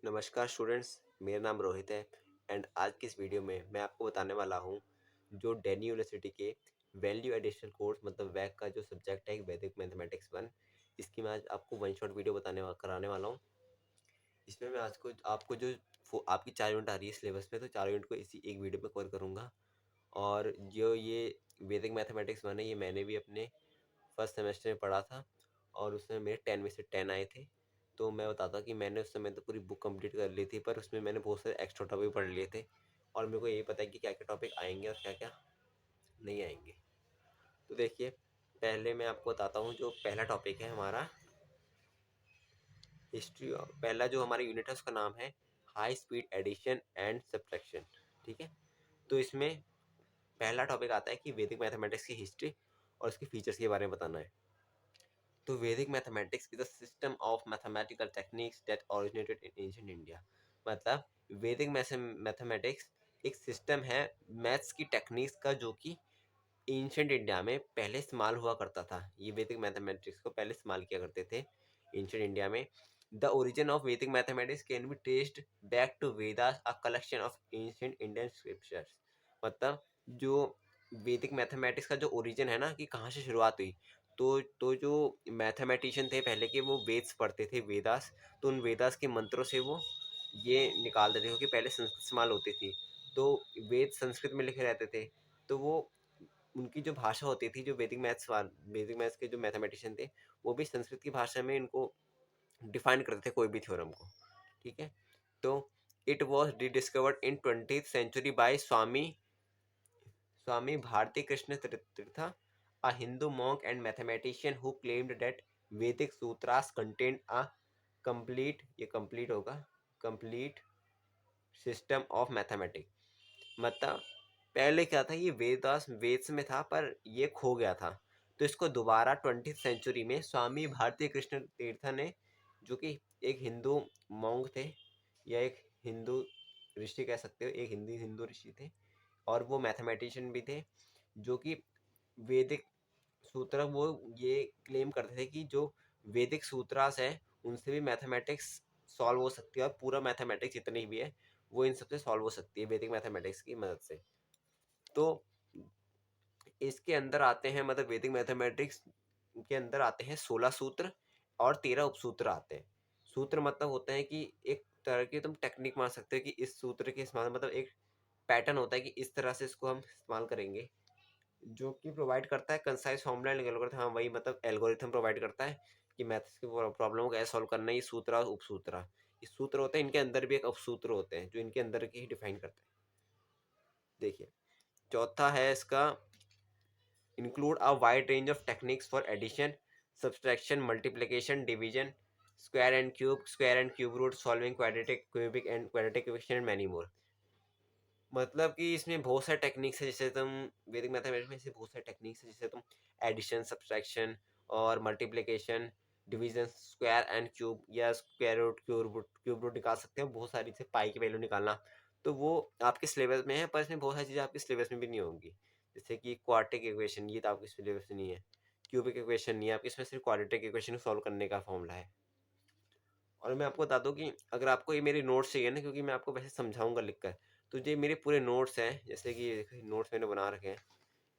नमस्कार स्टूडेंट्स, मेरा नाम रोहित है एंड आज की इस वीडियो में मैं आपको बताने वाला हूँ जो दिल्ली यूनिवर्सिटी के वैल्यू एडिशनल कोर्स मतलब वैक का जो सब्जेक्ट है वैदिक मैथमेटिक्स 1। इसकी मैं आज आपको वन शॉट वीडियो कराने वाला हूँ। इसमें मैं आज को आपको जो आपकी 4 यूनिट आ रही है सिलेबस में, तो 4 यूनिट को इसी एक वीडियो में कवर करूँगा। और जो ये वैदिक मैथमेटिक्स 1 है, ये मैंने भी अपने फर्स्ट सेमेस्टर में पढ़ा था और उसमें मेरे 10 में से 10 आए थे। तो मैं बताता कि मैंने उस समय तो पूरी बुक कंप्लीट कर ली थी, पर उसमें मैंने बहुत सारे एक्स्ट्रा टॉपिक पढ़ लिए थे और मेरे को यही पता है कि क्या क्या टॉपिक आएंगे और क्या क्या नहीं आएंगे। तो देखिए, पहले मैं आपको बताता हूँ जो पहला टॉपिक है हमारा हिस्ट्री। पहला जो हमारा यूनिट है उसका नाम है high speed addition and subtraction. ठीक है, तो इसमें पहला टॉपिक आता है कि वैदिक मैथमेटिक्स की हिस्ट्री और उसके फीचर्स के बारे में बताना है। तो वैदिक mathematics is the system of mathematical techniques that originated in ancient India. मतलब वैदिक मैथमेटिक्स एक सिस्टम है मैथ्स की टेक्निक्स का जो कि एंशिएंट इंडिया में पहले इस्तेमाल हुआ करता था। ये वैदिक मैथमेटिक्स को पहले इस्तेमाल किया करते थे एंशिएंट इंडिया में। The origin of Vedic mathematics can be traced back to Vedas, a collection of ancient Indian scriptures. मतलब जो वैदिक मैथमेटिक्स का जो ओरिजिन है ना, कि कहाँ से शुरुआत हुई, तो जो मैथमेटिशियन थे पहले के, वो वेद्स पढ़ते थे, वेदास। तो उन वेदास के मंत्रों से वो ये निकालते थे, क्योंकि पहले संस्कृत इस्तेमाल होती थी, तो वेद संस्कृत में लिखे रहते थे। तो वो उनकी जो भाषा होती थी, जो वैदिक मैथ्स के जो मैथमेटिशियन थे, वो भी संस्कृत की भाषा में इनको डिफाइन करते थे कोई भी थ्योरम को। ठीक है, तो it was discovered in 20th century by Swami Bharati Krishna Tirtha, a Hindu monk and mathematician who claimed that Vedic sutras contained a complete system of mathematics। मतलब पहले क्या था, ये वेद्स में था पर ये खो गया था। तो इसको दोबारा 20th सेंचुरी में स्वामी भारती कृष्ण तीर्थ ने, जो कि एक हिंदू मॉन्क थे या एक हिंदू ऋषि कह सकते हो, एक हिंदू ऋषि थे और वो मैथमेटिशियन भी थे, जो कि वैदिक सूत्र, वो ये क्लेम करते थे कि जो वैदिक सूत्रास है उनसे भी मैथमेटिक्स सॉल्व हो सकती है और पूरा मैथमेटिक्स जितनी भी है वो इन सबसे सॉल्व हो सकती है वैदिक मैथमेटिक्स की मदद से। तो इसके अंदर आते हैं, मतलब वैदिक मैथमेटिक्स के अंदर आते हैं 16 सूत्र और 13 उपसूत्र आते हैं। सूत्र मतलब होते हैं कि एक तरह की तुम टेक्निक मान सकते हो कि इस सूत्र के इस्तेमाल, मतलब एक पैटर्न होता है कि इस तरह से इसको हम इस्तेमाल करेंगे, जो कि प्रोवाइड करता है कंसाइज फॉर्मूला एंड एल्गोरिथम। हाँ, वही मतलब एल्गोरिथम प्रोवाइड करता है कि मैथ्स की प्रॉब्लम को कैसे सॉल्व करना है। ये सूत्र और उपसूत्र, ये सूत्र होते हैं, इनके अंदर भी एक उपसूत्र होते हैं जो इनके अंदर की ही डिफाइन करते हैं। देखिए, चौथा है इसका include a wide range of techniques for addition, subtraction, multiplication, division, square and cube root, solving quadratic, cubic and quadratic equation and many more। मतलब कि इसमें बहुत सारे टेक्निक्स है, जैसे तुम वैदिक मैथमेटिक्स में से बहुत सारे टेक्निक्स है, जैसे तुम एडिशन, सब्सट्रैक्शन और multiplication, division, square and cube या स्क्वायर रूट, क्यूब रूट निकाल सकते हो। बहुत सारी, जैसे पाई की वैल्यू निकालना, तो वो आपके सिलेबस में है, पर इसमें बहुत सारी चीज़ें आपके सिलेबस में भी नहीं होंगी। जैसे कि क्वाड्रेटिक इक्वेशन, ये तो आपके सिलेबस में नहीं है। क्यूबिक इक्वेशन नहीं है आपके, इसमें सिर्फ क्वाड्रेटिक इक्वेशन सॉल्व करने का फॉर्मूला है। और मैं आपको बता दूं कि अगर आपको ये मेरे नोट्स चाहिए ना, क्योंकि मैं आपको वैसे समझाऊंगा लिखकर, तो ये मेरे पूरे नोट्स हैं, जैसे कि नोट्स मैंने बना रखे हैं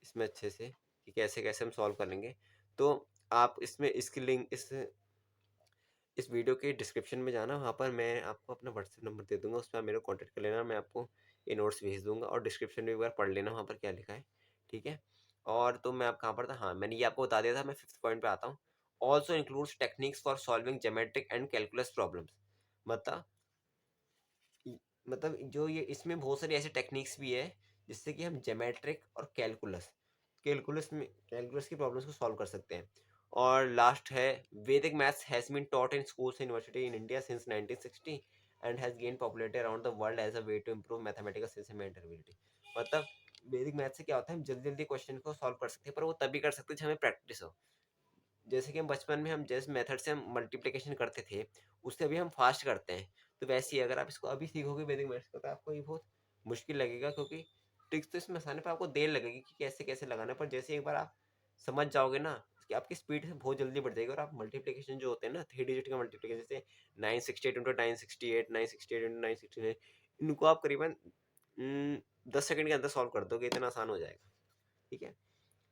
इसमें अच्छे से कि कैसे कैसे हम सॉल्व करेंगे। तो आप इसमें इसकी लिंक इस वीडियो के डिस्क्रिप्शन में जाना, वहाँ पर मैं आपको अपना व्हाट्सएप नंबर दे दूंगा, उस पर आप मेरे को कॉन्टैक्ट कर लेना, मैं आपको ये नोट्स भेज दूंगा और डिस्क्रिप्शन में एक बार पढ़ लेना वहाँ पर क्या लिखा है। ठीक है, और तो मैं आप कहाँ पर था, हाँ मैंने ये आपको बता दिया था। मैं 5th पॉइंट पे आता हूँ। Also includes techniques for solving geometric and calculus problems. मतलब मतलब जो ये इसमें बहुत सारी ऐसी टेक्निक्स भी है जिससे कि हम ज्योमेट्रिक और कैलकुलस की प्रॉब्लम्स को सॉल्व कर सकते हैं। और लास्ट है, Vedic maths has been taught in schools and university in India since 1960 and has gain popularity around the world as a way to improve mathematical skills and mental ability. मतलब Vedic maths से क्या होता है, हम जल्दी जल्दी क्वेश्चन को सॉल्व कर सकते हैं, पर वो तभी कर सकते हैं जब हमें प्रैक्टिस हो। जैसे कि हम बचपन में हम जिस मेथड से हम मल्टीप्लिकेशन करते थे, उससे अभी हम फास्ट करते हैं। तो वैसे ही अगर आप इसको अभी सीखोगे वैदिक मैथ्स को, तो आपको ये बहुत मुश्किल लगेगा, क्योंकि ट्रिक्स तो इसमें आसानी पर आपको देर लगेगी कि कैसे कैसे लगाना है, पर जैसे एक बार आप समझ जाओगे ना, कि आपकी स्पीड से बहुत जल्दी बढ़ जाएगी, और आप मल्टीप्लिकेशन जो होते हैं ना 3 डिजिट का मल्टीप्लिकेशन, जैसे 968 इंटू 968, 968 इंटू 968, इनको आप करीबन 10 सेकंड के अंदर सॉल्व कर दोगे, इतना आसान हो जाएगा। ठीक है,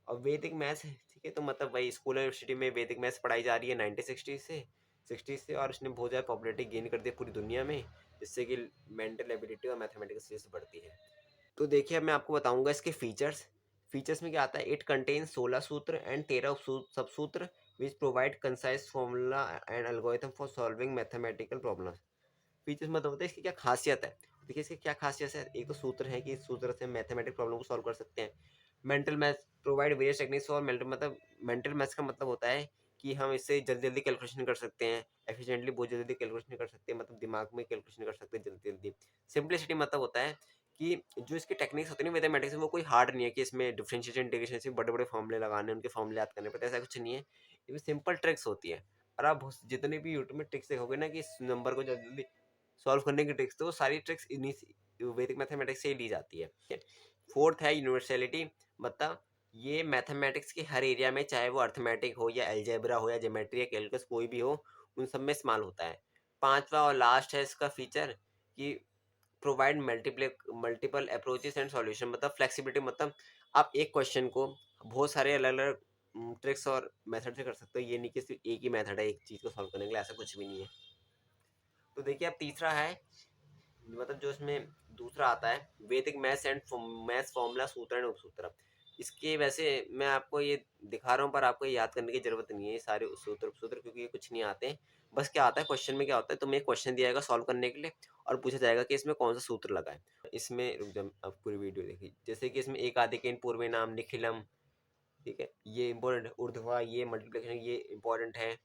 और वैदिक मैथ्स, ठीक है, तो मतलब वही स्कूल यूनिवर्सिटी में वैदिक मैथ्स पढ़ाई जा रही है 1960 से, और इसने बहुत ज़्यादा पॉपुलैरिटी गेन कर दी पूरी दुनिया में, जिससे कि मेंटल एबिलिटी और मैथमेटिकल स्किल्स बढ़ती है। तो देखिए, अब मैं आपको बताऊंगा इसके फीचर्स में क्या आता है। इट कंटेन 16 सूत्र एंड 13 सब सूत्र which provide concise formula and algorithm for solving mathematical problems. Features मतलब होता है इसकी क्या खासियत है। देखिए इसकी क्या खासियत है, एक तो सूत्र है कि इस सूत्र से मैथमेटिक प्रॉब्लम को सॉल्व कर सकते हैं। Mental math provide various techniques for mental, मतलब मेंटल मैथ्स का मतलब होता है कि हम इससे जल्दी जल्दी कैलकुलेशन कर सकते हैं, एफिशिएंटली बहुत जल्दी कैलकुलेशन कर सकते हैं, मतलब दिमाग में कैलकुलेशन कर सकते हैं जल्दी जल्दी। सिंपलिसिटी मतलब होता है कि जो इसकी टेक्निक्स होती है ना मैथमेटिक्स में, वो कोई हार्ड नहीं है कि इसमें डिफरेंशिएशन इंटीग्रेशन से बड़े बड़े फॉर्मूले लगाने, उनके फॉर्मूले याद करने पड़ते हैं, ऐसा कुछ नहीं है। इसमें सिंपल ट्रिक्स होती है। और आप जितने भी यूट्यूब में ट्रिक्स देखोगे ना कि इस नंबर को जल्दी सॉल्व करने की ट्रिक्स, तो वो सारी ट्रिक्स इन्हीं वैदिक मैथमेटिक्स से ही ली जाती है। फोर्थ है यूनिवर्सलिटी, मतलब ये मैथमेटिक्स के हर एरिया में, चाहे वो अर्थमेटिक हो या एल्जेब्रा हो या ज्योमेट्री या कैलकुलस कोई भी हो, उन सब में इस्तेमाल होता है। पांचवा और लास्ट है इसका फीचर कि provide multiple approaches and solution, मतलब फ्लेक्सिबिलिटी, मतलब आप एक क्वेश्चन को बहुत सारे अलग अलग ट्रिक्स और मेथड से कर सकते हो, ये नहीं कि सिर्फ एक ही मेथड है एक चीज़ को सॉल्व करने के लिए, ऐसा कुछ भी नहीं है। तो देखिए अब तीसरा है, मतलब जो इसमें दूसरा आता है, Vedic maths and maths formula सूत्र एंड उपसूत्र। इसके वैसे मैं आपको ये दिखा रहा हूँ, पर आपको ये याद करने की जरूरत नहीं है ये सारे सूत्र उपसूत्र, क्योंकि ये कुछ नहीं आते हैं। बस क्या आता है क्वेश्चन में, क्या होता है तुम्हें एक क्वेश्चन दिया जाएगा सॉल्व करने के लिए, और पूछा जाएगा कि इसमें कौन सा सूत्र लगा है। इसमें रुक जाओ, अब पूरी वीडियो देखिए, जैसे कि इसमें एक आदि के पूर्वे नाम निखिलम, ठीक है, ये इंपॉर्टेंट है। ऊर्ध्वा ये मल्टीप्लिकेशन ये इंपॉर्टेंट है,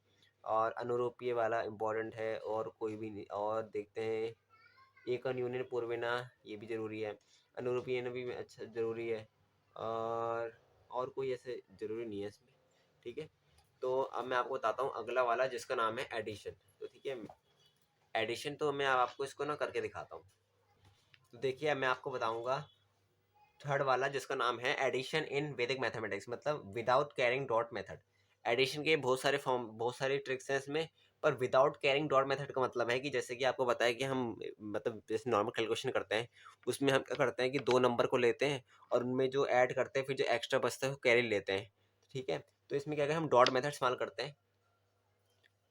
और अनुरूपीय वाला इंपॉर्टेंट है, और कोई भी नहीं। और देखते हैं एक यूनियन पूर्वेना, ये भी जरूरी है। अनुरूपीय भी अच्छा जरूरी है, और कोई ऐसे जरूरी नहीं है इसमें। ठीक है, तो अब मैं आपको बताता हूँ अगला वाला, जिसका नाम है एडिशन। तो ठीक है, एडिशन तो मैं आपको इसको ना करके दिखाता हूँ। तो देखिए मैं आपको बताऊंगा थर्ड वाला, जिसका नाम है एडिशन इन वैदिक मैथमेटिक्स, मतलब without carrying dot method. Addition के बहुत सारे फॉर्म, बहुत सारे ट्रिक्स हैं इसमें, पर विदाउट कैरिंग डॉट मेथड का मतलब है कि जैसे कि आपको बताया कि हम, मतलब जैसे नॉर्मल कैलकुलेशन करते हैं, उसमें हम क्या करते हैं कि दो नंबर को लेते हैं और उनमें जो ऐड करते हैं, फिर जो एक्स्ट्रा बचता है वो कैरी लेते हैं। ठीक है, तो इसमें क्या है, हम डॉट मेथड इस्तेमाल करते हैं।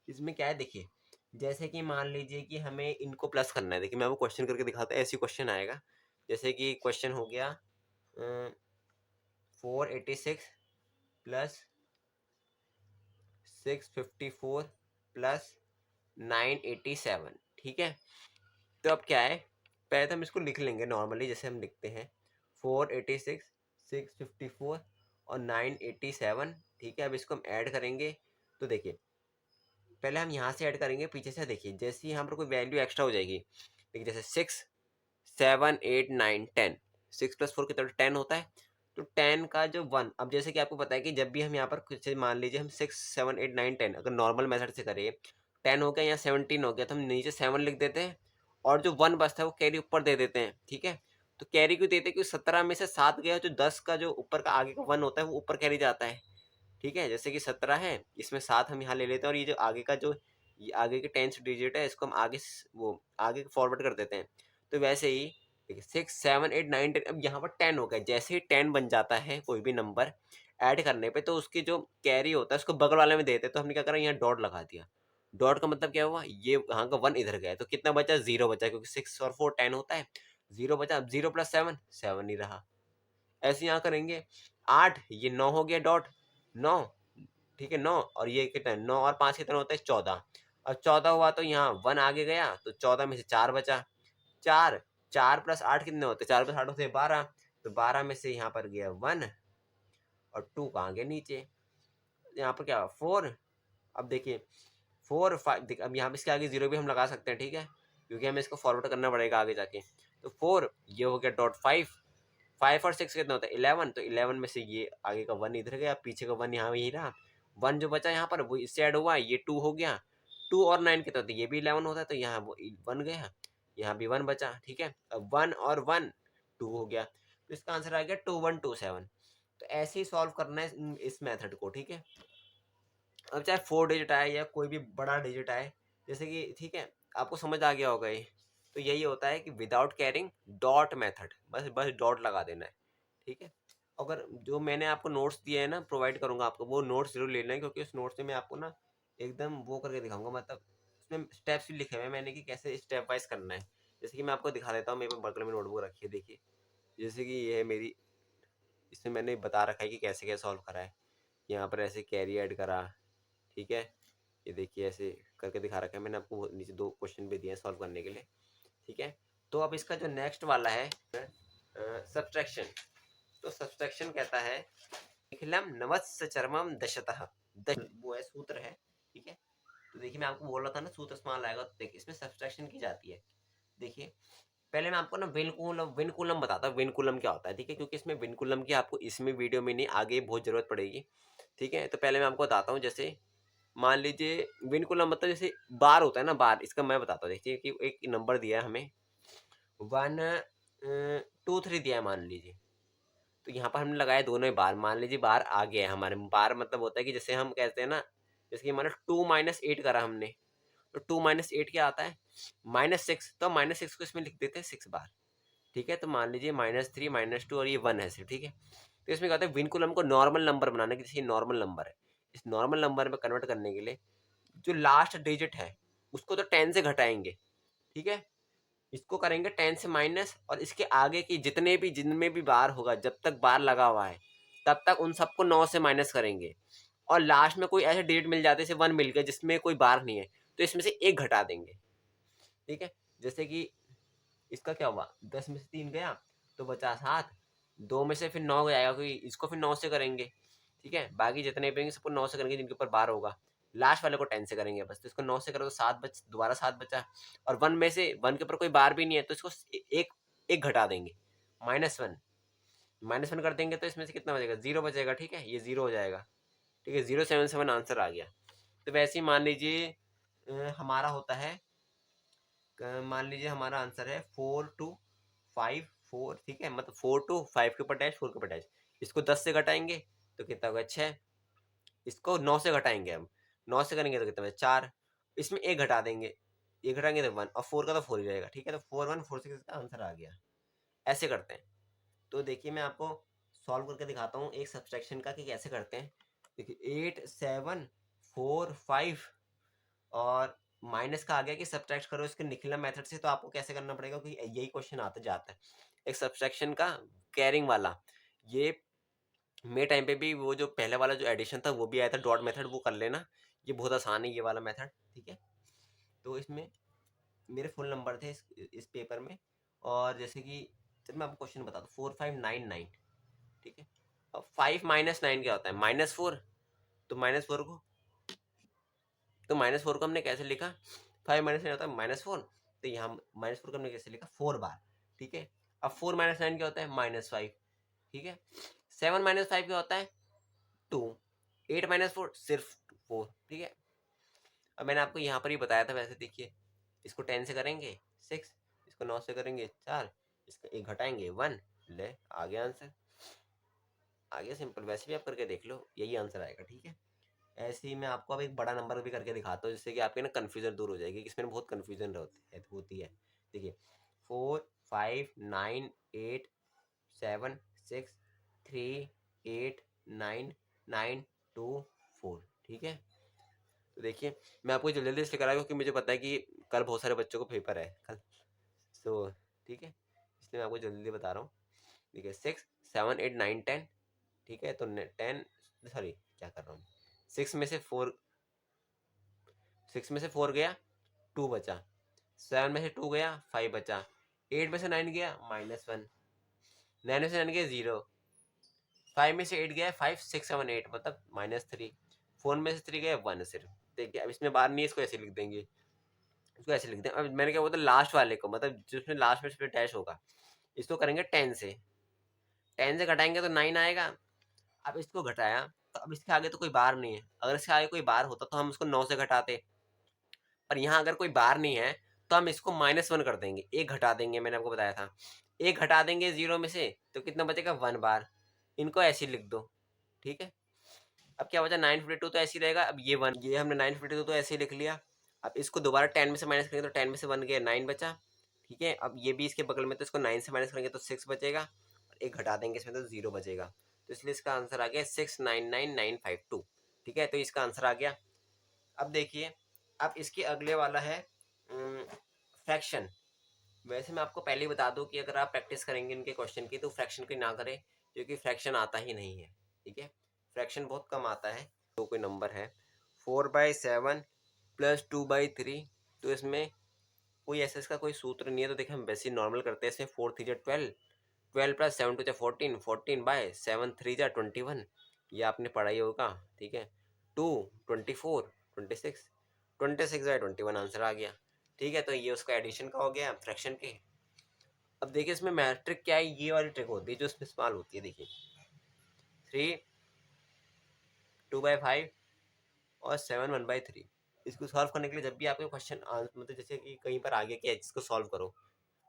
इसमें क्या है देखिए, जैसे कि मान लीजिए कि हमें इनको प्लस करना है। देखिए मैं आपको क्वेश्चन करके दिखाता हूँ, ऐसी क्वेश्चन आएगा। जैसे कि क्वेश्चन हो गया 486 प्लस 654 प्लस 987। ठीक है, तो अब क्या है, पहले तो हम इसको लिख लेंगे नॉर्मली जैसे हम लिखते हैं, 486 654 और 987। ठीक है, अब इसको हम ऐड करेंगे। तो देखिए पहले हम यहाँ से ऐड करेंगे, पीछे से देखिए जैसे ही यहाँ पर कोई वैल्यू एक्स्ट्रा हो जाएगी, देखिए जैसे 6 7 8 9 10, 6 + 4 कितना 10 होता है। तो 10 का जो 1, अब जैसे कि आपको पता है कि जब भी हम यहाँ पर कुछ मान लीजिए हम 6 7 8 9 10 अगर नॉर्मल मेथड से करें, 10 हो गया या 17 हो गया, तो हम नीचे 7 लिख देते हैं, और जो 1 बचता है वो कैरी ऊपर दे देते हैं। ठीक है, तो कैरी क्यों देते हैं, क्योंकि 17 में से 7 गया, जो 10 का जो ऊपर का आगे का 1 होता है वो ऊपर कैरी जाता है। ठीक है, जैसे कि 17 है, इसमें 7 हम यहाँ ले लेते हैं, और ये जो आगे का जो ये आगे के 10th डिजिट है, इसको हम आगे वो आगे फॉरवर्ड कर देते हैं। तो वैसे ही देखिए 6 7 8 9 10, अब यहाँ पर 10 हो गया। जैसे ही 10 बन जाता है कोई भी नंबर ऐड करने पे, तो उसकी जो कैरी होता है उसको बगल वाले में देते हैं। तो हमने क्या करा, यहाँ डॉट लगा दिया। डॉट का मतलब क्या हुआ, ये यहाँ का 1 इधर गया, तो कितना बचा, 0 बचा, क्योंकि 6 और 4 10 होता है। 0 बचा, अब 0 + 7 7 ही रहा। ऐसे यहाँ करेंगे। 8, ये 9 हो गया डॉट 9। ठीक है, 9 और ये कितना है, 9 और 5 कितना होता है 14। अब 14 हुआ तो यहाँ 1 आगे गया, तो 14 में से 4 बचा। 4 4 + 8 कितने होते हैं, 4 + 8 होते हैं 12। तो 12 में से यहाँ पर गया 1, और 2 कहाँ गया नीचे, यहाँ पर क्या 4। अब देखिए 4 5, अब यहाँ पे इसके आगे 0 भी हम लगा सकते हैं। ठीक है, क्योंकि हमें इसको फॉरवर्ड करना पड़ेगा आगे जाके। तो 4 ये हो गया डॉट 5, 5 और 6 कितना होता है 11। तो 11 में से ये आगे का 1 इधर गया, पीछे का 1 यहाँ यही रहा। 1 जो बचा यहाँ पर वो इससे ऐड हुआ, ये 2 हो गया। 2 और 9 कितना होता है, ये भी 11 होता है, तो यहाँ वो 1 गया, यहाँ भी 1 बचा। ठीक है, अब 1 और 1 2 हो गया, तो इसका आंसर आ गया 2127। तो ऐसे ही सॉल्व करना है इस मेथड को। ठीक है, अब चाहे 4 डिजिट आए या कोई भी बड़ा डिजिट आए, जैसे कि ठीक है, आपको समझ आ गया होगा ये। तो यही होता है कि विदाउट कैरिंग डॉट मेथड, बस बस डॉट लगा देना है, ठीक है। अगर जो मैंने आपको नोट्स दिए हैं ना, प्रोवाइड करूंगा आपको, वो नोट्स जरूर लेना है, क्योंकि उस नोट्स में मैं आपको ना एकदम वो करके दिखाऊंगा, मतलब उसमें स्टेप्स भी लिखे हुए हैं मैंने कि कैसे स्टेप वाइज करना है। जैसे कि मैं आपको दिखा देता हूँ, मेरे पास बगल में नोटबुक रखी है, देखिए। जैसे कि ये है मेरी, इसमें मैंने बता रखा है कि कैसे कैसे सॉल्व करा है। यहाँ पर ऐसे कैरी ऐड करा, ठीक है। ये देखिए ऐसे करके दिखा रखा है मैंने आपको, नीचे 2 क्वेश्चन भी दिए हैं सॉल्व करने के लिए, ठीक है। तो अब इसका जो नेक्स्ट वाला है सब्ट्रैक्शन। तो सब्ट्रैक्शन कहता है निखिलम नवत्स चरमम दशतः, वो है सूत्र है, ठीक है। तो देखिए मैं आपको बोल रहा था ना सूत्र इस्तेमाल आएगा, तो देखिए इसमें सब्ट्रैक्शन की जाती है। देखिए पहले मैं आपको ना विनकुलम बताता हूँ, विनकुलम क्या होता है, ठीक है, क्योंकि इसमें विनकुलम की आपको इसमें वीडियो में नहीं, आगे बहुत जरूरत पड़ेगी, ठीक है। तो पहले मैं आपको बताता हूँ, जैसे मान लीजिए विनकुलम मतलब जैसे बार होता है ना, बार, इसका मैं बताता हूँ। देखिए कि एक नंबर दिया है हमें 1 2 3 दिया है मान लीजिए, तो यहाँ पर हमने लगाया दोनों ही बार, मान लीजिए बार आ गया है हमारे, बार मतलब होता है कि जैसे हम कहते हैं ना, जैसे कि हमारा 2 - 8 करा हमने, तो 2 - 8 क्या आता है, -6, तो -6 को इसमें लिख देते हैं 6 बार, ठीक है। तो मान लीजिए -3 -2 और ये 1 है सिर्फ, ठीक है। तो इसमें कहते हैं विनकुलम को नॉर्मल नंबर बनाना, कि जैसे नॉर्मल नंबर है, इस नॉर्मल नंबर में कन्वर्ट करने के लिए जो लास्ट डिजिट है उसको तो 10 से घटाएंगे, ठीक है। इसको करेंगे 10 से माइनस, और इसके आगे की जितने भी जिनमें भी बार होगा, जब तक बार लगा हुआ है तब तक उन सबको 9 से माइनस करेंगे, और लास्ट में कोई ऐसे डिजिट मिल जाते जैसे 1 मिल गया जिसमें कोई बार नहीं है, तो इसमें से एक घटा देंगे, ठीक है। जैसे कि इसका क्या हुआ, 10 में से 3 गया तो बचा 7, 2 में से फिर 9 जाएगा, क्योंकि इसको फिर 9 से करेंगे, ठीक है। बाकी जितने भी सबको 9 से करेंगे जिनके ऊपर बार होगा, लास्ट वाले को 10 से करेंगे बस, तो इसको 9 से करो तो 7 दोबारा 7 बचा, और 1 में से 1 के ऊपर कोई बार भी नहीं है, तो इसको एक एक घटा देंगे, -1, -1 कर देंगे, तो इसमें से कितना बचेगा, 0 बचेगा, ठीक है, ये 0 हो जाएगा, ठीक है। 077 आंसर आ गया। तो वैसे ही मान लीजिए हमारा होता है, मान लीजिए हमारा आंसर है 4 2 5 4, ठीक है, मतलब 4 2 5 के ऊपर डैश, 4 के ऊपर डैश, इसको 10 से घटाएंगे तो कितना होगा 6, इसको 9 से घटाएंगे हम, 9 से करेंगे तो कितना होगा 4, इसमें एक घटा देंगे, ये घटाएंगे तो 1, और 4 का तो 4 ही रहेगा, ठीक है। तो 4 1 4 6 का आंसर आ गया। ऐसे करते हैं। तो देखिए मैं आपको सॉल्व करके दिखाता हूँ एक सब्सट्रैक्शन का कि कैसे करते हैं। देखिए 8 7 4 5, और माइनस का आ गया कि सब्ट्रैक्ट करो इसके निखिला मेथड से, तो आपको कैसे करना पड़ेगा, क्योंकि यही क्वेश्चन आता जाता है एक सब्ट्रैक्शन का कैरिंग वाला। ये मेरे टाइम पे भी वो जो पहले वाला जो एडिशन था वो भी आया था डॉट मेथड, वो कर लेना, ये बहुत आसान है ये वाला मेथड, ठीक है। तो इसमें मेरे फुल नंबर थे इस पेपर में, और जैसे कि चल मैं आपको क्वेश्चन बता दूँ, 4599, ठीक है। अब 5 - 9 क्या होता है, -4, तो -4 को, तो -4 को हमने कैसे लिखा, 5 - 9 होता है -4, तो यहाँ -4 को हमने कैसे लिखा 4 बार, ठीक है। अब 4 - 9 क्या होता है, -5, ठीक है। 7 - 5 क्या होता है 2, 8 - 4 सिर्फ 4, ठीक है। अब मैंने आपको यहाँ पर ही बताया था, वैसे देखिए इसको 10 से करेंगे 6, इसको 9 से करेंगे 4, इसका एक घटाएंगे 1, ले आ गया आंसर, आ गया सिंपल। वैसे भी आप करके देख लो, यही आंसर आएगा, ठीक है। ऐसे ही मैं आपको अब एक बड़ा नंबर भी करके दिखाता हूँ, जिससे कि आपके ना कन्फ्यूजन दूर हो जाएगी, इसमें बहुत कन्फ्यूजन होती है। देखिए 4 5 9 8 7 6 3 8 9 9 2 4, ठीक है। तो देखिए मैं आपको जल्दी जल्दी इसलिए करा क्योंकि मुझे पता है कि कल बहुत सारे बच्चों को पेपर है कल, सो ठीक है, इसलिए मैं आपको जल्दी जल्दी बता रहा हूँ। देखिए 6 7 8 9 10, ठीक है। तो 10, सॉरी क्या कर रहा हूँ, 6 में से 4, 6 में से 4 गया 2 बचा, 7 में से 2 गया 5 बचा, 8 में से 9 गया -1, 9 में से 9 गया 0, 5 में से 8 गया 5 6 7 8 मतलब -3, 4 में से 3 गया 1 सिर्फ। देखिए अब इसमें बार नहीं है, इसको ऐसे लिख देंगे, इसको ऐसे लिख दें। अब मैंने क्या बोला लास्ट वाले को, मतलब जिसमें लास्ट में डैश होगा, इसको करेंगे 10 से, 10 से घटाएंगे तो 9 आएगा। अब इसको घटाया तो अब इसके आगे तो कोई बार नहीं है, अगर इसके आगे कोई बार होता तो हम उसको 9 से घटाते, पर यहाँ अगर कोई बार नहीं है तो हम इसको -1 कर देंगे, एक घटा देंगे, मैंने आपको बताया था, एक घटा देंगे 0 में से तो कितना बचेगा 1 बार, इनको ऐसे लिख दो, ठीक है। अब क्या बचा 952 तो ऐसे ही रहेगा। अब ये वन, ये हमने 952 तो ऐसे ही लिख लिया। अब इसको दोबारा 10 में से माइनस करेंगे तो 10 में से 1 गया 9 बचा। ठीक है, अब ये भी इसके बगल में, तो इसको 9 से माइनस करेंगे तो 6 बचेगा और एक घटा देंगे इसमें तो 0 बचेगा। तो इसलिए इसका आंसर आ गया 699952। ठीक है, तो इसका आंसर आ गया। अब देखिए, अब इसके अगले वाला है फ्रैक्शन। वैसे मैं आपको पहले ही बता दूं कि अगर आप प्रैक्टिस करेंगे इनके क्वेश्चन की तो फ्रैक्शन की ना करें, क्योंकि फ्रैक्शन आता ही नहीं है। ठीक है, फ्रैक्शन बहुत कम आता है। तो कोई नंबर है 4/7 प्लस 2/3, तो इसमें कोई ऐसा इसका कोई सूत्र नहीं है। तो देखिए हम वैसे नॉर्मल करते हैं, इसमें 4 3 12, 12 प्लस 7 2 14, 14/7 3 21, ये आपने पढ़ा ही होगा। ठीक है, 2 24 26, 26/21 आंसर आ गया। ठीक है, तो ये उसका एडिशन का हो गया फ्रैक्शन के। अब देखिए इसमें मैट्रिक क्या है, ये वाली ट्रिक होती है जो इसमें इस्तेमाल होती है। देखिए 3 2/5 और 7 1/3, इसको सॉल्व करने के लिए जब भी आपके क्वेश्चन मतलब जैसे कि कहीं पर आ गया कि इसको सॉल्व करो,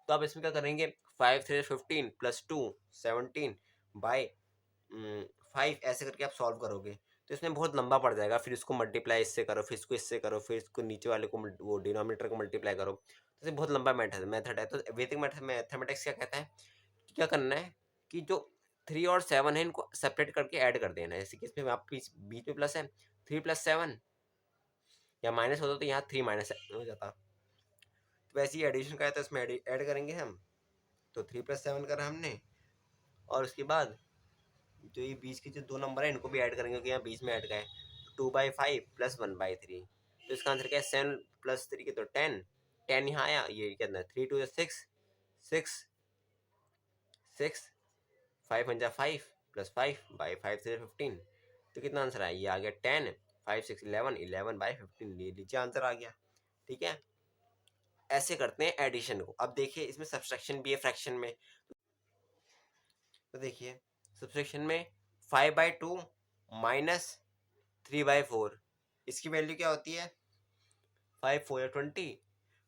तो आप इसमें क्या करेंगे, 5 3 15 प्लस 2 17 बाई 5 ऐसे करके आप सॉल्व करोगे। तो इसमें बहुत लंबा पड़ जाएगा, फिर इसको मल्टीप्लाई इससे करो, फिर इसको इससे करो, फिर इसको नीचे वाले को वो डिनोमिनेटर को मल्टीप्लाई करो। तो ये बहुत लंबा मेथड है। तो वैदिक मैथमेटिक्स क्या कहता है, क्या करना है कि जो 3 और 7 है इनको सेपरेट करके ऐड कर देना है। जैसे कि इसमें आप बीच बीच में प्लस है, 3 + 7 या माइनस होता तो यहाँ 3 माइनस हो जाता। तो वैसे ही एडिशन का है तो इसमें ऐड करेंगे हम। तो 3 + 7 करा हमने, और उसके बाद जो ये बीच के जो दो नंबर है इनको भी ऐड करेंगे, क्योंकि यहाँ बीच में ऐड का है। 2/5 प्लस 1/3, तो इसका आंसर क्या है, 7 + 3 के तो 10, 10 यहाँ आया, ये कितना 3 2 6 6 6 5 1 5 प्लस 5/5 से 15, तो कितना आंसर आया, ये आ गया 10 5 6 11 11/15, ले लीजिए आंसर आ गया। ठीक है, ऐसे करते हैं एडिशन को। अब देखिए इसमें सब्सट्रैक्शन भी है फ्रैक्शन में। तो देखिए सब्सट्रैक्शन में 5/2 माइनस 3/4, इसकी वैल्यू क्या होती है, 5 4 20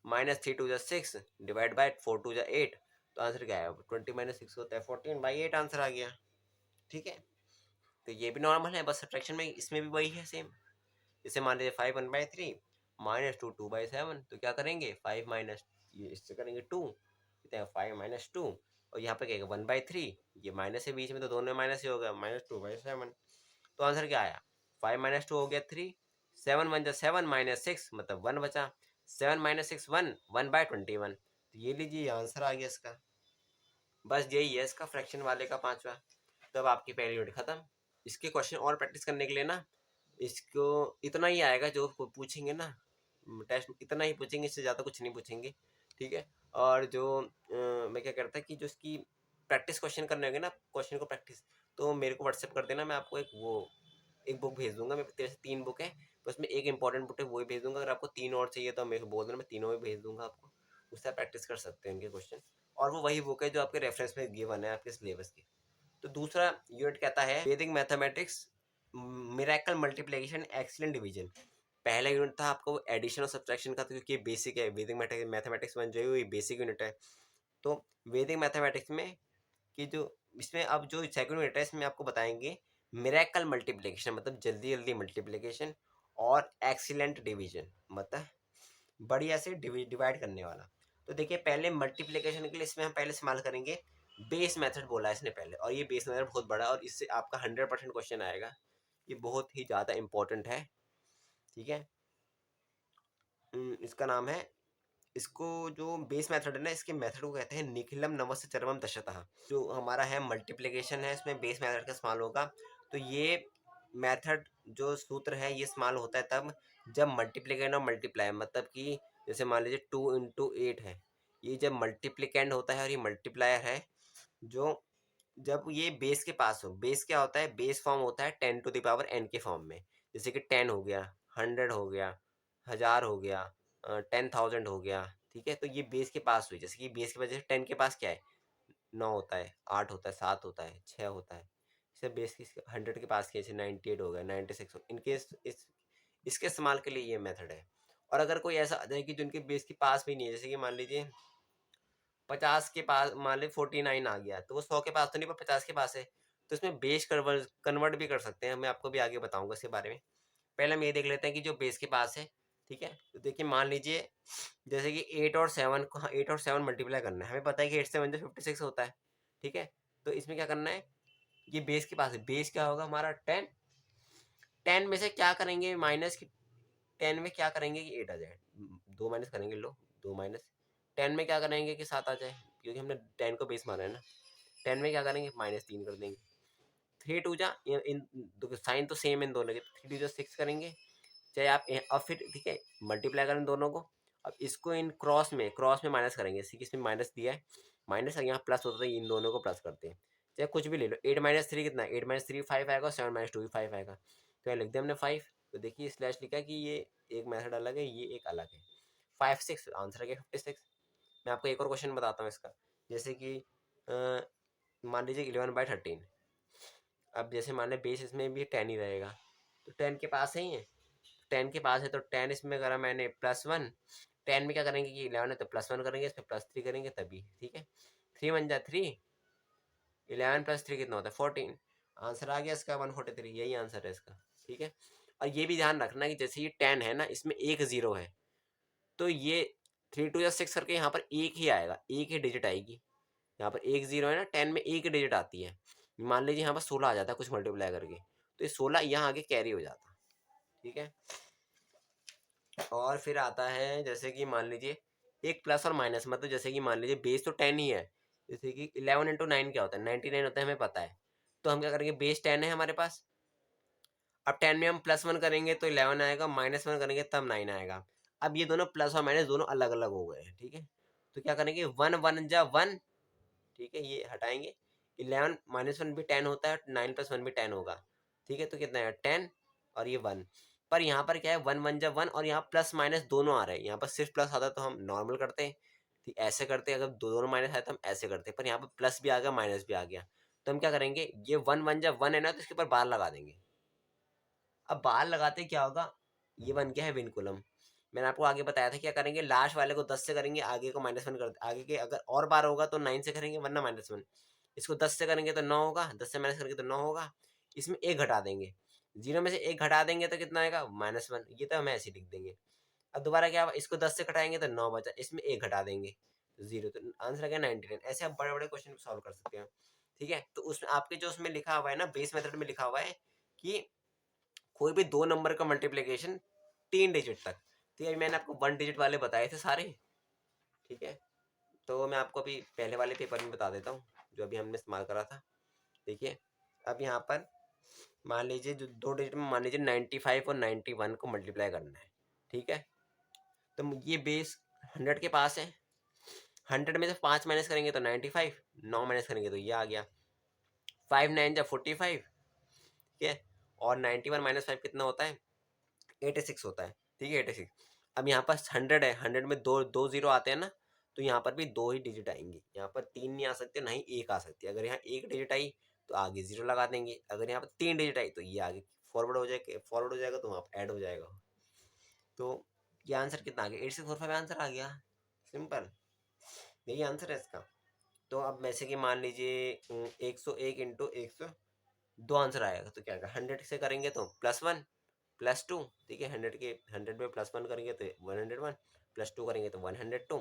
माइनस 3 2 6 डिवाइड बाई 4 2 8। तो आंसर क्या है, 20 - 6 होता है 14/8 आंसर आ गया। ठीक है, तो ये भी नॉर्मल है, बस सब्ट्रैक्शन में इसमें भी वही है सेम। जैसे मान लीजिए 5 1/3 माइनस 2 2/7, तो क्या करेंगे 5 माइनस, ये इससे करेंगे 2, 5 - 2, और यहाँ पे क्या 1/3, ये माइनस है बीच में तो दोनों माइनस ही होगा, -2/7। तो आंसर क्या आया, 5 - 2 हो गया 3, 7 1 जा 7 माइनस 6 मतलब 1 बचा, 7 - 6 1 1/21। तो ये लीजिए आंसर आ गया इसका। बस यही है इसका फ्रैक्शन वाले का पांचवा। तब आपकी पहली यूनिट खत्म। इसके क्वेश्चन और प्रैक्टिस करने के लिए ना, इसको इतना ही आएगा जो पूछेंगे ना टेस्ट, इतना ही पूछेंगे, इससे ज़्यादा कुछ नहीं पूछेंगे। ठीक है, और जो मैं क्या करता है कि जो इसकी प्रैक्टिस क्वेश्चन करने होंगे ना, क्वेश्चन को प्रैक्टिस, तो मेरे को व्हाट्सएप कर देना, मैं आपको एक बुक भेज दूंगा। मेरे तेरे से 3 बुक है, तो उसमें एक इंपॉर्टेंट बुक है वो ही भेज दूंगा। अगर आपको 3 और चाहिए तो मेरे को बोल देना, मैं तीनों ही भेज दूंगा आपको, उससे आप प्रैक्टिस कर सकते हैं इनके क्वेश्चन। और वो वही बुक है जो आपके रेफरेंस में गिवन है आपके सिलेबस की। तो दूसरा यूनिट कहता है वैदिक mathematics, miracle multiplication excellent division. पहला यूनिट था आपको एडिशन और सब्ट्रैक्शन का, तो क्योंकि बेसिक है, वैदिक मैथमेटिक्स वन जो है वो बेसिक यूनिट है। तो वैदिक मैथमेटिक्स में कि जो इसमें अब जो सेकंड यूनिट है इसमें आपको बताएंगे मिरेकल मल्टीप्लिकेशन मतलब जल्दी जल्दी मल्टीप्लिकेशन, और एक्सीलेंट डिवीजन मतलब बढ़िया से डिवाइड करने वाला। तो देखिए पहले मल्टीप्लिकेशन के लिए इसमें हम पहले इस्तेमाल करेंगे बेस मेथड, बोला है इसने पहले, और ये बेस मेथड बहुत बड़ा है और इससे आपका 100% क्वेश्चन आएगा। ये बहुत ही ज़्यादा इंपॉर्टेंट है। ठीक है, इसका नाम है, इसको जो बेस मेथड है ना, इसके मेथड को कहते हैं निखिलम नमस्य चरमम दशतः। जो हमारा है मल्टीप्लिकेशन है इसमें बेस मेथड का इस्तेमाल होगा। तो ये मेथड जो सूत्र है ये इस्तेमाल होता है तब जब मल्टीप्लिकेंड और मल्टीप्लाई, मतलब कि जैसे मान लीजिए 2 × 8 है, ये जब मल्टीप्लिकेंड होता है और ये मल्टीप्लायर है, जो जब ये बेस के पास हो, बेस क्या होता है, बेस फॉर्म होता है 10⁻n के फॉर्म में। जैसे कि 10 हो गया, 100 हो गया, 1000 हो गया, 10,000 हो गया। ठीक है, तो ये बेस के पास हुई। जैसे कि बेस की वजह से 10 के पास क्या है, 9 होता है, 8 होता है, 7 होता है, 6 होता है। जैसे बेस की 100 के पास क्या है, 98 हो गया, 96 हो, इनके इसके इस्तेमाल के लिए ये मेथड है। और अगर कोई ऐसा आ जाए कि जिनके बेस के पास भी नहीं है, जैसे कि मान लीजिए 50 के पास, मान लीजिए 49 आ गया, तो वो 100 के पास तो नहीं पर 50 के पास है, तो इसमें बेस कन्वर्ट भी कर सकते हैं, मैं आपको भी आगे बताऊंगा इसके बारे में। पहले हम ये देख लेते हैं कि जो बेस के पास है, ठीक है। तो देखिए मान लीजिए जैसे कि 8 और 7 मल्टीप्लाई करना है, हमें पता है कि 8 से 56 होता है, ठीक है। तो इसमें क्या करना है, ये बेस के पास है, बेस क्या होगा हमारा 10, 10 में से क्या करेंगे माइनस की, 10 में क्या करेंगे कि 8 आ जाए, 2 माइनस करेंगे, लो 2 माइनस 10 में क्या करेंगे कि 7 आ जाए, क्योंकि हमने 10 को बेस माना है ना। 10 में क्या करेंगे -3 कर देंगे, 3 टू जा इन साइन तो सेम है इन दोनों के, 3 टू जा 6 करेंगे, चाहे आप अब फिर ठीक है मल्टीप्लाई करें दोनों को। अब इसको इन क्रॉस में माइनस करेंगे, इसी इसमें माइनस दिया है, माइनस यहाँ प्लस होता है, इन दोनों को प्लस करते हैं, चाहे कुछ भी ले लो। 8 - 3 कितना है, 8 - 3 5 आएगा, 7 - 2 भी 5 आएगा, तो यहाँ लिख दिया हमने 5। तो देखिए स्लैश लिखा है कि ये एक मेथड अलग है, ये एक अलग है। 5 6 आंसर आ गया 56। मैं आपको एक और क्वेश्चन बताता हूँ इसका, जैसे कि मान लीजिए 11/13। अब जैसे मान लें बेस इसमें भी 10 ही रहेगा, तो 10 के पास ही है, 10 के पास है तो 10 इसमें करा मैंने +1, 10 में क्या करेंगे कि 11 है तो +1 करेंगे, इसमें +3 करेंगे तभी, ठीक है। 3 1 जा 3, 11 + 3 कितना होता है 14, आंसर आ गया इसका 143, यही आंसर है इसका, ठीक है। और ये भी ध्यान रखना कि जैसे ये 10 है ना, इसमें एक 0 है, तो ये 3 2 या 6 करके यहाँ पर एक ही आएगा, एक ही डिजिट आएगी, यहाँ पर एक 0 है ना, 10 में एक डिजिट आती है। मान लीजिए यहाँ पर 16 आ जाता है कुछ मल्टीप्लाई करके, तो ये 16 यहाँ आगे कैरी हो जाता, ठीक है। और फिर आता है जैसे कि मान लीजिए एक प्लस और माइनस, मतलब जैसे कि मान लीजिए बेस तो 10 ही है, जैसे कि 11 × 9 क्या होता है 99 होता है, हमें पता है। तो हम क्या करेंगे, बेस 10 है हमारे पास, अब 10 में हम +1 करेंगे तो 11 आएगा, -1 करेंगे तब 9 आएगा। अब ये दोनों प्लस और माइनस दोनों अलग अलग हो गए हैं, ठीक है। तो क्या करेंगे 1 1 जा 1, ठीक है, ये हटाएंगे। 11 -1 भी 10 होता है, 9 + 1 भी 10 होगा, ठीक है। तो कितना है 10 और ये 1, पर यहाँ पर क्या है 1 1 जा 1 और यहाँ प्लस माइनस दोनों आ रहे हैं। यहाँ पर सिर्फ प्लस आता तो हम नॉर्मल करते हैं, ठीक ऐसे करते हैं, अगर दोनों माइनस आए तो हम ऐसे करते हैं, पर यहाँ पर प्लस भी आ गया माइनस भी आ गया, तो हम क्या करेंगे, ये 1 1 जा 1 है ना, तो इसके ऊपर बार लगा देंगे। अब बार लगाते क्या होगा, ये बन गया है विनकुलम। मैंने आपको आगे बताया था क्या करेंगे, लास्ट वाले को 10 से करेंगे, आगे को -1 कर, आगे के अगर और बार होगा तो 9 से करेंगे वरना -1। इसको 10 से करेंगे तो 9 होगा, 10 से माइनस करेंगे तो 9 होगा, इसमें एक घटा देंगे, 0 में से एक घटा देंगे तो कितना आएगा -1, ये तो हम ऐसे लिख देंगे। अब दोबारा क्या हुआ, इसको 10 से घटाएंगे तो 9 बचा, इसमें एक घटा देंगे तो 0, तो आंसर आ गया 99। ऐसे आप बड़े बड़े क्वेश्चन सॉल्व कर सकते हैं, ठीक है। तो उसमें आपके जो उसमें लिखा हुआ है ना, बेस मेथड में लिखा हुआ है कि कोई भी 2 नंबर का मल्टीप्लिकेशन 3 डिजिट तक, ठीक है। मैंने आपको 1 डिजिट वाले बताए थे सारे, ठीक है। तो मैं आपको अभी पहले वाले पेपर में बता देता हूँ जो अभी हमने इस्तेमाल करा था। देखिए अब यहाँ पर मान लीजिए जो 2 डिजिट में मान लीजिए 95 और 91 को मल्टीप्लाई करना है, ठीक है। तो ये बेस 100 के पास है, 100 में से 5 माइनस करेंगे तो 95, 9 माइनस करेंगे तो ये आ गया 5 9 जा 45, ठीक है। और 91 - 5 कितना होता है 86 होता है, ठीक है 86। अब यहाँ पर 100 है, 100 में दो दो जीरो आते हैं ना, तो यहाँ पर भी 2 ही डिजिट आएंगे, यहाँ पर 3 नहीं आ सकते ना ही 1 आ सकती है। अगर यहाँ 1 डिजिट आई तो आगे 0 लगा देंगे, अगर यहाँ पर 3 डिजिट आई तो ये आगे फॉरवर्ड हो जाएगा तो वहाँ पर ऐड हो जाएगा। तो ये आंसर कितना आ गया 8645 आंसर आ गया, सिंपल यही आंसर है इसका। तो अब वैसे कि मान लीजिए 101 × 102 आंसर आएगा, तो क्या आएगा 100 से करेंगे तो +1 +2, ठीक है। 100 में +1 करेंगे तो 101, +2 करेंगे तो 102,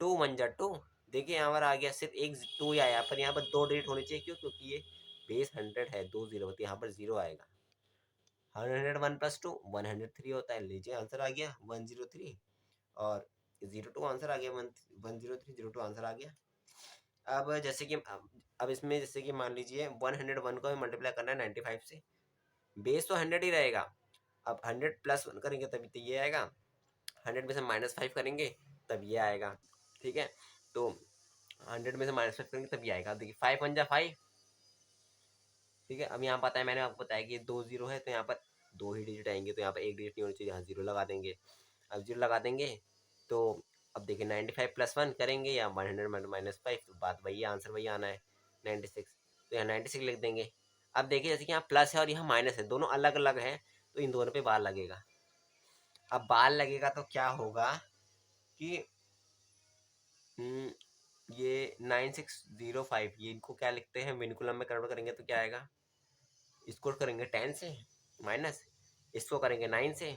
2 1 जा 2। देखिए यहाँ पर आ गया, सिर्फ एक 2 ही आया, पर यहाँ पर 2 डिजिट होनी चाहिए, क्यों, क्योंकि ये बेस 100 है, 2 जीरो होती है, यहाँ पर 0 आएगा। 101 + 2 103 होता है, लीजिए आंसर आ गया 103, और 02 आंसर आ गया 103 02 आंसर आ गया। अब जैसे कि अब इसमें जैसे कि मान लीजिए 101 को मल्टीप्लाई करना है 95 से, बेस तो 100 ही रहेगा। अब 100 + 1 करेंगे तभी तो ये आएगा, 100 में से -5 करेंगे तब ये आएगा, ठीक है। तो 100 में से -5 करेंगे तब ये आएगा, देखिए 5 1 जा 5, ठीक है। अब यहाँ पता है, मैंने आपको बताया कि 2 0 है, तो यहाँ पर 2 ही डिजिट आएंगे, तो यहाँ पर एक डिजिट नहीं होनी चाहिए, यहाँ 0 लगा देंगे। अब 0 लगा देंगे तो अब देखिए 95 + 1 करेंगे या 100 -5, तो बात वही, आंसर वही आना है 96, तो यहाँ 96 लिख देंगे। अब देखिए जैसे कि यहाँ प्लस है और यहाँ माइनस है, दोनों अलग अलग हैं, तो इन दोनों पे बार लगेगा। अब बार लगेगा तो क्या होगा कि ये 9605, ये इनको क्या लिखते हैं, विनकुलम में कन्वर्ट करेंगे तो क्या आएगा, इसको करेंगे 10 से माइनस, इसको करेंगे 9 से,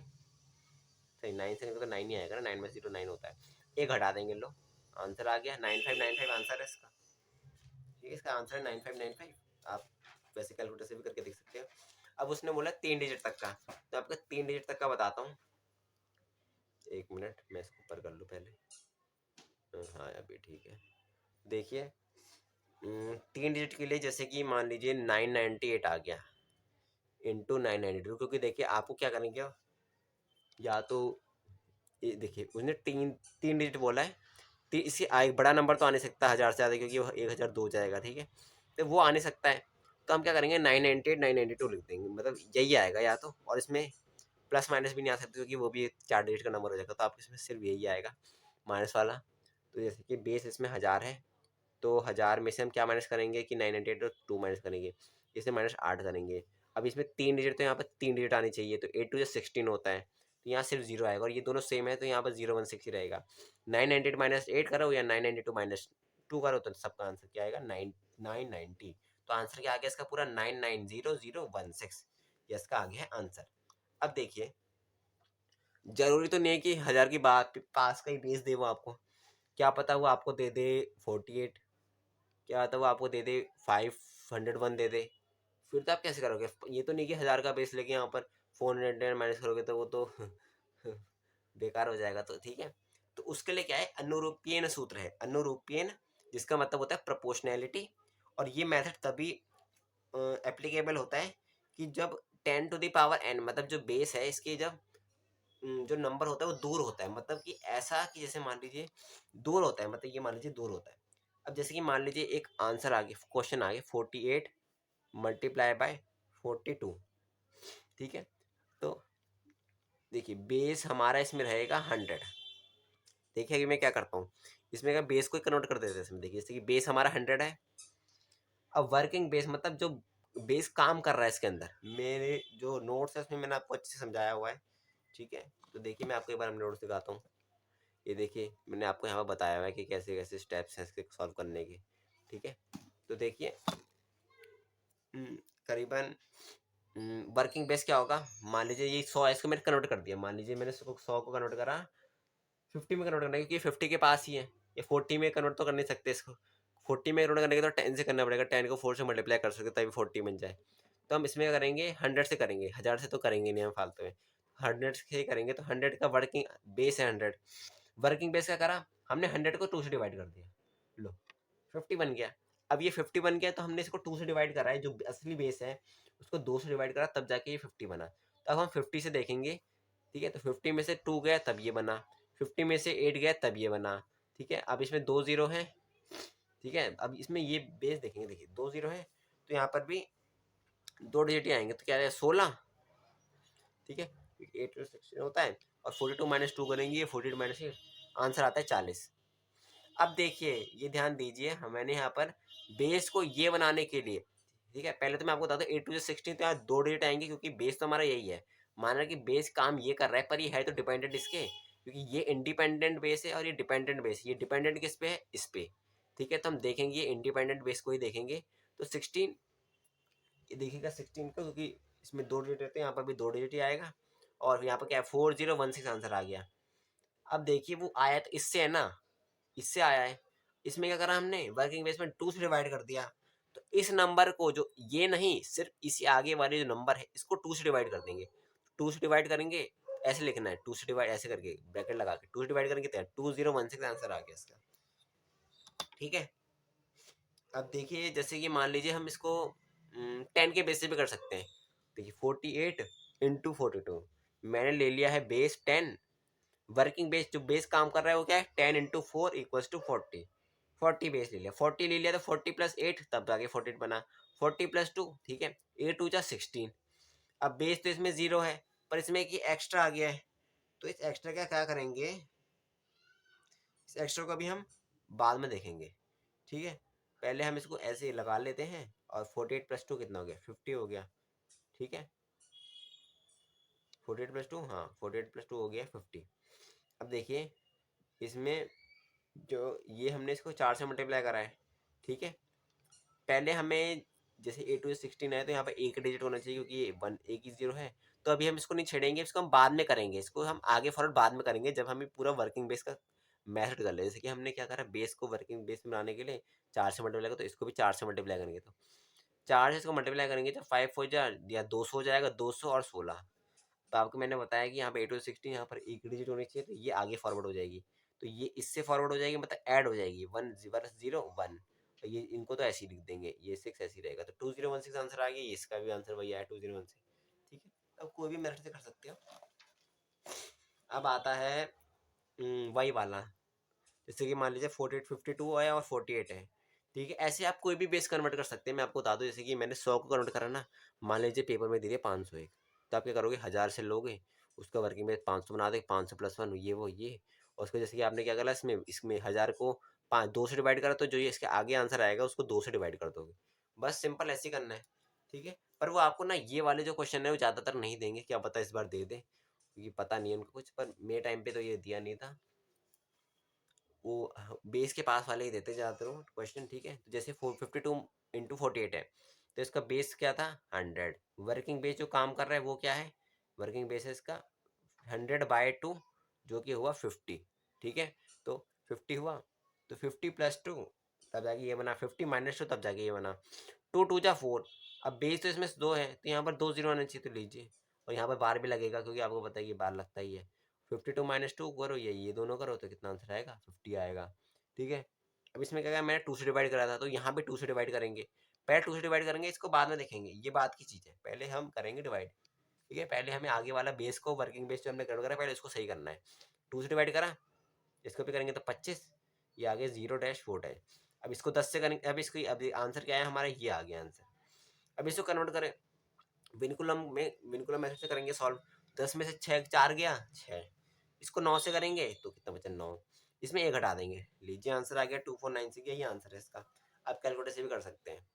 सही 9 से तो 9 ही आएगा ना, 9 में 0 9 होता है, एक हटा देंगे, लो आंसर आ गया 9595 आंसर है इसका। ठीक है, इसका आंसर है 9595, आप वैसे कैलकुलेटर से भी करके देख सकते हो। अब उसने बोला 3 डिजिट तक का, तो आपका 3 डिजिट तक का बताता हूँ, एक मिनट मैं इसको ऊपर कर लूँ पहले, हाँ अभी ठीक है। देखिए 3 डिजिट के लिए जैसे कि मान लीजिए 998 आ गया इंटू 992, क्योंकि देखिए आपको क्या करेंगे, या तो ये देखिए उसने तीन तीन डिजिट बोला है, तो इससे एक बड़ा नंबर तो आ नहीं सकता 1000 से ज़्यादा, क्योंकि वो 1002 जाएगा, ठीक है, तो वो आ नहीं सकता है। तो हम क्या करेंगे 998 992 लिख देंगे, मतलब यही आएगा या तो, और इसमें प्लस माइनस भी नहीं आ सकते क्योंकि वो भी 4 डिजिट का नंबर हो जाएगा, तो आप इसमें सिर्फ यही आएगा माइनस वाला। तो जैसे कि बेस इसमें 1000 है, तो 1000 में से हम क्या माइनस करेंगे कि 998 और 2 माइनस करेंगे, इसे माइनस 8 करेंगे। अब इसमें 3 डिजिट, तो यहाँ पर 3 डिजिट आनी चाहिए, तो 8 टू 16 होता है, तो यहाँ सिर्फ 0 आएगा, और ये दोनों सेम है तो यहाँ पर 016 ही रहेगा। 998 माइनस 8 करो या 992 माइनस 2 करो, तो सबका आंसर क्या आएगा 990। तो आंसर क्या आ गया इसका पूरा 990016, ये इसका आ गया है आंसर। अब देखिए जरूरी तो नहीं है कि 1000 की बात पास का ही बेस दे वो आपको, क्या पता वो आपको दे दे 48, क्या पता वो आपको दे दे 501 दे दे, फिर तो आप कैसे करोगे, ये तो नहीं कि 1000 का बेस लेके यहाँ पर 400 माइनस करोगे तो वो तो बेकार हो जाएगा, तो ठीक है। तो उसके लिए क्या है, अनुरूपीयन सूत्र है, अनुरूपीयन, जिसका मतलब होता है प्रोपोर्शनैलिटी, और ये मेथड तभी एप्लीकेबल होता है कि जब 10 to the power n, मतलब जो बेस है इसके जब जो नंबर होता है वो दूर होता है, मतलब कि ऐसा कि जैसे मान लीजिए दूर होता है, मतलब ये मान लीजिए दूर होता है। अब जैसे कि मान लीजिए एक आंसर आ गया, क्वेश्चन आ गया 48 मल्टीप्लाई बाय 42, ठीक है, तो देखिए बेस हमारा इसमें रहेगा 100। देखिए कि मैं क्या करता हूँ, इसमें का बेस को कन्वर्ट कर देते हैं इसमें, देखिए जैसे कि बेस हमारा 100 है, अब वर्किंग बेस मतलब जो बेस काम कर रहा है इसके अंदर, मेरे जो नोट्स है उसमें मैंने आपको अच्छे से समझाया हुआ है, ठीक है। तो देखिए मैं आपको एक बार हम नोट्स दिखाता हूँ, ये देखिए मैंने आपको यहाँ पर बताया हुआ है कि कैसे कैसे स्टेप्स हैं इसके सॉल्व करने के, ठीक है। तो देखिए करीबन वर्किंग बेस क्या होगा, मान लीजिए ये 100 है, इसको मैंने कन्वर्ट कर दिया, मान लीजिए मैंने 100 को कन्वर्ट करा 50 में कन्वर्ट करना है, क्योंकि 50 के पास ही है, ये 40 में कन्वर्ट तो कर नहीं सकते इसको, 40 में कन्वर्ट करने के तो 10 से करना पड़ेगा, 10 को 4 से मल्टीप्लाई कर सकते तभी 40 बन जाए। तो हम इसमें करेंगे 100 से करेंगे, 1000 से तो करेंगे नहीं हम फालतू में, 100 से ही करेंगे। तो 100 का वर्किंग बेस है 100, वर्किंग बेस क्या करा हमने 100 को 2 से डिवाइड कर दिया, लो 50 बन गया। अब ये 50 बन गया तो हमने इसको 2 से डिवाइड करा है, जो असली बेस है उसको 2 से डिवाइड करा तब जाके ये 50 बना। तो अब हम 50 से देखेंगे, ठीक है, तो 50 में से 2 गया तब ये बना, 50 में से 8 गया तब ये बना, ठीक है। अब इसमें 2 0 है, ठीक है, अब इसमें ये बेस देखेंगे, देखिए 2 0 है, तो यहाँ पर भी 2 डिजिट ही आएंगे, तो क्या है 16, ठीक है, 8 16 होता है, और 42 माइनस 2 करेंगे, ये 48 माइनस 8, आंसर आता है 40। अब देखिए ये ध्यान दीजिए, मैंने यहाँ पर बेस को ये बनाने के लिए, ठीक है, पहले तो मैं आपको बता दूं 8 टू 16, तो यहाँ 2 डिजिट आएंगे क्योंकि बेस तो हमारा यही है, माना कि बेस काम ये कर रहा है, पर ये है तो डिपेंडेंट इसके, क्योंकि ये इंडिपेंडेंट बेस है और ये डिपेंडेंट बेस, ये डिपेंडेंट किस पे है, इस पे, ठीक है। तो हम देखेंगे ये इंडिपेंडेंट बेस को ही देखेंगे, तो 16 ये देखिएगा 16 का, क्योंकि इसमें 2 डिजिट रहते हैं, यहाँ पर भी 2 डिजिट ही आएगा, और यहाँ पर क्या है 4016 आंसर आ गया। अब देखिए वो आया तो इससे है ना, इससे आया है, इसमें क्या करा हमने वर्किंग बेस में 2 से डिवाइड कर दिया, तो इस नंबर को जो ये नहीं, सिर्फ इसी आगे वाले जो नंबर है इसको 2 से डिवाइड कर देंगे, 2 से डिवाइड करेंगे, ऐसे लिखना है 2 से डिवाइड, ऐसे करके ब्रैकेट लगा के 2 से डिवाइड करेंगे तो 2016 आंसर आ गया इसका, ठीक है। अब देखिए जैसे कि मान लीजिए हम इसको 10 के बेस से भी कर सकते हैं, देखिए 48 इंटू 42, मैंने ले लिया है बेस 10, वर्किंग बेस जो बेस काम कर रहा है वो क्या है 10 इंटू 4 इक्वल्स टू 40, 40 बेस ले लिया, 40 ले लिया तो 40 प्लस 8 तब आगे 48 बना, 40 प्लस 2, ठीक है, 8 टू जा 16। अब बेस तो इसमें 0 है, पर इसमें कि एक्स्ट्रा आ गया है, तो इस एक्स्ट्रा का क्या करेंगे, इस एक्स्ट्रा को भी हम बाद में देखेंगे, ठीक है। पहले हम इसको ऐसे लगा लेते हैं, और 48 प्लस 2 कितना हो गया 50 हो गया, ठीक है, 48 प्लस 2, हाँ 48 प्लस 2 हो गया 50। अब देखिए इसमें जो ये हमने इसको 4 से मल्टीप्लाई करा है, ठीक है। पहले हमें जैसे ए टू 16 है तो यहाँ पे एक डिजिट होना चाहिए क्योंकि ये वन एक ही जीरो है। तो अभी हम इसको नहीं छेड़ेंगे, इसको हम बाद में करेंगे, इसको हम आगे फॉरवर्ड बाद में करेंगे जब हमें पूरा वर्किंग बेस का मेथड कर ले। जैसे कि हमने क्या करा, बेस को वर्किंग बेस में बनाने के लिए 4 से मल्टीप्लाई करो, तो इसको भी 4 से मल्टीप्लाई करेंगे। तो 4 से इसको मल्टीप्लाई करेंगे जब 5 हो जाए या 200 हो जाएगा, 200 और 16। तो आपको मैंने बताया कि यहाँ पे 8 और 16 यहाँ पर एक डिजिट होनी चाहिए, तो ये आगे फॉरवर्ड हो जाएगी। तो ये इससे फॉरवर्ड हो जाएगी, मतलब ऐड हो जाएगी, 1 0 1। तो ये इनको तो ऐसे ही लिख देंगे, ये 6 ऐसे ही रहेगा। तो 2016 आंसर आ गया, इसका भी आंसर वही आया 2016, ठीक है। अब कोई भी मेथड से कर सकते हो। अब आता है वही वाला, जैसे कि मान लीजिए 48 52 है और 48 है, ठीक है। ऐसे आप कोई भी बेस कन्वर्ट कर सकते हैं। मैं आपको बता दूं, जैसे कि मैंने 100 को कन्वर्ट करा ना, मान लीजिए पेपर में दे दिया 501, तो आप क्या करोगे, 1000 से लोगे, उसका वर्किंग में 500 बना दे, 500 प्लस 1 ये वो ये। और उसको जैसे कि आपने क्या करा, इसमें इसमें 1000 को 2 से डिवाइड करा, तो जो ये इसके आगे आंसर आएगा उसको 2 से डिवाइड कर दोगे। बस सिंपल ऐसे ही करना है, ठीक है। पर वो आपको ना ये वाले जो क्वेश्चन है वो ज़्यादातर नहीं देंगे, क्या पता इस बार दे दे, क्योंकि पता नहीं है उनको कुछ। पर मेरे टाइम पे तो ये दिया नहीं था, वो बेस के पास वाले ही देते ज़्यादातर वो क्वेश्चन, ठीक है। तो जैसे 452 × 48 है, तो इसका बेस क्या था, 100। वर्किंग बेस जो काम कर रहा है वो क्या है, वर्किंग बेस है इसका 100/2, जो कि हुआ 50, ठीक है। तो 50 हुआ, तो 50 + 2 तब जाके ये बना, 50 - 2 तब जाके ये बना। 2 2 जा 4। अब बेस तो इसमें 2 है, तो यहाँ पर 2 0 आना चाहिए, तो लीजिए। और यहाँ पर बार भी लगेगा, क्योंकि आपको पता है ये बार लगता ही है। 52 - 2 करो, ये दोनों करो, तो कितना आंसर आएगा, 50 आएगा, ठीक है। अब इसमें क्या, मैंने 2 से डिवाइड करा था, तो यहाँ पे 2 से डिवाइड करेंगे। पहले 2 से डिवाइड करेंगे, इसको बाद में देखेंगे, ये बात की चीज़ है। पहले हम करेंगे डिवाइड, ठीक है। पहले हमें आगे वाला बेस को, वर्किंग बेस जो हमने कन्वर्ट करा, पहले इसको सही करना है। 2 से डिवाइड करा, इसको भी करेंगे तो 25, ये आ गया 0-4। अब इसको 10 से करेंगे, अब इसको अब आंसर क्या है हमारा, ये आ गया आंसर। अब इसको कन्वर्ट करें, विनकुलम मेथड से करेंगे सॉल्व। 10 में से 6 4 गया 6, इसको 9 से करेंगे तो कितना बचा, 9। इसमें 1 हटा देंगे, लीजिए आंसर आ गया 2496, यही आंसर है इसका। आप कैलकुलेटर से भी कर सकते हैं,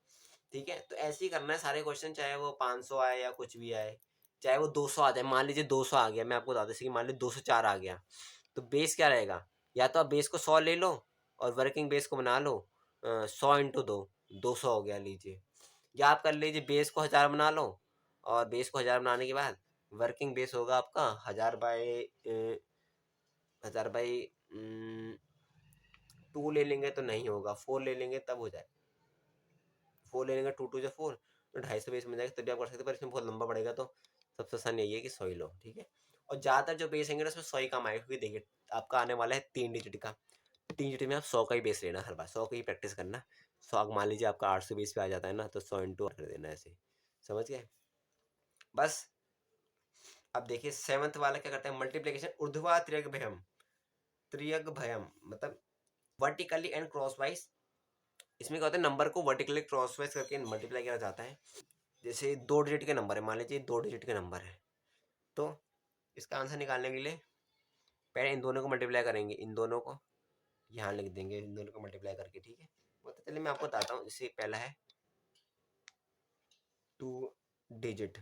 ठीक है। तो ऐसे ही करना है सारे क्वेश्चन, चाहे वो 500 आए या कुछ भी आए, चाहे वो 200 आ जाए। मान लीजिए 200 आ गया, मैं आपको बता दूं, जैसे कि मान लीजिए 204 आ गया, तो बेस क्या रहेगा, या तो आप बेस को 100 ले लो और वर्किंग बेस को बना लो 100 × 2, 200 हो गया, लीजिए। या आप कर लीजिए बेस को 1000 बना लो, और बेस को 1000 बनाने के बाद वर्किंग बेस होगा आपका 1000/2 ले लेंगे तो नहीं होगा, 4 ले लेंगे तब हो जाए। 4 ले लेंगे, 2 2 4, तो 250 बेस मिल जाएगा, तभी आप कर सकते हैं। पर इसमें बहुत लंबा पड़ेगा, तो सबसे आसान यही है कि 100 ही लो, ठीक है। और ज़्यादातर जो बेस होंगे उसमें 100 ही काम आएगा, क्योंकि देखिए आपका आने वाला है 3 डिजिट का, 3 डिजिट में आप 100 का ही बेस लेना, हर बार 100 की ही प्रैक्टिस करना। 100 मान लीजिए आपका 800 बेस पे आ जाता है ना, तो 100 × कर देना, ऐसे समझ गए बस। अब देखिए 7th वाला क्या करते हैं, मल्टीप्लीकेशन ऊर्ध्वा त्रियग्भयम, त्रियग्भयम मतलब वर्टिकली एंड क्रॉसवाइज। इसमें क्या होता है, नंबर को वर्टिकली क्रॉसवाइज करके मल्टीप्लाई किया जाता है। जैसे 2 डिजिट के नंबर है, मान लीजिए 2 डिजिट के नंबर है, तो इसका आंसर निकालने के लिए पहले इन दोनों को मल्टीप्लाई करेंगे, इन दोनों को यहाँ लिख देंगे, इन दोनों को मल्टीप्लाई करके, ठीक है। तो चलिए मैं आपको बताता हूँ। जैसे पहला है 2 डिजिट,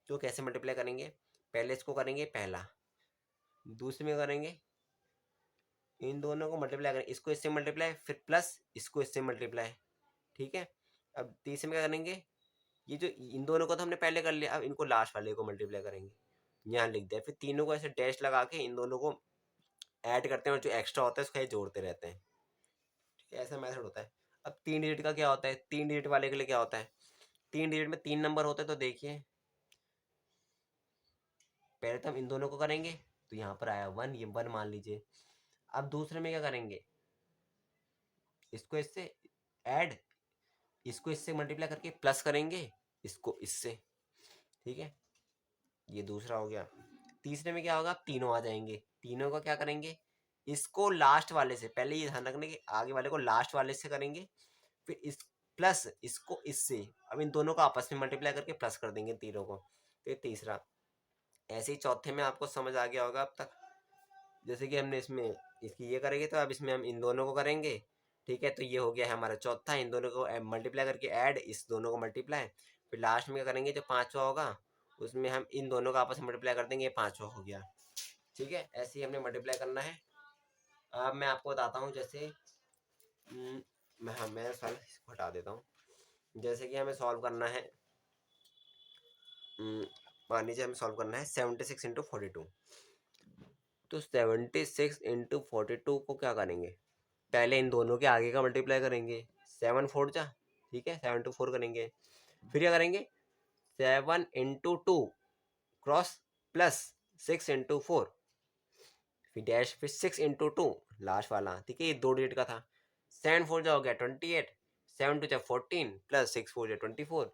तो कैसे मल्टीप्लाई करेंगे, पहले इसको करेंगे पहला, दूसरे में करेंगे इन दोनों को मल्टीप्लाई करेंगे, इसको इससे मल्टीप्लाई, फिर प्लस इसको इससे मल्टीप्लाई, ठीक है। अब तीसरे में क्या करेंगे, ये जो इन दोनों को तो हमने पहले कर लिया, अब इनको लास्ट वाले को मल्टीप्लाई करेंगे, यहाँ लिख दिया। फिर तीनों को ऐसे डैश लगा के इन दोनों को ऐड करते हैं, और जो एक्स्ट्रा होता है उसको ये जोड़ते रहते हैं, ठीक है। ऐसा मेथड होता है। अब 3 डिजिट का क्या होता है, 3 डिजिट वाले के लिए क्या होता है, 3 डिजिट में 3 नंबर होते हैं, तो देखिए पहले तो हम इन दोनों को करेंगे, तो यहाँ पर आया 1, ये 1 मान लीजिए। अब दूसरे में क्या करेंगे, इसको इससे ऐड, इसको इससे मल्टीप्लाई करके प्लस करेंगे, इसको इससे, ठीक है। ये दूसरा हो गया। तीसरे में क्या होगा, तीनों आ जाएंगे, तीनों का क्या करेंगे, इसको लास्ट वाले से, पहले ये ध्यान रखने के आगे वाले को लास्ट वाले से करेंगे, फिर इस प्लस इसको इससे। अब इन दोनों को आपस में मल्टीप्लाई करके प्लस कर देंगे तीनों को, तो ये तीसरा। ऐसे ही चौथे में आपको समझ आ गया होगा अब तक। जैसे कि हमने इसमें इसकी ये करेंगे, तो अब इसमें हम इन दोनों को करेंगे, ठीक है। तो ये हो गया है हमारा चौथा, इन दोनों को मल्टीप्लाई करके ऐड, इस दोनों को मल्टीप्लाई, फिर लास्ट में क्या करेंगे, जो पांचवा होगा उसमें हम इन दोनों का आपस में मल्टीप्लाई कर देंगे, ये पांचवा हो गया, ठीक है। ऐसे ही हमने मल्टीप्लाई करना है, अब मैं आपको बताता हूँ, जैसे मैं सॉल्व इसको हटा देता हूँ। जैसे कि हमें सॉल्व करना है, मान लीजिए हमें सॉल्व करना है 76 इंटू 42। तो 76 इंटू 42 को क्या करेंगे, पहले इन दोनों के आगे का मल्टीप्लाई करेंगे, 7 4 जा, ठीक है, 7 टू 4 करेंगे। फिर क्या करेंगे, 7 इंटू 2 क्रॉस प्लस 6 इंटू 4, फिर डैश, फिर 6 इंटू 2 लास्ट वाला, ठीक है, ये 2 डिजिट का था। 7 4 जा हो गया 28, 7 2 जा 14 प्लस 6 4 जा 24,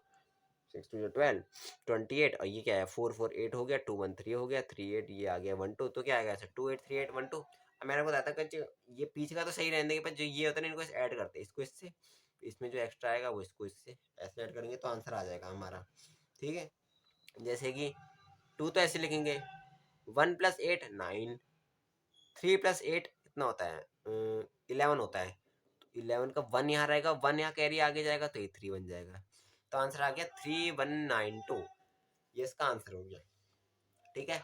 6 2 जा 12, 28, और ये क्या है 4 4 8 हो गया, 2 1 3 हो गया, 3 8, ये आ गया 1 2, तो क्या आ गया 2 8 3 8 1 2। अब मैंने बताया था कि ये पीछे का तो सही रहने देंगे, पर जो ये होता है ना, इनको ऐड करते हैं, इसको इससे, इसमें जो एक्स्ट्रा आएगा वो इसको इससे ऐसे ऐड करेंगे तो आंसर आ जाएगा हमारा, ठीक है। जैसे कि 2 तो ऐसे लिखेंगे, 1 प्लस 8 9, 3 प्लस 8 कितना होता है, 11 होता है। तो 11 का 1 यहाँ रहेगा, 1 यहाँ कैरी आगे जाएगा तो ये 3 बन जाएगा। तो आंसर आ गया 3192, ये इसका आंसर हो गया, ठीक है।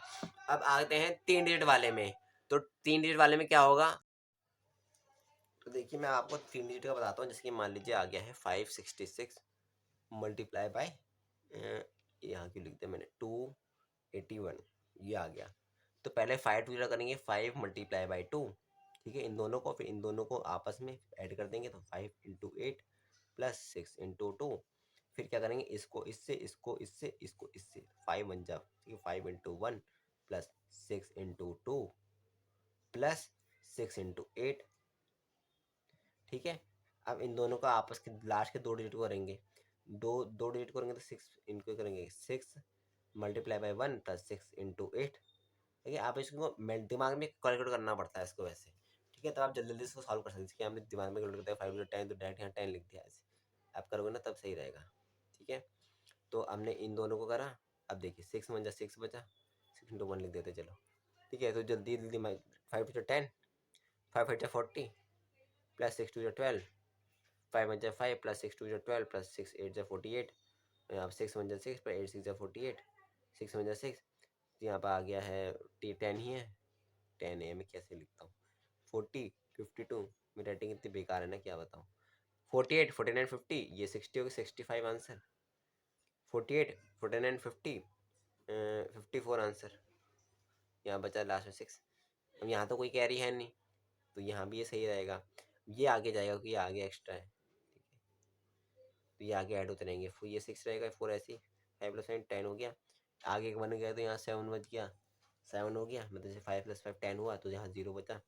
अब आते हैं 3 डिजिट वाले में। तो 3 डिजिट वाले में क्या होगा, तो देखिए मैं आपको 3 डिजिट का बताता हूँ। जैसे कि मान लीजिए आ गया है 566 मल्टीप्लाई बाय, यहाँ क्यों लिख दिया मैंने, 281, ये आ गया। तो पहले 5 टू करेंगे, 5 मल्टीप्लाई बाई 2, ठीक है, इन दोनों को, फिर इन दोनों को आपस में ऐड कर देंगे, तो 5 इंटू 8 प्लस 6 इंटू 2, फिर क्या करेंगे, इसको इससे, इसको इससे, इसको इससे, 5 बन जाओ, ठीक है, 5 into 1 plus 6 into 2 plus 6 into 8, ठीक है। अब इन दोनों का आपस के लास्ट के 2 डिजिट को करेंगे, दो डिजिट करेंगे तो 6 इनको करेंगे, 6 मल्टीप्लाई बाई 1 प्लस 6 इंटू 8, ठीक है। आप इसको दिमाग में कैलकुलेट करना पड़ता है इसको वैसे, ठीक है, तो आप जल्दी जल्दी इसको सॉल्व कर सकते हैं। कि हमने दिमाग में कैलकुलेट करते हैं 5 10 तो डायरेक्ट यहाँ 10 लिख दिया, ऐसे आप करोगे ना तब सही रहेगा, ठीक है। तो हमने इन दोनों को करा। अब देखिए 6 बन जा, 6 बचा, 6 इंटू 1 लिख देते चलो, ठीक है। तो जल्दी जल्दी 5 टू 10, 5 8 40 प्लस 6 2 12, 5 1 5 प्लस 6 2 12 प्लस 6 8 48, यहाँ पर 6 1 6 प्लस 8 6 48, 6 1 6, यहाँ पर आ गया है 10 ही है, 10 है, मैं कैसे लिखता हूँ, 40 52, मेरी राइटिंग इतनी बेकार है ना, क्या बताऊँ, 48 49 50, ये 60 हो गया, 65 आंसर, 48 49 50, 54 आंसर, यहाँ बचा लास्ट में 6। अब यहाँ तो कोई कैरी है नहीं, तो यहाँ भी ये सही रहेगा, ये आगे जाएगा क्योंकि ये आगे एक्स्ट्रा है, ठीक है, तो ये आगे ऐड होते रहेंगे, फिर ये 6 रहेगा, 4 ऐसी, 5 प्लस 5 10 हो गया, आगे एक 1 गया तो यहाँ 7 बच गया, 7 हो गया, मतलब जैसे 5 प्लस 5 10 हुआ, तो यहाँ 0 बचा,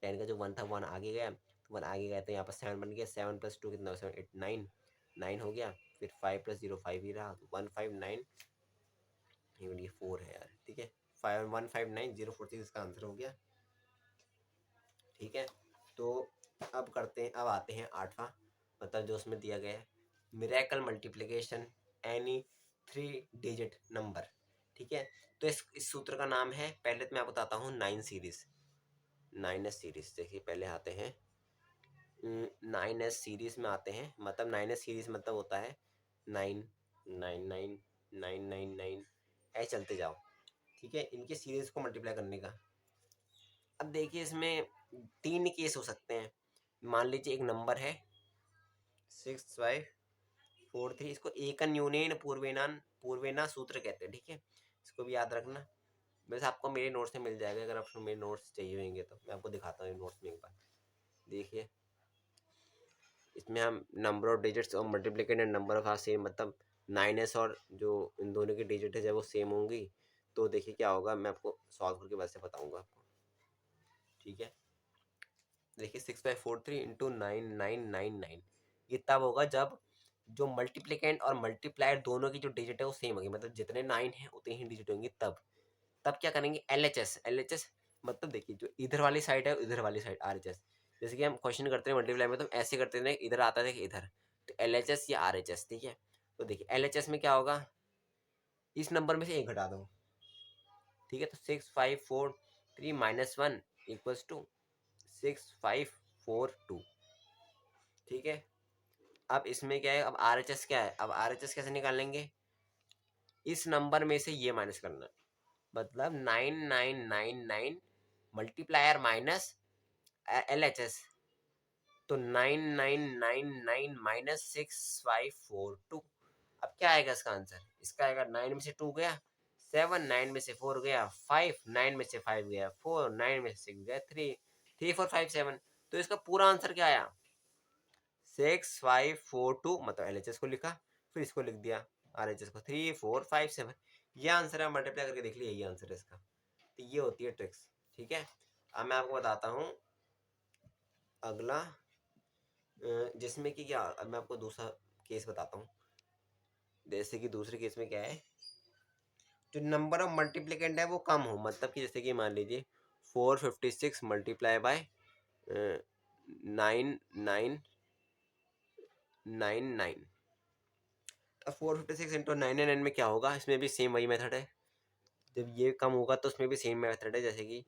10 का जो 1 था 1 आगे गया, तो 1 आगे गया तो यहाँ पर 7 बन गया, 7 प्लस 2 कितना, 7 8 9, 9 हो गया, फिर 5 प्लस 0 5 ही रहा, तो 159, ये 4 है यार, ठीक है, 5159 046 इसका आंसर हो गया, ठीक है। तो अब करते हैं, अब आते हैं 8वां, मतलब जो उसमें दिया गया है miracle multiplication any 3 digit number, ठीक है। तो इस सूत्र का नाम है, पहले तो मैं आपको बताता हूँ 9 सीरीज, 9s सीरीज। देखिए पहले आते हैं 9s सीरीज में आते हैं, मतलब 9s सीरीज मतलब होता है 9 9 9 9 9 9, ऐसे चलते जाओ, ठीक है, इनके सीरीज को मल्टीप्लाई करने का। अब देखिए इसमें 3 केस हो सकते हैं, मान लीजिए एक नंबर है 6543, इसको एकन यूनियन पूर्वेनान पूर्वेना सूत्र कहते हैं, ठीक है, इसको भी याद रखना। वैसे आपको मेरे नोट्स में मिल जाएगा, अगर आपको मेरे नोट्स चाहिए होंगे तो मैं आपको दिखाता हूँ नोट्स में एक बार। देखिए इसमें हम नंबर ऑफ डिजिट्स और मल्टीप्लिकेटेड नंबर ऑफ सेम, मतलब 9s और जो इन दोनों की डिजिट है जब वो सेम होंगी, तो देखिए क्या होगा, मैं आपको सॉल्व करके वैसे बताऊंगा आपको, ठीक है। देखिए 6543 इंटू 9999, ये तब होगा जब जो मल्टीप्लिकेंट और मल्टीप्लायर दोनों की जो डिजिट है वो सेम होगी, मतलब जितने 9 हैं उतनी ही डिजिट होंगी। तब क्या करेंगे, एल एच एस मतलब देखिए जो इधर वाली साइड है इधर वाली साइड आर एच एस, जैसे कि हम क्वेश्चन करते हैं मल्टीप्लाई में तो हम ऐसे करते हैं, इधर आता है इधर, तो एल एच एस या आर एच एस, ठीक है। तो देखिए एल एच एस में क्या होगा, इस नंबर में से एक घटा दो, ठीक है, तो 6543 माइनस 1 इक्वल्स टू 6542, ठीक है। अब इसमें क्या है, अब आर एच एस क्या है, अब आर एच एस कैसे निकालेंगे, इस नंबर में से ये माइनस करना है, मतलब 9999 मल्टीप्लायर माइनस LHS, तो 9999 माइनस 6542। अब क्या आएगा इसका आंसर? इसका आएगा 9 में से 2 गया 7, 9 में से 4 गया 5, 9 में से 5 गया 4, 9 में से 6 गया 3, 3 4 5 7। तो इसका पूरा आंसर क्या आया? 6542, मतलब LHS को लिखा, फिर इसको लिख दिया RHS को, 3457। ये आंसर है, मल्टीप्लाई करके देख लिया, ये आंसर है इसका। तो ये होती है ट्रिक्स, ठीक है। अब मैं आपको बताता हूँ अगला, जिसमें कि क्या, अब मैं आपको दूसरा केस बताता हूँ। जैसे कि दूसरे केस में क्या है, जो नंबर ऑफ मल्टीप्लिकेंट है वो कम हो, मतलब कि जैसे कि मान लीजिए 456 मल्टीप्लाई बाय 9999। अब 456 इंटू 999 में क्या होगा, इसमें भी सेम वही मेथड है। जब ये कम होगा तो उसमें भी सेम मेथड है, जैसे कि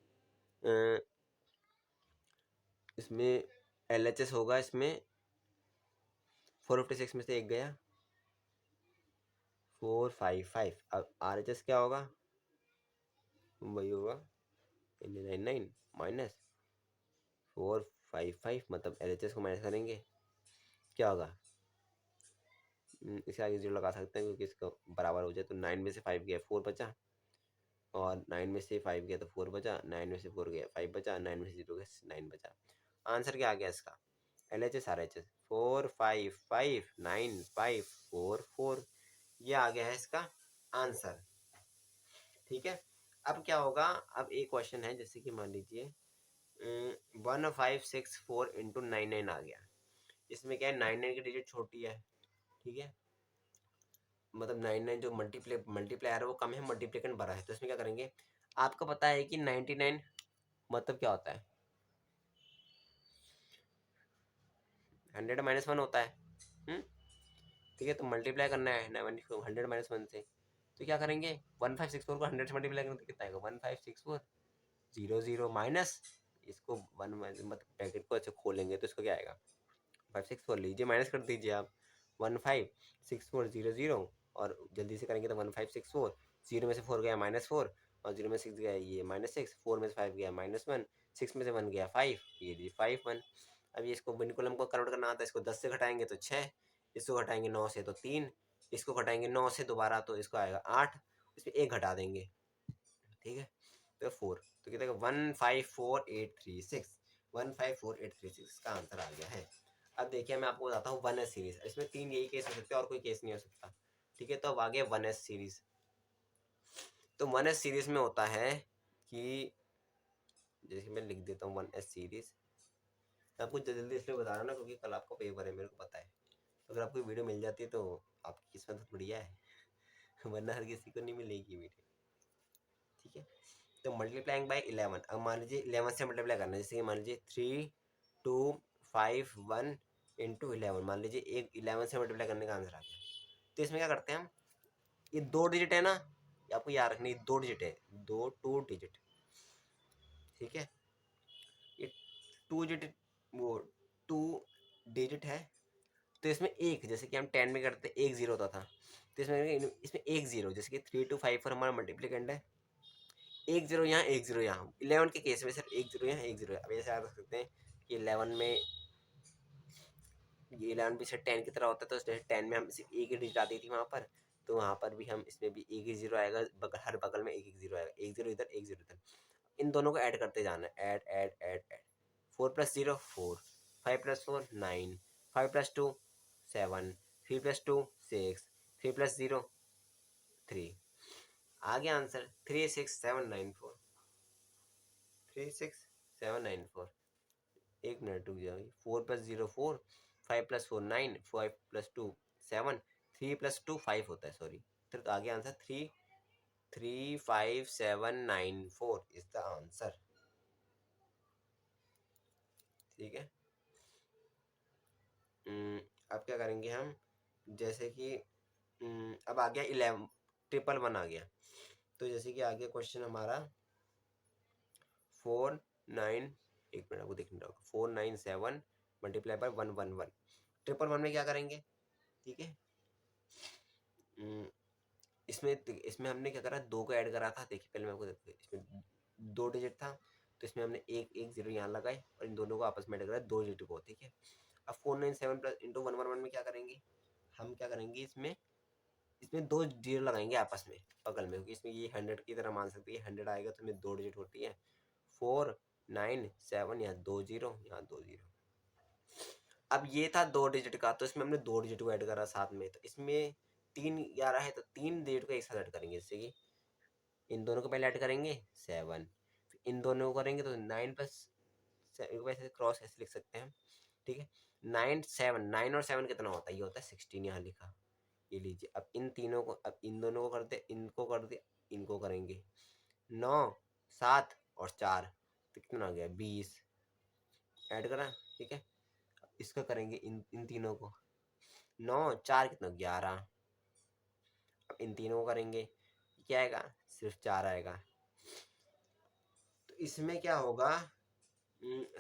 इसमें LHS होगा, इसमें 456 में से एक गया 455। अब RHS क्या होगा, वही होगा 99 माइनस 455, मतलब LHS को माइनस करेंगे, क्या होगा, इसे आगे जीरो लगा सकते हैं क्योंकि इसका बराबर हो जाए। तो 9 में से 5 गया 4 बचा, और 9 में से 5 गया तो 4 बचा, 9 में से 4 गया 5 बचा, 9 में से 0 गया 9 बचा। आंसर क्या आ गया इसका? LHS RHS 4559544, ये आ गया है इसका आंसर, ठीक है। अब क्या होगा, अब एक क्वेश्चन है, जैसे कि मान लीजिए 1564 इंटू 99 आ गया। इसमें क्या है, 99 की डिजिट छोटी है, ठीक है, मतलब 99 जो मल्टीप्लायर है वो कम है, मल्टीप्लिकेंट बड़ा है। तो इसमें क्या करेंगे, आपको पता है कि 99 मतलब क्या होता है, 100 माइनस 1 होता है, ठीक है। तो मल्टीप्लाई करना है 100 माइनस 1 से, तो क्या करेंगे, 1564 को 100 से मल्टीप्लाई करेंगे तो कितना आएगा, 1564 00 माइनस इसको 1, मतलब ब्रैकेट को ऐसे खोलेंगे तो इसको क्या आएगा, 564 लीजिए, माइनस कर दीजिए आप, 156400, और जल्दी से करेंगे तो 1564, 0 में से 4 गया -4, और 0 में 6 गया ये -6, 4 में से 5 गया -1, 6 में से 1 गया 5, ये लीजिए 5 1। अब ये इसको बिनकुलम को कन्वर्ट करना आता है, इसको 10 से घटाएंगे तो 6, इसको घटाएंगे 9 से तो 3, इसको घटाएंगे 9 से दोबारा तो इसको आएगा 8, इसमें 1 घटा देंगे, ठीक है, तो 4, तो कितना 154836, 154836 का आंसर आ गया है। अब देखिए मैं आपको बताता हूँ 1S सीरीज, इसमें 3 यही केस हो सकते हैं और कोई केस नहीं हो सकता, ठीक है। तो अब आ गया 1S सीरीज। तो 1S सीरीज में होता है कि, जैसे मैं लिख देता हूँ 1S सीरीज, आपको जल्दी इसलिए बता रहा हूँ ना क्योंकि कल आपका पेपर है, मेरे को पता है। तो अगर आपको वीडियो मिल जाती है तो आपकी किस्मत तो बढ़िया है वरना हर किसी को नहीं मिलेगी वीडियो, ठीक है। तो मल्टीप्लाइंग बाय 11, अब मान लीजिए 11 से मल्टीप्लाई करना है, जैसे कि मान लीजिए 3251 इंटू 11, मान लीजिए एक 11 से मल्टीप्लाई करने का आंसर आ गया। तो इसमें क्या करते हैं हम, ये 2 डिजिट है ना, ये आपको याद रखना, ये 2 डिजिट है, 2 डिजिट, ठीक है। ये 2 डिजिट, वो 2 डिजिट है। तो इसमें एक, जैसे कि हम 10 में करते एक जीरो होता था, तो इसमें एक जीरो, जैसे कि 3 2 5 पर हमारा मल्टीप्लिकेंट है, एक जीरो यहाँ एक जीरो यहाँ, 11 के केस में सिर्फ एक जीरो यहाँ एक जीरो है। अब ऐसे याद रख सकते हैं कि 11 में, ये 11 भी सिर्फ 10 की तरह होता है, तो 10 में हम सिर्फ एक ही डिजिट आती थी वहाँ पर, तो वहाँ पर भी हम इसमें भी एक ही जीरो आएगा, हर बगल में एक एक जीरो आएगा, एक जीरो इधर एक जीरो इधर, इन दोनों को ऐड करते जाना है, ऐड ऐड ऐड ऐड, 4 + 0 4, 5 + 4 9, 5 + 2 7, 3 + 2 6, 3 + 0 3, आ गया आंसर 36794, 36794। एक मिनट रुक जाओ, 4 + 0 4, 5 + 4 9, 5 + 2 7, 3 + 2 5 होता है, सॉरी। तो आ गया आंसर 35794 इज द आंसर, ठीक है। अब क्या करेंगे हम, जैसे कि अब आ गया 11, 111 आ गया। तो जैसे कि आ गया क्वेश्चन हमारा 49, एक मिनट आपको देखना होगा, 497 मल्टीप्लाई बाय 111, 111 में क्या करेंगे, ठीक है। इसमें इसमें हमने क्या करा, 2 को ऐड करा था, देखिए पहले मैं आपको इसमें 2 डिजिट था, तो इसमें हमने एक एक जीरो यहाँ लगाए और इन दोनों को आपस में ऐड करा 2 डिजिट को, ठीक है। अब 497 प्लस इंटू 111 में क्या करेंगे, हम क्या करेंगे इसमें, इसमें 2 जीरो लगाएंगे आपस में बगल में, क्योंकि इसमें ये 100 की तरह मान सकते हैं, 100 आएगा तो इसमें 2 डिजिट होती है, 497, यहाँ 2 जीरो, यहाँ 2 जीरो। अब ये था 2 डिजिट का, तो इसमें हमने 2 डिजिट को ऐड करा साथ में, तो इसमें 3 11 है तो 3 डिजिट को एक साथ ऐड करेंगे, जैसे कि इन दोनों को पहले ऐड करेंगे 7, इन दोनों को करेंगे तो 9 प्लस, वैसे क्रॉस ऐसे लिख सकते हैं हम, ठीक है। 9 और 7 कितना होता है, ये होता है 16, यहाँ लिखा, ये लीजिए। अब इन तीनों को, अब इन दोनों को कर दे, इनको कर दे, इनको करेंगे 9 7 और 4, तो कितना आ गया 20, ऐड करा, ठीक है। इसका करेंगे इन तीनों को, 9 4 कितना 11, अब इन तीनों को करेंगे, क्या आएगा, सिर्फ 4 आएगा। तो इसमें क्या होगा,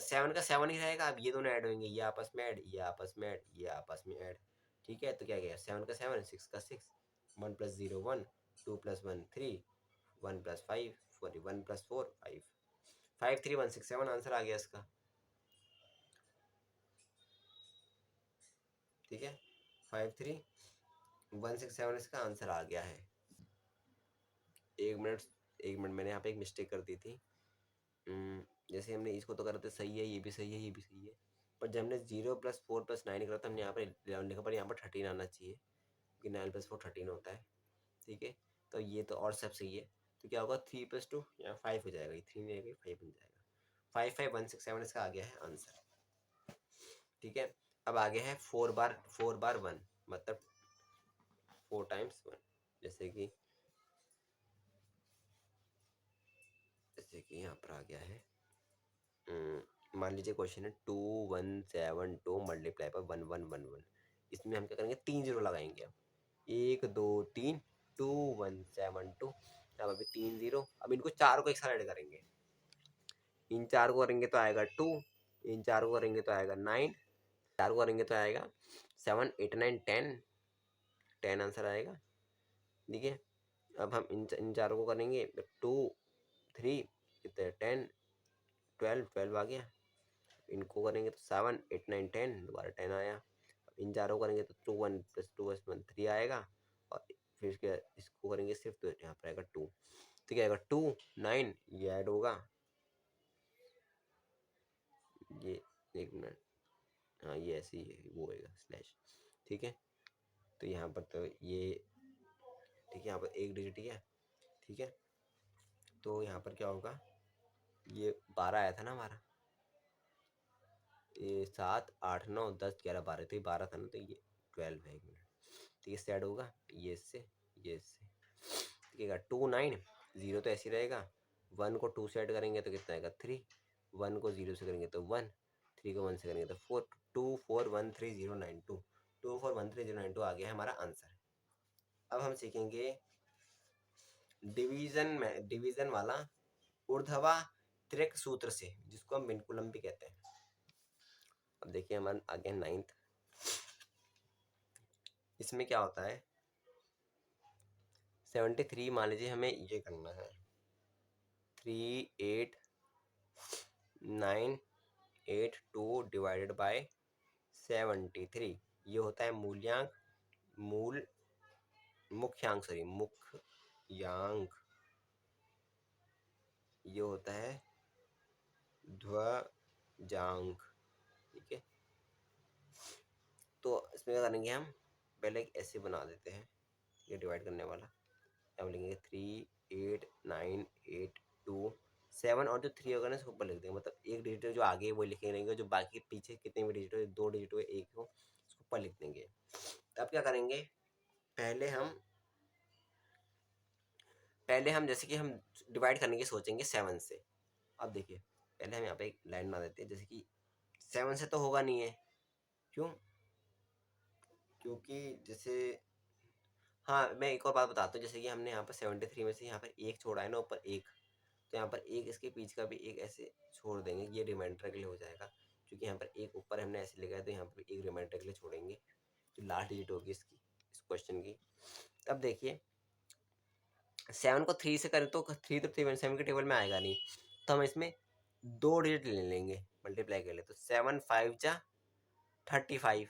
7 का 7 ही रहेगा, अब ये दोनों ऐड होंगे, ये आपस में ऐड, ये आपस में ऐड, ये आपस में ऐड, ठीक है। तो क्या गया, 7 का 7, 6 का 6, 1 plus 0 1, 2 plus 1 3, 1 plus 5 sorry 1 plus 4 5, 53167 answer आ गया इसका, ठीक है। 53167 इसका आंसर आ गया है। एक मिनट मैंने यहाँ पे एक मिस्टेक कर दी थी। जैसे हमने इसको तो करा था सही है, ये भी सही है, ये भी सही है, पर जब हमने 0 प्लस 4 प्लस 9 करा था हमने यहाँ पर 11 लिखा, पर यहाँ पर 13 आना चाहिए, क्योंकि 9 प्लस 4 13 होता है, ठीक है। तो ये तो और सब सही है, तो क्या होगा 3 प्लस 2 यहाँ 5 हो जाएगा, ये 3 नहीं आएगा 5 बन जाएगा, 55167 इसका आ गया है आंसर, ठीक है। अब आगे है 4 बार 1, मतलब 4 टाइम्स 1, जैसे कि यहाँ पर आ गया है, मान लीजिए क्वेश्चन है 2172 मल्टीप्लाई पर 1111, इसमें हम क्या करेंगे 3 जीरो लगाएंगे, अब 1 2 3, 2172, अब अभी 3 जीरो, अब इनको 4 को एक साथ ऐड करेंगे, इन 4 को करेंगे तो आएगा 2, इन 4 को करेंगे तो आएगा 9, 4 को करेंगे तो आएगा 7 8 9 10, 10 आंसर आएगा, ठीक है। अब हम इन चारों को करेंगे 2 3 कितने 10 12 12 आ गया, इनको करेंगे तो 7 8 9 10, दोबारा 10 आया, इन चारों को करेंगे तो 2 1 प्लस 2 प्लस 1 3 आएगा, और फिर इसको करेंगे सिर्फ तो यहाँ पर आएगा 2, तो क्या आएगा 2 9, ये ऐड होगा, ये एक मिनट, हाँ ये ऐसे ही है, वो होएगा स्लैश, ठीक है। तो यहाँ पर तो ये, ठीक है, यहाँ पर एक डिजिट ही है, ठीक है। तो यहाँ पर क्या होगा, ये 12 आया था ना हमारा, ये 7 8 9 10 11 12, तो ये 12 था ना, तो ये 12 है, एक मिनट, तो ये ऐड होगा, ये इससे, ये इससे, ठीक है। 2 9 0 तो ऐसे ही रहेगा, 1 को 2 से ऐड करेंगे तो कितना आएगा 3, 1 को 0 से करेंगे तो 1, 3 को 1 से करेंगे तो 4, 2 4 1 3 0 9 2, 2 4 1 3 0 9 2 आ गया है हमारा आंसर। अब हम सीखेंगे डिवीजन वाला ऊर्ध्वाधर सूत्र से, जिसको हम विनकुलम भी कहते हैं। अब देखिए हमारे आगे 9th, इसमें क्या होता है 73, मान लीजिए हमें ये करना है 3892 डिवाइडेड बाय 73, ये होता है मुख्यांक, ये होता है ध्वजांक, ठीक है। तो इसमें क्या करेंगे हम, पहले एक ऐसे बना देते हैं, ये डिवाइड करने वाला, अब लिखेंगे 3892 और जो 3 होगा ना इसको ऊपर लिख देंगे, मतलब एक डिजिट जो आगे वो लिखे रहेंगे, जो बाकी पीछे कितने भी डिजिट हो, 2 डिजिट हो 1 हो, इसको ऊपर लिख देंगे। अब क्या करेंगे, पहले हम जैसे कि हम डिवाइड करने की सोचेंगे 7 से। अब देखिए पहले हम यहाँ पे एक लाइन बना देते हैं, जैसे कि 7 से तो होगा नहीं है, क्यों, क्योंकि जैसे, हाँ मैं एक और बात बताता हूँ, जैसे कि हमने यहाँ पर 73 में से यहाँ पर एक छोड़ा है ना ऊपर एक, तो यहाँ पर एक इसके पीछे का भी एक ऐसे छोड़ देंगे, ये रिमाइंडर के लिए हो जाएगा, क्योंकि यहाँ पर एक ऊपर हमने ऐसे लिखा है, तो यहाँ पर एक रिमाइंडर के लिए छोड़ेंगे, जो लास्ट डिजिट होगी इसकी, इस क्वेश्चन की। अब देखिए 7 को 3 से करें तो 3 तो 7 के टेबल में आएगा नहीं, तो हम इसमें 2 डिजिट ले लेंगे मल्टीप्लाई के लिए, तो 7 5 जा 35,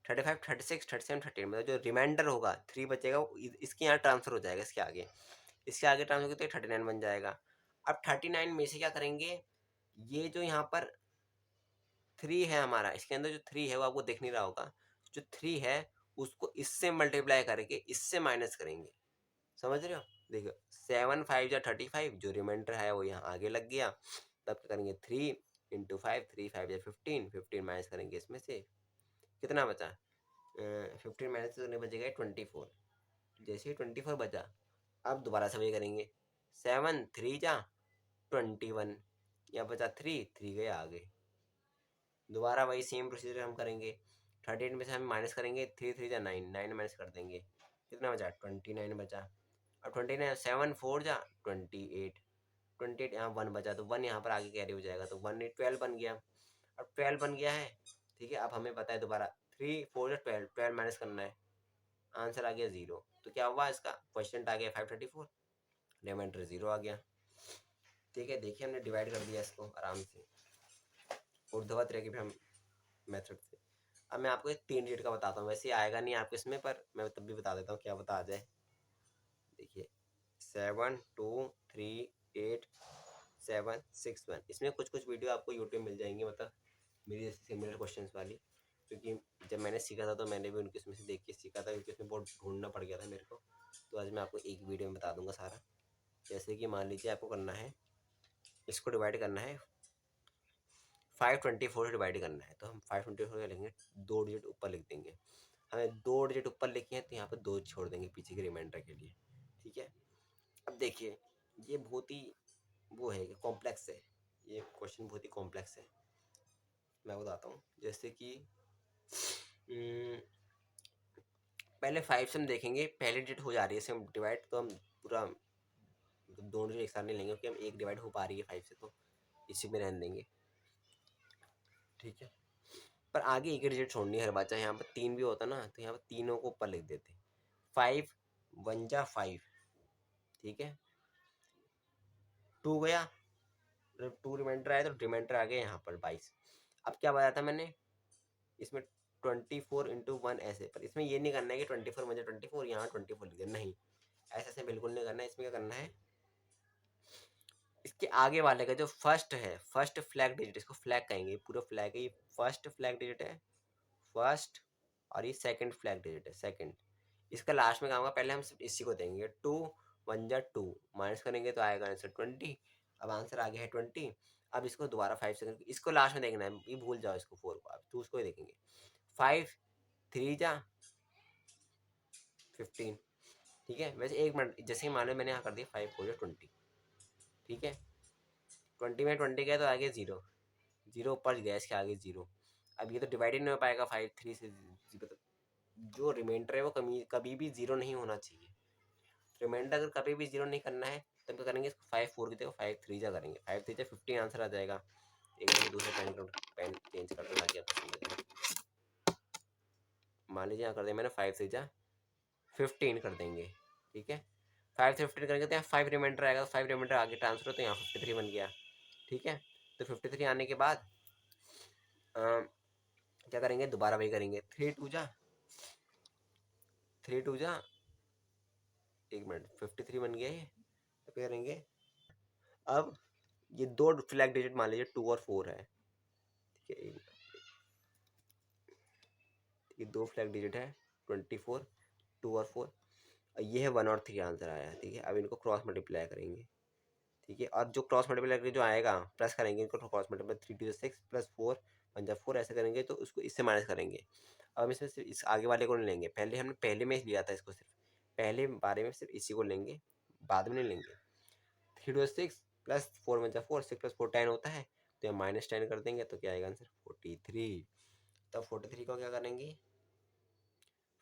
35 36 37 38, मतलब जो रिमाइंडर होगा 3 बचेगा वो इसके यहाँ ट्रांसफर हो जाएगा, इसके आगे ट्रांसफर होगा तो 39 बन जाएगा। अब 39 में से क्या करेंगे, ये जो यहाँ पर 3 है हमारा, इसके अंदर जो 3 है वो आपको दिख नहीं रहा होगा, जो 3 है उसको इससे मल्टीप्लाई करके इससे माइनस करेंगे, समझ रहे हो। देखो 7 5 जा 35, जो रिमाइंडर है वो यहाँ आगे लग गया, तब क्या करेंगे 3 इंटू 5, 3 5 जा 15, 15 माइनस करेंगे इसमें से, कितना बचा 15 माइनस करने बचेगा 24, जैसे ही 24 बचा, अब दोबारा से वही करेंगे, 7 3 जा 21, यहाँ बचा 3 3 गया आगे, दोबारा वही सेम प्रोसीजर हम करेंगे, 38 में से हम माइनस करेंगे, 3 3 जा 9, 9 माइनस कर देंगे, कितना बचा 29 बचा। अब 29 7 4 जा 28, 28 यहाँ 1 बचा, तो 1 यहाँ पर आगे कैरी हो जाएगा, तो 1 12 बन गया। अब 12 बन गया है, ठीक है। अब हमें पता है दोबारा 3 4 जा 12, 12 माइनस करना है, आंसर आ गया 0। तो क्या हुआ, इसका क्वेश्चन आ गया 534, रिमाइंडर 0 आ गया, ठीक है। देखिए हमने डिवाइड कर दिया इसको आराम से, ऊर्ध्वाधर रेखा भी हम मेथड से। अब मैं आपको एक 3 डिजिट का बताता हूँ, वैसे आएगा नहीं आपको इसमें, पर मैं तब भी बता देता हूँ क्या बता आ जाए। देखिए 7 2 3 8 7 6 1, इसमें कुछ कुछ वीडियो आपको यूट्यूब मिल जाएंगी, मतलब मेरी जैसे सिमिलर क्वेश्चंस वाली, क्योंकि जब मैंने सीखा था तो मैंने भी उनके उसमें से देख के सीखा था, क्योंकि उसमें बहुत ढूंढना पड़ गया था मेरे को। तो आज मैं आपको एक वीडियो में बता दूंगा सारा। जैसे कि मान लीजिए आपको करना है, इसको डिवाइड करना है 524 से डिवाइड करना है, तो हम 524 लेंगे, 2 डिजिट ऊपर लिख देंगे, हमें 2 डिजिट ऊपर लिखे हैं तो यहाँ पर 2 छोड़ देंगे पीछे के रिमाइंडर के लिए, ठीक है। अब देखिए ये बहुत ही वो है कि कॉम्प्लेक्स है, ये क्वेश्चन बहुत ही कॉम्प्लेक्स है, मैं बताता हूँ। जैसे कि पहले 5 से हम देखेंगे, पहले डिजिट हो जा रही है इसे हम डिवाइड, तो हम पूरा दोनों डिजिट एक साथ नहीं लेंगे, क्योंकि हम एक डिवाइड हो पा रही है 5 से, तो इसी में रहने देंगे, ठीक है। पर आगे एक डिजिट छोड़नी है हर बार, चाहे यहाँ पर 3 भी होता ना, तो यहाँ पर तीनों को ऊपर लिख देते, 5 1 जा 5, ठीक है। 2 गया, जब 2 रिमाइंडर आया तो रिमाइंडर आ गया यहाँ पर 22। अब क्या बताया था मैंने, इसमें 24 इंटू 1 ऐसे, पर इसमें ये नहीं करना है कि 24 बन जाए 24 यहाँ 24 लिख दिया, नहीं, ऐसे ऐसे बिल्कुल नहीं करना है। इसमें क्या करना है, इसके आगे वाले का जो फर्स्ट है, फर्स्ट फ्लैग डिजिट, इसको फ्लैग कहेंगे, पूरा फ्लैग है, ये फर्स्ट फ्लैग डिजिट है, फर्स्ट, और ये सेकंड फ्लैग डिजिट है, सेकंड। इसका लास्ट में क्या होगा, पहले हम सिर्फ इसी को देंगे, 2 1 जा 2, माइनस करेंगे तो आएगा आंसर 20। अब आंसर आ गया है 20। अब इसको दोबारा 5 सेकंड, इसको लास्ट में देखना है, ये भूल जाओ इसको 4 को, अब तो उसको ही देखेंगे, 5 3 जा 15, ठीक है। वैसे एक मिनट, जैसे ही मान लो मैंने यहाँ कर दिया 5 4 जा 20, ठीक है। 20 में 20 गया तो आगे 0, 0 ऊपर गया, इसके आगे 0। अब ये तो डिवाइड ही नहीं हो पाएगा 5 3 से 0, तो जो रिमाइंडर है वो कभी कभी भी 0 नहीं होना चाहिए। रिमाइंडर अगर कभी भी 0 नहीं करना है, तब क्या करेंगे, इसको 5 4 की जगह 5 3 जा करेंगे, 5 3 जा 15 आंसर आ जाएगा। एक बार दूसरे पेन चेंज कर दो ताकि आपको समझ आए। मान लीजिए यहाँ कर दें मैंने 5 3 जा 15 कर देंगे, ठीक है। 5 से 15 करेंगे तो यहाँ 5 रिमाइंडर आएगा, तो 5 रिमाइंडर आगे ट्रांसफर हो तो यहाँ 53 बन गया, ठीक है। तो 53 आने के बाद क्या करेंगे, दोबारा वही करेंगे, 3 2 जा 3 2 जा, एक मिनट, 53 बन गया ये, तो क्या करेंगे, अब ये 2 फ्लैग डिजिट मान लीजिए 2 और 4 है, ठीक है। ये 2 फ्लैग डिजिट है 24, 2 और 4, और ये है 1 और 3 आंसर आया, ठीक है। अब इनको क्रॉस मल्टीप्लाई करेंगे, ठीक है। और जो क्रॉस मल्टीप्लाई करके जो आएगा प्लस करेंगे, इनको क्रॉस मल्टीप्लाई 3 2 6 प्लस 4 1 जा 4 ऐसे करेंगे, तो उसको इससे माइनस करेंगे। अब हम इसमें सिर्फ इस आगे वाले को नहीं लेंगे, पहले हमने पहले में लिया था इसको, सिर्फ पहले बारे में सिर्फ इसी को लेंगे, बाद में नहीं लेंगे। 3 2 6 प्लस 4 1 जा 4, 6 प्लस 4 10 होता है, तो हम माइनस 10 कर देंगे, तो क्या आएगा आंसर 43। तब 43 को क्या करेंगे,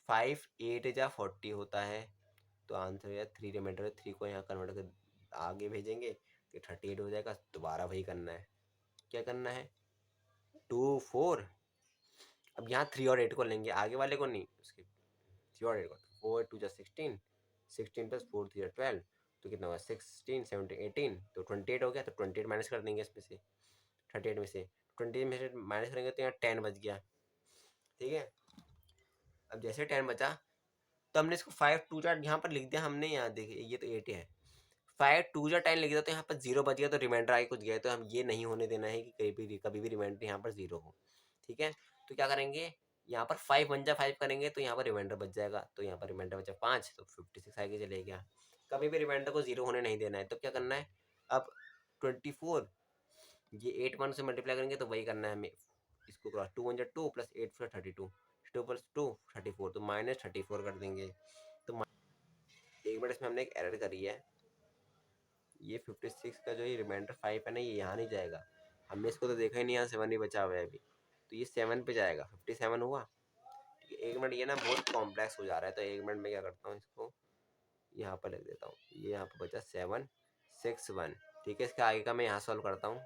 5 8 जा 40 होता है, तो आंसर है 3 रिमाइंडर, 3 को यहाँ कन्वर्ट कर आगे भेजेंगे तो 38 हो जाएगा। दोबारा वही करना है, क्या करना है, 2 4, अब यहाँ 3 और 8 को लेंगे, आगे वाले को नहीं, उसके 3 और 8 को, 4 2 जा 16, 16 प्लस 4 3 जा 12, तो कितना हुआ 16 17 18, तो 28 हो गया। तो 28 माइनस कर देंगे इसमें से, 38 में से 28 में से माइनस करेंगे तो यहाँ 10 बच गया। ठीक है, अब जैसे 10 बचा तो हमने इसको 5 2 जा यहाँ पर लिख दिया हमने। यहाँ देखिए ये तो 8 है, 5 2 जा 10 लिख दिया तो यहाँ पर 0 बच गया, तो रिमाइंडर आगे कुछ गया। तो हम ये नहीं होने देना है कि कभी भी रिमाइंडर यहाँ पर 0 हो। ठीक है, तो क्या करेंगे, यहाँ पर 5 1 जा 5 करेंगे तो यहाँ पर रिमाइंडर बच जाएगा। तो यहाँ पर रिमाइंडर बचा 5, तो 56 आगे चले गया। कभी भी रिमाइंडर को 0 होने नहीं देना है। तो क्या करना है, अब 24 ये 8 1 से मल्टीप्लाई करेंगे तो वही करना है हमें, इसको क्रॉस 2 1 जा 2 प्लस 8 प्लस 32, 2 प्लस 2 34, तो माइनस 34 कर देंगे। तो एक मिनट, इसमें हमने एक एरर करी है, ये 56 का जो ये रिमाइंडर 5 है ना, ये यहाँ नहीं जाएगा। हमने इसको तो देखा ही नहीं, यहाँ 7 ही बचा हुआ है अभी, तो ये 7 पे जाएगा, 57 हुआ। ठीक है, एक मिनट, ये ना बहुत कॉम्प्लेक्स हो जा रहा है, तो एक मिनट में क्या करता हूँ, इसको यहाँ पर लिख देता हूँ। ये यहाँ पर बचा 7 6 1। ठीक है, इसके आगे का मैं यहाँ सॉल्व करता हूँ।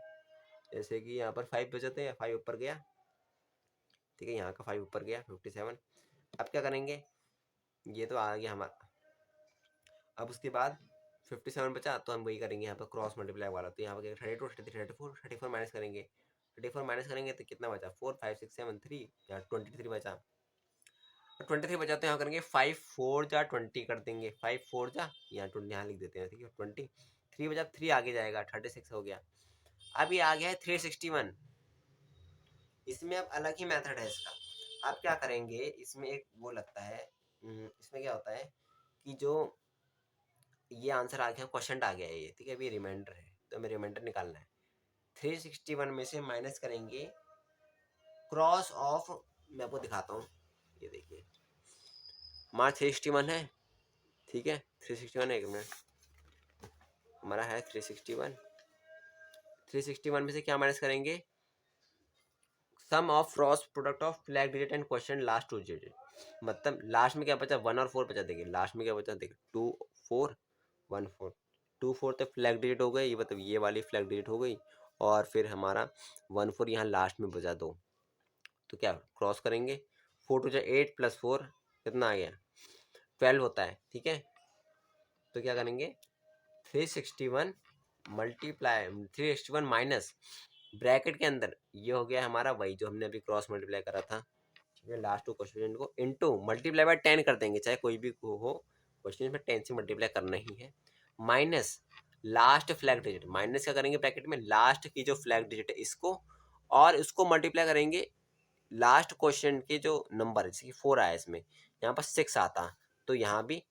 जैसे कि यहाँ पर 5 बचे थे, 5 ऊपर गया। ठीक है, यहाँ का 5 ऊपर गया, 57। अब क्या करेंगे, ये तो आ गया हमारा। अब उसके बाद 57 बचा, तो हम वही करेंगे यहाँ पर क्रॉस मल्टीप्लाई वाला। तो यहाँ पर 32 33 34 माइनस करेंगे, 34 माइनस करेंगे तो कितना बचा, 4 5 6 7 3, यहाँ 23 बचा। 23 बचा तो यहाँ करेंगे 5 4 जा 20 कर देंगे, 5 4 जा यहाँ 20 यहाँ लिख देते हैं। ठीक है, 23 बचा, 3 आगे जाएगा, 36 हो गया। अब ये आ गया है 361। इसमें अब अलग ही मेथड है इसका। अब क्या करेंगे, इसमें एक वो लगता है, इसमें क्या होता है कि जो ये आंसर आ गया, क्वेश्चन आ गया है ये। ठीक है, अभी रिमाइंडर है तो हमें रिमाइंडर निकालना है। 361 में से माइनस करेंगे क्रॉस ऑफ, मैं आपको दिखाता हूँ, ये देखिए हमारा 361 है। ठीक है, 361 है, एक मिनट, हमारा है 361। 361 में से क्या माइनस करेंगे, sum of cross product of flag digit and question last 2 डिजिट। मतलब लास्ट में क्या बचा, 1 और 4 बचा। देखिए लास्ट में क्या बचा, देखिए 2 4 1 4, 2 4 तो फ्लैग डिजिट हो गई, मतलब ये वाली फ्लैग डिजिट हो गई। और फिर हमारा 1 4 यहाँ लास्ट में बचा 2, तो क्या क्रॉस करेंगे, 4 टू 8 प्लस 4 कितना आ गया, 12 होता है। ठीक है, तो क्या करेंगे, 361 मल्टीप्लाई 361 माइनस ब्रैकेट के अंदर ये हो गया हमारा वही जो हमने अभी क्रॉस मल्टीप्लाई करा था। ठीक है, लास्ट टू क्वेश्चन को इनटू मल्टीप्लाई बाय 10 कर देंगे, चाहे कोई भी हो क्वेश्चन में 10 से मल्टीप्लाई करना ही है। Minus last flag digit, minus क्या करेंगे ब्रैकेट में, लास्ट की जो फ्लैग डिजिट है इसको, और इसको मल्टीप्लाई करेंगे लास्ट क्वेश्चन के जो नंबर है, जैसे कि 4 आया इसमें, यहाँ पर 6 आता तो यहाँ भी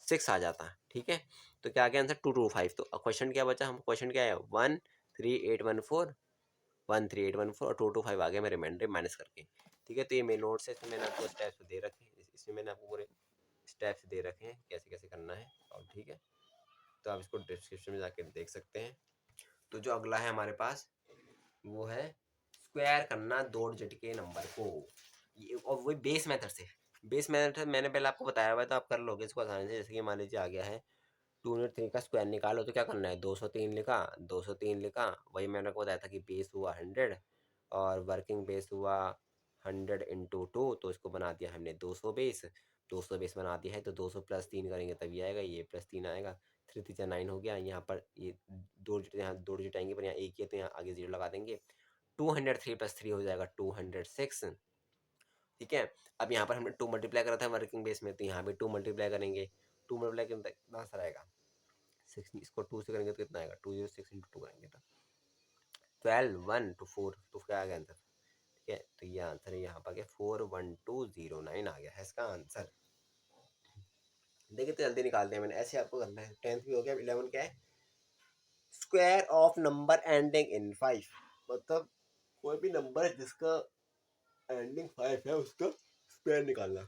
6 आ जाता। ठीक है, तो क्या आ गया आंसर 225। तो क्वेश्चन क्या बचा, हम क्वेश्चन क्या है 13814, 13814 और 225 आ गया मैं रिमाइंडर माइनस करके। ठीक है, तो ये मेरे नोट्स है, इसमें मैंने आपको स्टेप्स दे रखे हैं, इसमें मैंने आपको पूरे स्टेप्स दे रखे हैं कैसे कैसे करना है। और ठीक है, तो आप इसको डिस्क्रिप्शन में जाकर देख सकते हैं। तो जो अगला है हमारे पास वो है स्क्वायर करना 2 डिजिट के नंबर को, और वही बेस मेथड से। बेस मेथड मैंने पहले आपको बताया हुआ है, तो आप कर लोगे इसको आसानी से। जैसे कि मान लीजिए आ गया है 203 का स्क्वायर निकालो, तो क्या करना है, 203 लिखा, 203 लिखा, वही मैंने आपको बताया था कि बेस हुआ 100 और वर्किंग बेस हुआ 100 इंटू 2, तो इसको बना दिया हमने 200 बेस। 200 बेस बना दिया है, तो 200 प्लस 3 करेंगे तभी आएगा, ये प्लस 3 आएगा, 3 3 9 हो गया। यहाँ पर ये 2 डिजिट, यहाँ 2 डिजिट आएंगे, पर यहाँ एक ही है तो यहाँ आगे 0 लगा देंगे। 203 प्लस 3 हो जाएगा 206। ठीक है, अब यहाँ पर हमने 2 मल्टीप्लाई करा था वर्किंग बेस में, तो यहाँ भी 2 मल्टीप्लाई करेंगे। 2 मल्टीप्लाई कितना आंसर आएगा 6, इसको 2 से करेंगे तो कितना आएगा, 206 इंटू 2 करेंगे तो 12 1 to 4, तो क्या आ गया आंसर। ठीक है, तो ये आंसर है यहाँ पर 41209 आ गया है इसका आंसर। देखिए तो जल्दी निकाल दिया मैंने, ऐसे आपको करना है। 10th भी हो गया, 11 क्या है, square of number ending in 5। मतलब कोई भी नंबर जिसका एंडिंग 5 है उसका स्क्वायर निकालना।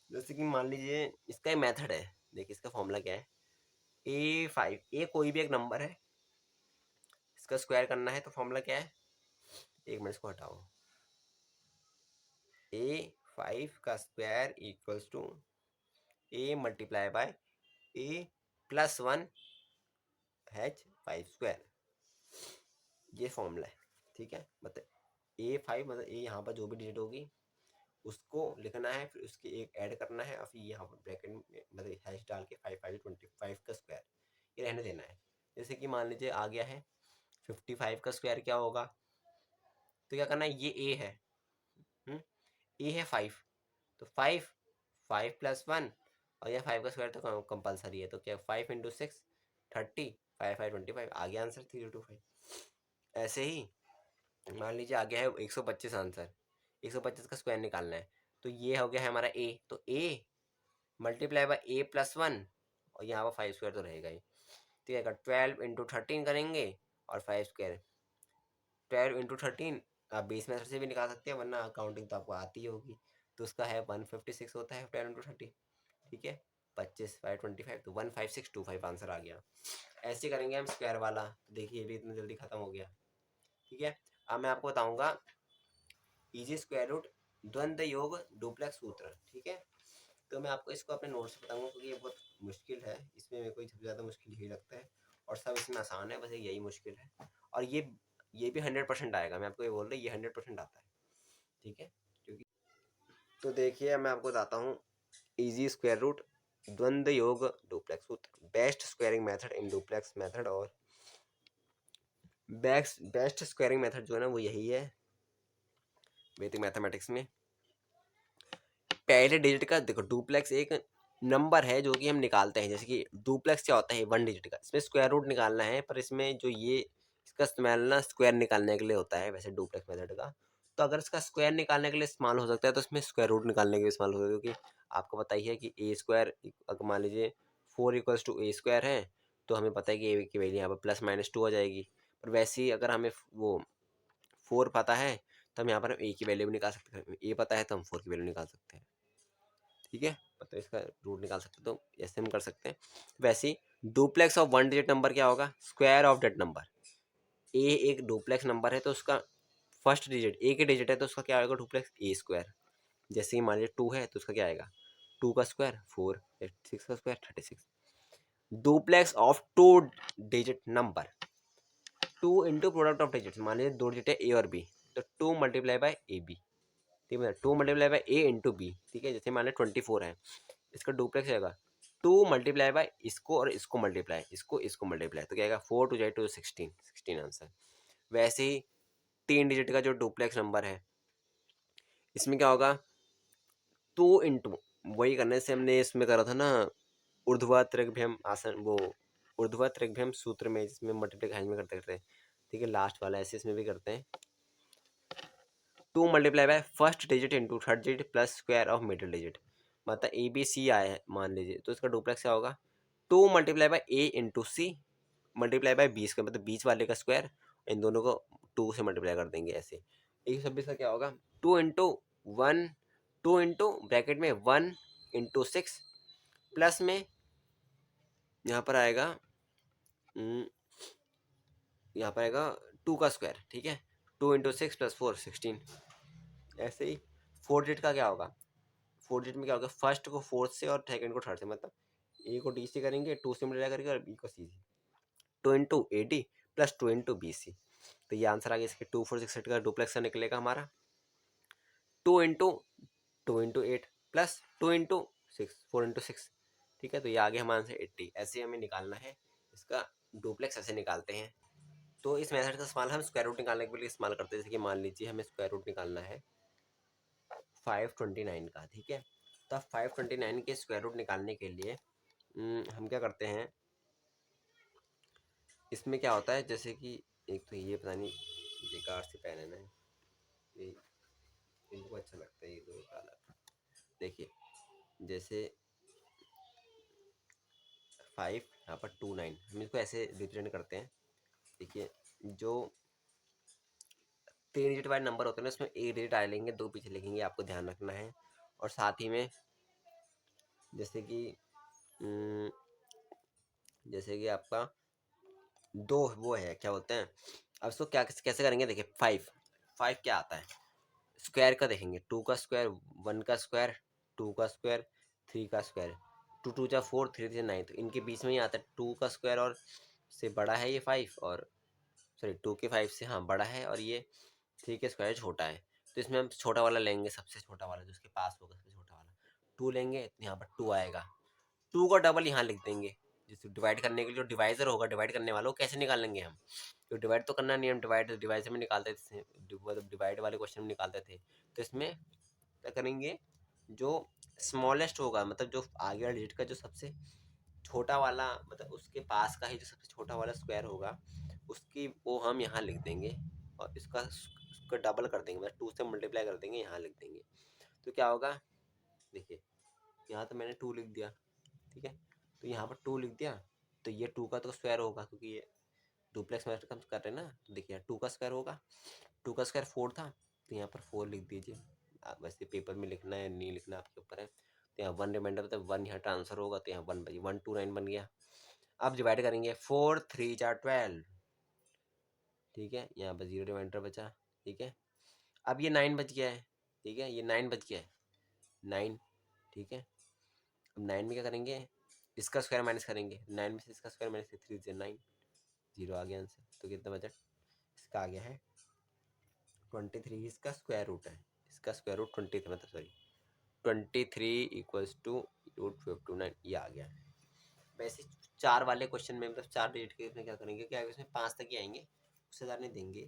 जैसे कि मान लीजिए इसका एक मेथड है, देखिए इसका फॉर्मूला क्या है, A5, ए कोई भी एक नंबर है, इसका स्क्वायर करना है तो फॉर्मूला क्या है, एक मिनट इसको हटाओ, A5 का square equals to A multiply by A plus 1 H5 square, ये फॉर्मूला है। ठीक है, मतलब A5 मतलब A यहाँ पर जो भी डिजिट होगी उसको लिखना है, फिर उसके एक ऐड करना है, और फिर यहाँ पर ब्रैकेट में मतलब हैश डाल के 5 5 25 का स्क्वायर, ये रहने देना है। जैसे कि मान लीजिए आ गया है 55 का स्क्वायर क्या होगा, तो क्या करना है, ये ए है, ए है 5, तो 5 प्लस 1, और यह 5 का स्क्वायर तो कंपलसरी है, तो क्या 5 × 6 30, 5 5 25, आ गया आंसर 325। ऐसे ही मान लीजिए आ गया है 125 आंसर, 125 का स्क्वायर निकालना है, तो ये हो गया है हमारा ए, तो ए मल्टीप्लाई बाय a+1, और यहाँ पर 5 स्क्वायर तो रहेगा ही, ठीक है। 12 × 13 करेंगे और 5 स्क्वायर, 12 × 13 आप बेस मेथड से भी निकाल सकते हैं, वरना काउंटिंग तो आपको आती ही होगी, तो उसका है 156 होता है 12 × 13, ठीक है। 25 5 25, तो 15625 आंसर आ गया। ऐसे करेंगे हम स्क्वायर वाला, देखिए ये भी इतना जल्दी खत्म हो गया, ठीक है। अब मैं आपको बताऊंगा इजी स्क्वायर रूट द्वंद्व योग डुप्लेक्स सूत्र, ठीक है। तो मैं आपको इसको अपने नोट्स से बताऊंगा, क्योंकि ये बहुत मुश्किल है, इसमें मेरे को सबसे ज़्यादा मुश्किल यही लगता है, और सब इसमें आसान है, बस यही मुश्किल है। और ये भी 100% आएगा, मैं आपको ये बोल रहा हूँ, ये 100% आता है, ठीक है। क्योंकि तो देखिए मैं आपको बताता हूँ इजी स्क्वायर रूट द्वंद्व योग डुप्लेक्स सूत्र, best squaring method in duplex method, और बेस्ट स्क्वायरिंग मेथड जो है ना वो यही है वैदिक मैथमेटिक्स में। पहले डिजिट का देखो, डुप्लेक्स एक नंबर है जो कि हम निकालते हैं, जैसे कि डुप्लेक्स क्या होता है 1 डिजिट का, इसमें स्क्वायर रूट निकालना है, पर इसमें जो ये इसका इस्तेमाल ना स्क्वायर निकालने के लिए होता है वैसे डुप्लेक्स मेथड का। तो अगर इसका स्क्वायर निकालने के लिए इस्तेमाल हो सकता है तो इसमें स्क्वायर रूट निकालने के लिए इस्तेमाल हो सकता है, क्योंकि आपको पता ही है कि ए स्क्वायर, अगर मान लीजिए 4 = a² है, तो हमें पता है कि ए की वैल्यू यहाँ पर +-2 आ जाएगी। पर वैसे ही अगर हमें वो 4 पता है तो हम यहाँ पर ए की वैल्यू भी निकाल सकते हैं, ए पता है तो हम 4 की वैल्यू निकाल सकते हैं, ठीक है। मतलब इसका रूट निकाल सकते, तो ऐसे हम कर सकते हैं। वैसे ही डुप्लेक्स ऑफ 1 डिजिट नंबर क्या होगा, स्क्वायर ऑफ दैट नंबर। ए एक डुप्लेक्स नंबर है तो उसका फर्स्ट डिजिट ए के डिजिट है, तो उसका क्या आएगा डुप्लेक्स ए स्क्वायर। जैसे कि मान लीजिए 2 है तो उसका क्या आएगा 2 का स्क्वायर 4, 6 का square 36। Duplex of 2 digit number, 2 into product of digit, मान लीजिए 2 डिजिट है ए और बी, तो 2 मल्टीप्लाई बाय ए बी, ठीक है। 2 multiply by A into B, ठीक है। जैसे मान लीजिए 24 है, इसका डुप्लेक्स रहेगा 2 मल्टीप्लाई बाय इसको और इसको मल्टीप्लाई, इसको मल्टीप्लाई, तो क्या आएगा 4 × 2 = 16, 16 आंसर। वैसे ही 3 डिजिट का जो डुप्लेक्स नंबर है, इसमें क्या होगा 2 इंटू, वही करने से हमने इसमें करा था ना ऊर्ध्वा त्रिभ्यम आसन, वो ऊर्ध्वा त्रिभ्यम सूत्र में, जिसमें मल्टीप्लाई में करते करते, ठीक है, लास्ट वाला ऐसे इसमें भी करते हैं। 2 multiply by first digit into third digit plus square of middle digit, मतलब ए बी सी आया है मान लीजिए, तो इसका डुप्लेक्स क्या होगा 2 multiply by A into C multiply by बीस का, मतलब बीच वाले का स्क्वायर, इन दोनों को 2 से मल्टीप्लाई कर देंगे ऐसे। 126 का क्या होगा 2 × 1, 2 इंटू ब्रैकेट में 1 × 6 प्लस में यहाँ पर आएगा यहाँ पर आएगा 2 का स्क्वायर, ठीक है। 2 × 6 + 4 16। ऐसे ही 4 डिजिट का क्या होगा, 4 डिजिट में क्या होगा फर्स्ट को फोर्थ से और सेकंड को थर्ड से, मतलब ए को डी से करेंगे 2 से मल्टीप्लाई करेंगे और बी को सी से, 2 × AD + 2 × BC। तो ये आंसर आ गया इसके 2 4 6 8 का डुप्लेक्स निकलेगा हमारा 2 × 8 + 2 × 6 4 × 6, ठीक है। तो ये आ गया हमारा आंसर 80। ऐसे हमें निकालना है इसका डुप्लेक्स, ऐसे निकालते हैं। तो इस मेथड का इस्तेमाल हम स्क्वायर रूट निकालने के लिए इस्तेमाल करते हैं। जैसे कि मान लीजिए हमें स्क्वायर रूट निकालना है 529 का, ठीक है। तो 529 के स्क्वायर रूट निकालने के लिए हम क्या करते हैं, इसमें क्या होता है, जैसे कि एक तो ये पता नहीं बेकार से पेन है, ये इनको अच्छा लगता है ये दो काला। देखिए जैसे 5 यहाँ पर 29, हम इसको ऐसे रिप्रेजेंट करते हैं। देखिए जो 3 डिजिट वाले नंबर होते हैं ना, उसमें एक डिजिट आगे लेंगे 2 पीछे लिखेंगे, आपको ध्यान रखना है। और साथ ही में जैसे कि आपका 2 वो है क्या बोलते हैं, अब इसको क्या कैसे करेंगे, देखिए 5 क्या आता है स्क्वायर का, देखेंगे 2 का स्क्वायर 1 का स्क्वायर 2 का स्क्वायर 3 का स्क्वायर, 2 2 जा 4 3 3 9, तो इनके बीच में ही आता है 2 का स्क्वायर, और से बड़ा है ये 5, और सॉरी 2 के 5 से हाँ बड़ा है, और ये 3 के स्क्वायर छोटा है। तो इसमें हम छोटा वाला लेंगे, सबसे छोटा वाला जो उसके पास होगा, सबसे छोटा वाला 2 लेंगे, तो यहाँ पर 2 आएगा, 2 का डबल यहाँ लिख देंगे, जिसको डिवाइड करने के लिए जो डिवाइजर होगा, डिवाइड करने वाला, वो कैसे निकालेंगे हम? तो डिवाइड तो करना नहीं, हम डिवाइजर में निकालते थे, मतलब डिवाइड वाले क्वेश्चन में निकालते थे। तो इसमें क्या करेंगे, जो स्मॉलेस्ट होगा, मतलब जो आगे वाले डिजिट का जो सबसे छोटा वाला, मतलब उसके पास का ही जो सबसे छोटा वाला स्क्वायर होगा, उसकी वो हम यहाँ लिख देंगे, और उसका डबल कर देंगे, मतलब 2 से मल्टीप्लाई कर देंगे, यहाँ लिख देंगे। तो क्या होगा, देखिए यहाँ तो मैंने 2 लिख दिया, ठीक है, तो यहाँ पर 2 लिख दिया, तो ये 2 का तो स्क्वायर होगा, क्योंकि ये डुप्लेक्स मैथड हम कर रहे हैं ना। तो देखिए 2 का स्क्वायर होगा, 2 का स्क्वायर 4 था, तो यहाँ पर 4 लिख दीजिए। आप वैसे पेपर में लिखना है नहीं लिखना आपके ऊपर है। तो यहाँ 1 रिमाइंडर, तो 1 यहाँ ट्रांसफर होगा, तो यहाँ 129 बन गया। अब डिवाइड करेंगे, 4 3 जा 12, ठीक है, यहाँ पर 0 रिमाइंडर बचा, ठीक है। अब ये 9 बच गया है, ठीक है, ये 9 बच गया है, 9, ठीक है। अब 9 में क्या करेंगे, इसका स्क्वायर माइनस करेंगे, 9 में से इसका स्क्वायर माइनस 3 से 9, 0 आ गया आंसर। तो कितना बचा, इसका आ गया है 23, इसका स्क्वायर रूट है, इसका स्क्वायर रूट 23, मतलब सॉरी 23 इक्वल्स टू √59, ये आ गया। वैसे 4 वाले क्वेश्चन में, मतलब 4 डिजिट के इसमें क्या करेंगे, क्या इसमें 5 तक ही आएंगे, उससे ज़्यादा नहीं देंगे,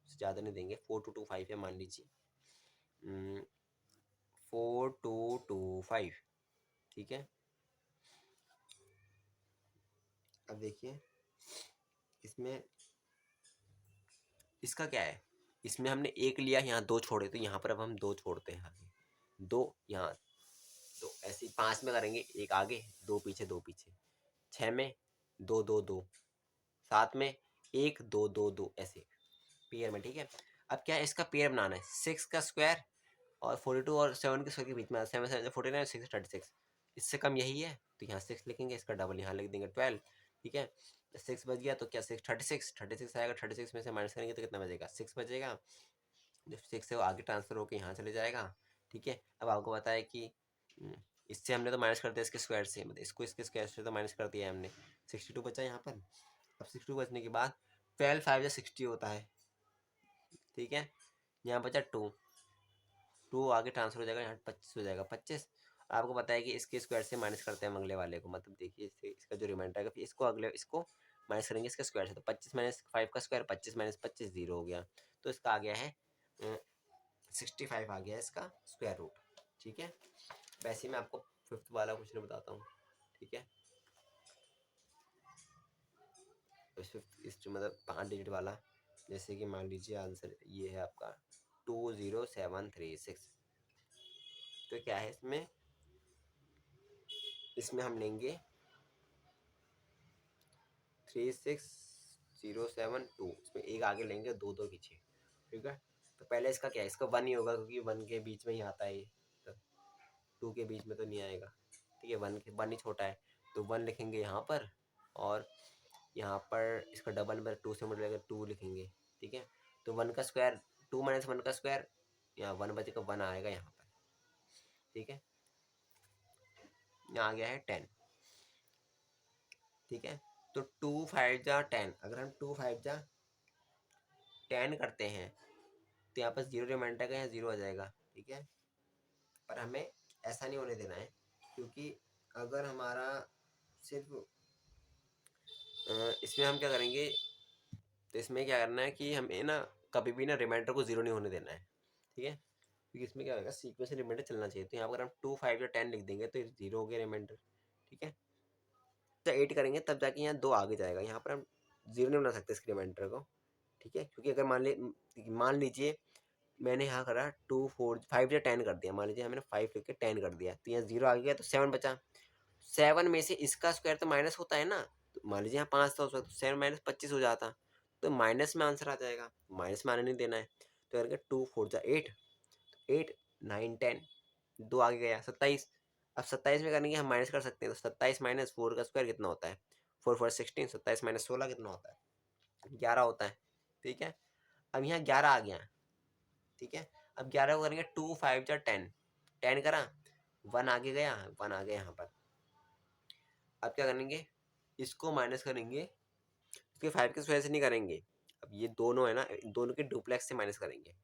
उससे ज़्यादा नहीं देंगे। 4225 है मान लीजिए, 4225, ठीक है। अब देखिए इसमें इसका क्या है, इसमें हमने 1 लिया, यहाँ 2 छोड़े, तो यहाँ पर अब हम 2 छोड़ते हैं आगे, 2 यहाँ, तो ऐसे ही 5 में करेंगे, 1 आगे 2 पीछे 2 पीछे, 6 में 2 2 2, 7 में 1 2 2 2, ऐसे पेयर में, ठीक है। अब क्या है, इसका पेयर बनाना है, 6 का स्क्वायर और 42 और 7 के स्क्वायर के बीच में, 7 7 49, 6 36, इससे कम यही है, तो यहाँ 6 लिखेंगे, इसका डबल यहाँ लिख देंगे 12, ठीक है। 6 बच गया, तो क्या 6 36 आएगा, 36 में से माइनस करेंगे तो कितना बचेगा, 6 बचेगा, जो 6 है वो आगे ट्रांसफर होकर यहाँ चले जाएगा, ठीक है। अब आपको पता है कि इससे हमने तो माइनस कर दिया इसके स्क्वायर से, मतलब इसको इसके स्क्वायर से तो माइनस कर दिया है हमने, 62 बचा यहाँ पर। अब 62 बचने के बाद 12 5 या 60 होता है, ठीक है। यहाँ बचा 2 आगे ट्रांसफर हो जाएगा, यहाँ 25 हो जाएगा, 25। आपको पता है कि इसके स्क्वायर से माइनस करते हैं हम अगले वाले को, मतलब देखिए इससे इसका जो रिमाइंडर आएगा, फिर इसको माइनस करेंगे इसके स्क्वायर से, तो 25 माइनस 5 का स्क्वायर, 25 माइनस 25 0 हो गया, तो इसका आ गया है 65 आ गया इसका स्क्वायर रूट, ठीक है। वैसे मैं आपको 5th वाला क्वेश्चन बताता हूँ, ठीक है। इस मतलब 5 डिजिट वाला, जैसे कि मान लीजिए आंसर ये है आपका 20736, तो क्या है इसमें, इसमें हम लेंगे 36072, इसमें 1 आगे लेंगे, 2 2 पीछे, ठीक है। तो पहले इसका क्या है, इसका 1 ही होगा, क्योंकि 1 के बीच में ही आता है ये, तो 2 के बीच में तो नहीं आएगा, ठीक है, 1 ही छोटा है, तो 1 लिखेंगे यहाँ पर, और यहाँ पर इसका डबल में 2 से मल्टीप्लाई कर 2 लिखेंगे, ठीक है। तो 1 का स्क्वायर, 2 माइनस 1 का स्क्वायर, यहाँ 1 बचेगा, 1 आएगा यहाँ पर, ठीक है। यहाँ आ गया है 10, ठीक है। तो 2 5 जा 10, अगर हम 2 5 जा 10 करते हैं, तो यहाँ पर 0 रिमाइंडर का यहाँ 0 आ जाएगा, ठीक है। पर हमें ऐसा नहीं होने देना है, क्योंकि अगर हमारा सिर्फ इसमें हम क्या करेंगे, तो इसमें क्या करना है कि हमें ना कभी भी ना रिमाइंडर को 0 नहीं होने देना है, ठीक है, क्योंकि इसमें क्या होगा, सीक्वेंस से रिमाइंडर चलना चाहिए। तो यहाँ पर हम 2 5 या 10 लिख देंगे, तो 0 हो गया रिमाइंडर, ठीक है। तो 8 करेंगे तब जाके यहाँ 2 आगे जाएगा, यहाँ पर हम 0 नहीं बना सकते इसके रिमाइंडर को, ठीक है, क्योंकि अगर मान लीजिए मैंने यहाँ करा 2 4 5 या 10 कर दिया, मान लीजिए मैंने 5 लिख के 10 कर दिया, तो यहाँ 0 आ गया, तो 7 बचा, 7 में से इसका स्क्वायर तो माइनस होता है ना, तो मान लीजिए यहाँ 5 था, तो 7 माइनस 25 हो जाता, तो माइनस में आंसर आ जाएगा, माइनस में आने नहीं देना है। तो करके 2 4 जा 8, 8 9 10, 2 आगे गया 27। अब 27 में करेंगे हम माइनस कर सकते हैं, तो 27 माइनस 4 का स्क्वायर कितना होता है, 4 4 16, 27 माइनस 16 कितना होता है, 11 होता है, ठीक है। अब यहाँ 11 आ गया, ठीक है। अब 11 को करेंगे 2 5 जा 10, 10 करा, 1 आगे गया, 1 आ गया यहाँ पर। अब क्या करेंगे, इसको माइनस करेंगे, इसके 5 के स्क्वायर से नहीं करेंगे, अब ये दोनों है ना, दोनों के डुप्लेक्स से माइनस करेंगे,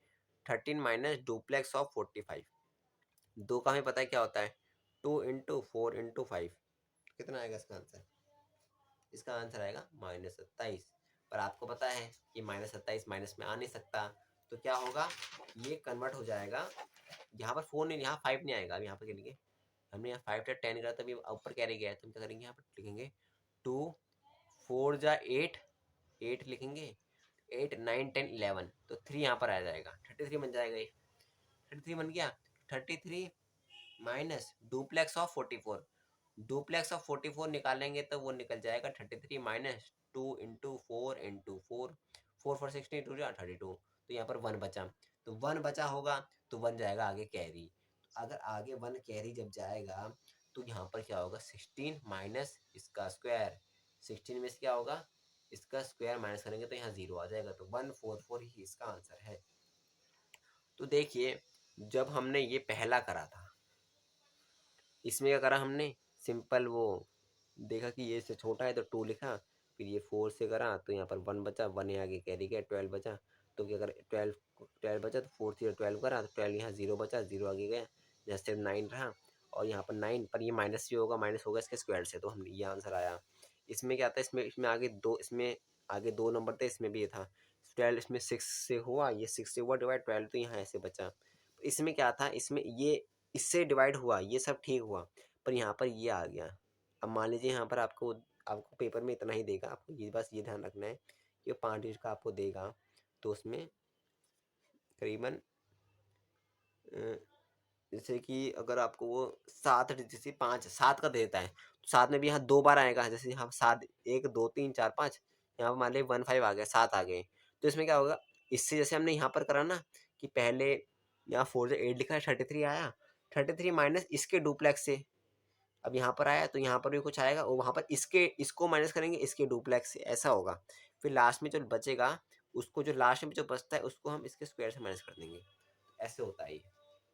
13 माइनस डुप्लेक्स ऑफ 45, 2 का हमें पता है क्या होता है, 2 इंटू 4 इंटू 5, कितना आएगा इसका आंसर, इसका आंसर आएगा -27। पर आपको पता है कि -27 माइनस में आ नहीं सकता, तो क्या होगा, ये कन्वर्ट हो जाएगा, यहाँ पर 4 नहीं, यहाँ 5 नहीं आएगा। अब यहाँ पर करेंगे, हमने यहाँ 5 या 10 करा, तभी ऊपर कैरी गया है, तो हम क्या करेंगे, यहाँ पर लिखेंगे 2 4 जा 8, 8 लिखेंगे, 8 9 10 11, तो 3 यहाँ पर आ जाएगा, 33 बन जाएगा। ये 33 बन गया। 33 minus duplex of 44, duplex of 44 निकालेंगे तो वो निकल जाएगा 33 माइनस 2 इंटू 4 इंटू 4, 4 4 16 2 32, तो यहाँ पर 1 बचा, तो 1 बचा होगा, तो 1 जाएगा आगे कैरी। अगर आगे 1 कैरी जब जाएगा तो यहाँ पर क्या होगा, 16 माइनस इसका स्क्वायर, 16 में से क्या होगा, इसका स्क्वायर माइनस करेंगे तो यहाँ 0 आ जाएगा, तो 144 ही इसका आंसर है। तो देखिए, जब हमने ये पहला करा था, इसमें क्या करा हमने, सिंपल वो देखा कि ये से छोटा है तो 2 लिखा, फिर ये 4 से करा तो यहाँ पर 1 बचा, 1 यहाँ आगे कैरी गया, 12 बचा, तो क्या करें, 12 बचा, तो 4 से 12 करा, तो 12 यहाँ 0 बचा, 0 आगे गया, जैसे 9 रहा, और यहाँ पर 9 पर ये माइनस भी होगा, माइनस होगा इसके स्क्वायर से, तो हम ये आंसर आया। इसमें क्या था, इसमें आगे दो, इसमें आगे 2 नंबर थे, इसमें भी ये था 12, इसमें 6 से हुआ, ये 6 से हुआ डिवाइड, 12 तो यहाँ ऐसे बचा। इसमें क्या था, इसमें ये इससे डिवाइड हुआ, ये सब ठीक हुआ, पर यहाँ पर ये आ गया। अब मान लीजिए यहाँ पर आपको आपको पेपर में इतना ही देगा, आपको ये बस ये ध्यान रखना है कि 5 डिजिट का आपको देगा, तो उसमें करीबन जैसे कि अगर आपको वो 7 जैसे 5 7 का देता है, तो 7 में भी यहाँ 2 बार आएगा, जैसे यहाँ 7 1 2 3 4 5, यहाँ पर मान लीजिए 1 5 आ गया, 7 आ गए, तो इसमें क्या होगा, इससे जैसे हमने यहाँ पर करा ना कि पहले यहाँ 4 से 8 लिखा है, 33 आया, 33 माइनस इसके डुप्लेक्स से, अब यहाँ पर आया तो यहाँ पर भी कुछ आएगा, और वहाँ पर इसके इसको माइनस करेंगे इसके डुप्लेक्स से, ऐसा होगा। फिर लास्ट में जो बचेगा, उसको जो लास्ट में जो बचता है उसको हम इसके स्क्वायर से माइनस कर देंगे, ऐसे होता है ये।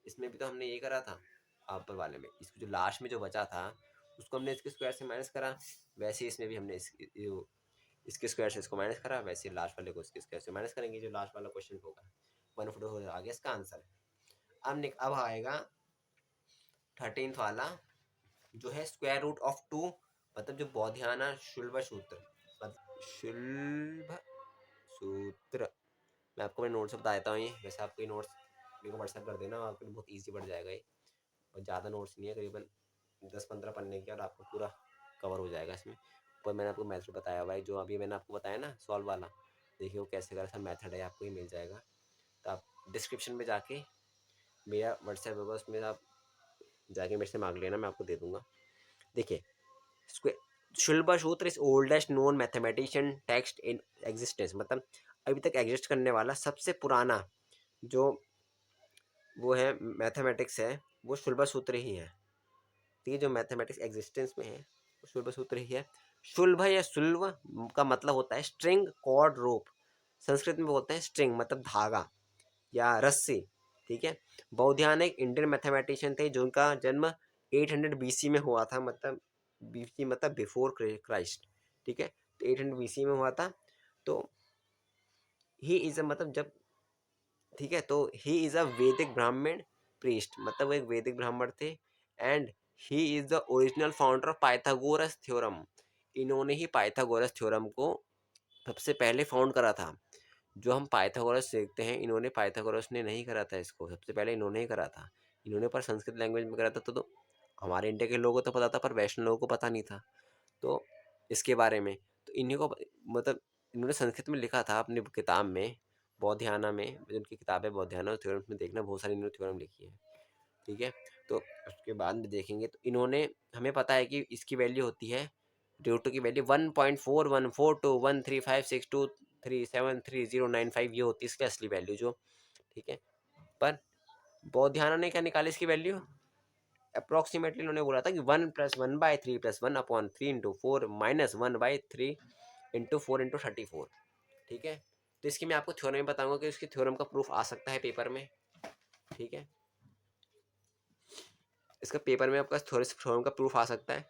इसमें भी तो हमने ये करा था अपर वाले में, इसको जो लास्ट में जो बचा था उसको हमने इसके स्क्वायर से माइनस करा, वैसे इसमें भी हमने इसके स्क्वायर से इसको माइनस करा, वैसे लास्ट वाले को इसके स्क्वायर से माइनस करेंगे, जो लास्ट वाला क्वेश्चन होगा 1 हो आ गया इसका आंसर। अब आएगा 13th वाला, जो है स्क्वायर रूट ऑफ 2, मतलब जो बोधियाना शुल्ब सूत्र, मतलब शुल्ब सूत्र, मैं आपको मेरे नोट्स बता देता हूँ। ये वैसे आपको ये नोट्स मेरे को व्हाट्सएप कर देना, आपको बहुत ईजी पड़ जाएगा ये, और ज़्यादा नोट्स नहीं है, करीबन 10-15 पन्ने के, और आपको पूरा कवर हो जाएगा इसमें। पर मैंने आपको मेथड बताया हुआ है, जो अभी मैंने आपको बताया ना सॉल्व वाला, देखिए वो कैसे करा, सब मेथड है, आपको ही मिल जाएगा। तो आप डिस्क्रिप्शन में जाके मेरा व्हाट्सएप होगा, उसमें आप जाके मेरे से मांग लेना, मैं आपको दे दूँगा। देखिए, शुल्ब सूत्र is oldest known mathematician text in existence, मतलब अभी तक एग्जिस्ट करने वाला सबसे पुराना जो वो है मैथमेटिक्स है, वो शुल्ब सूत्र ही है। ठीक है, जो मैथमेटिक्स एग्जिस्टेंस में है वो शुल्ब सूत्र ही है। शुल्ब या शुल्ब का मतलब होता है स्ट्रिंग, कॉर्ड, रोप, संस्कृत में बोलते हैं स्ट्रिंग मतलब धागा या रस्सी। ठीक है, बौद्धियान एक इंडियन मैथमेटिशियन थे जिनका जन्म 800 BC में हुआ था, मतलब BC मतलब बिफोर क्राइस्ट। ठीक है, तो 800 BC में हुआ था, तो ही इज अ मतलब जब, ठीक है, तो ही इज अ वैदिक ब्राह्मण प्रीस्ट, मतलब वो एक वैदिक ब्राह्मण थे, and he is the original founder of Pythagoras theorem, इन्होंने ही पाइथागोरस थ्योरम को सबसे पहले फाउंड करा था। जो हम पाइथागोरस देखते हैं, इन्होंने पाइथागोरस ने नहीं करा था इसको, सबसे पहले इन्होंने ही करा था, इन्होंने पर संस्कृत लैंग्वेज में करा था, तो हमारे इंडिया के लोगों को तो पता था, पर वैष्णव लोगों को पता नहीं था तो इसके बारे में, तो इन्हीं को मतलब इन्होंने संस्कृत में लिखा था अपनी किताब में, बौधियाना में, उनकी किताब है बौधियाना थ्योरम, में देखना बहुत सारी इन्होंने थ्योरम लिखी है। ठीक है, तो उसके बाद में देखेंगे तो इन्होंने, हमें पता है कि इसकी वैल्यू होती है, रूट टू की वैल्यू 1.4142135623733095, ये होती है इसकी असली वैल्यू जो। ठीक है, पर बौद्धियाना ने क्या निकाली इसकी वैल्यू, अप्रोक्सीमेटली उन्होंने बोला था कि 1+1/3 + 1/3 इंटू 4 -1/3 इंटू 4 इंटू 34। ठीक है, तो इसकी मैं आपको थ्योरम बताऊंगा कि उसकी थ्योरम का प्रूफ आ सकता है पेपर में। ठीक है, इसका पेपर में आपका थ्योरम का प्रूफ आ सकता है।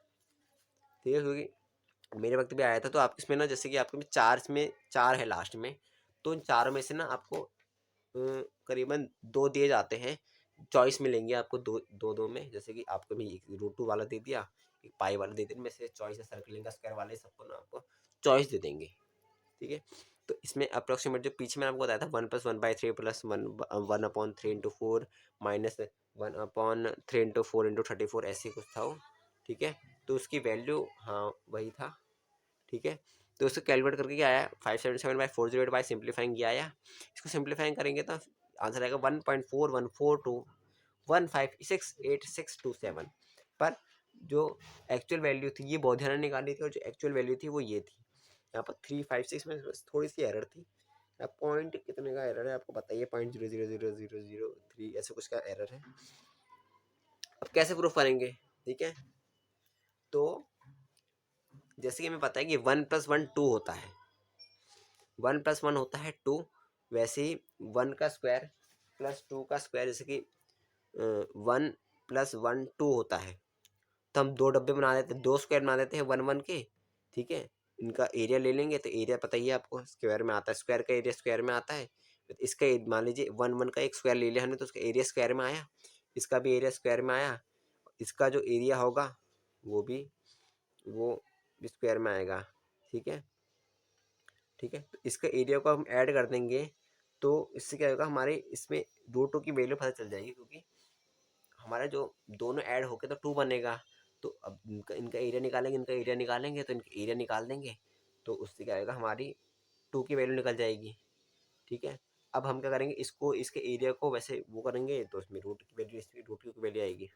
ठीक है, क्योंकि मेरे वक्त भी आया था, तो आप इसमें ना जैसे कि आपके में 4 में 4 है लास्ट में, तो इन चारों में से ना आपको करीबन 2 दिए जाते हैं, चॉइस में लेंगे आपको दो दो में, जैसे कि आपको भी रूट 2 वाला दे दिया, पाई वाले दे देंगे, में से चॉइस है सर्कलिंग का, स्क्वायर वाले सबको ना आपको चॉइस दे देंगे, ठीक है। तो इसमें अप्रोक्सीमेट जो पीछे मैंने आपको बताया था 1+1/3 प्लस 1/3 × 4 माइनस 1/3 × 4 × 34 ऐसे कुछ था वो, ठीक है। तो उसकी वैल्यू हाँ वही था, ठीक है। तो उसको कैलकुलेट करके क्या आया 577/408 बाई सिंप्लीफाइंग किया आया। इसको सिंप्लीफाइंग करेंगे तो आंसर आएगा 1.4142156867 पर जो एक्चुअल वैल्यू थी ये बहुत ध्यान निकाली थी, और जो एक्चुअल वैल्यू थी वो ये थी। यहाँ पर 356 में थोड़ी सी एरर थी। अब पॉइंट कितने का एरर है आपको बताइए, 0.0000003 ऐसे कुछ का एरर है। अब कैसे प्रूफ करेंगे, ठीक है। तो जैसे कि हमें पता है कि 1+1 2 होता है, 1+1 होता है 2, वैसे ही 1 का स्क्वायर प्लस 2 का स्क्वायर, जैसे कि 1+1 2 होता है, तो हम 2 डब्बे बना देते हैं, 2 स्क्वायर बना देते हैं 1 1 के, ठीक है। इनका एरिया ले लेंगे, तो एरिया पता ही है आपको स्क्वायर में आता है, स्क्वायर का एरिया स्क्वायर में आता है। तो इसका मान लीजिए 1 1 का एक स्क्वायर ले लिया हमने, तो उसका एरिया स्क्वायर में आया, इसका भी एरिया स्क्वायर में आया, इसका जो एरिया होगा वो भी स्क्वायर में आएगा, ठीक है, ठीक है। तो इसका एरिया को हम ऐड कर देंगे, तो इससे क्या होगा हमारे इसमें √2 की वैल्यू पता चल जाएगी, क्योंकि हमारा जो दोनों ऐड होके तो 2 बनेगा। तो अब इनका एरिया निकालेंगे, इनका एरिया निकालेंगे, तो इनका एरिया निकाल देंगे, तो उससे क्या होगा हमारी 2 की वैल्यू निकल जाएगी, ठीक है। अब हम क्या करेंगे, इसको इसके एरिया को वैसे वो करेंगे, तो उसमें रूट की वैल्यू, इसमें √2 की वैल्यू आएगी,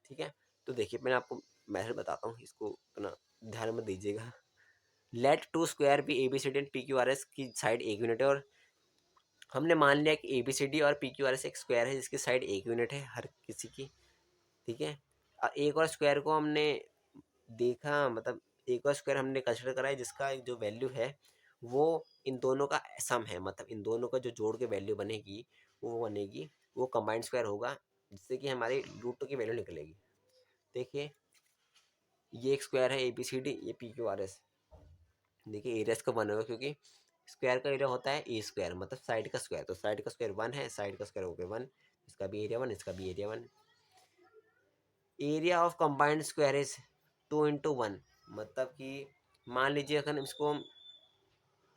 ठीक है। तो देखिए मैंने आपको मैथड बताता हूँ, इसको अपना ध्यान में दीजिएगा। लेट 2 स्क्वायर भी ABCD एंड PQRS की साइड 1 यूनिट है, और हमने मान लिया कि ABCD और PQRS एक स्क्वायर है जिसकी साइड 1 यूनिट है हर किसी की, ठीक है। एक और स्क्वायर को हमने देखा, मतलब एक और स्क्वायर हमने कंसिडर करा है जिसका जो वैल्यू है वो इन दोनों का सम है, मतलब इन दोनों का जो जोड़ के वैल्यू बनेगी वो कंबाइंड स्क्वायर होगा, जिससे कि हमारी √2 की वैल्यू निकलेगी। देखिए ये एक स्क्वायर है ABCD, ये PQRS, देखिए एरिया इसका 1 होगा, क्योंकि स्क्वायर का एरिया होता है A² मतलब साइड का स्क्वायर, तो साइड का स्क्वायर 1 है, साइड का स्क्वायर हो गया 1, इसका भी एरिया 1, इसका भी area 1। Area of combined square is 2 × 1, मतलब कि मान लीजिए अगर इसको हम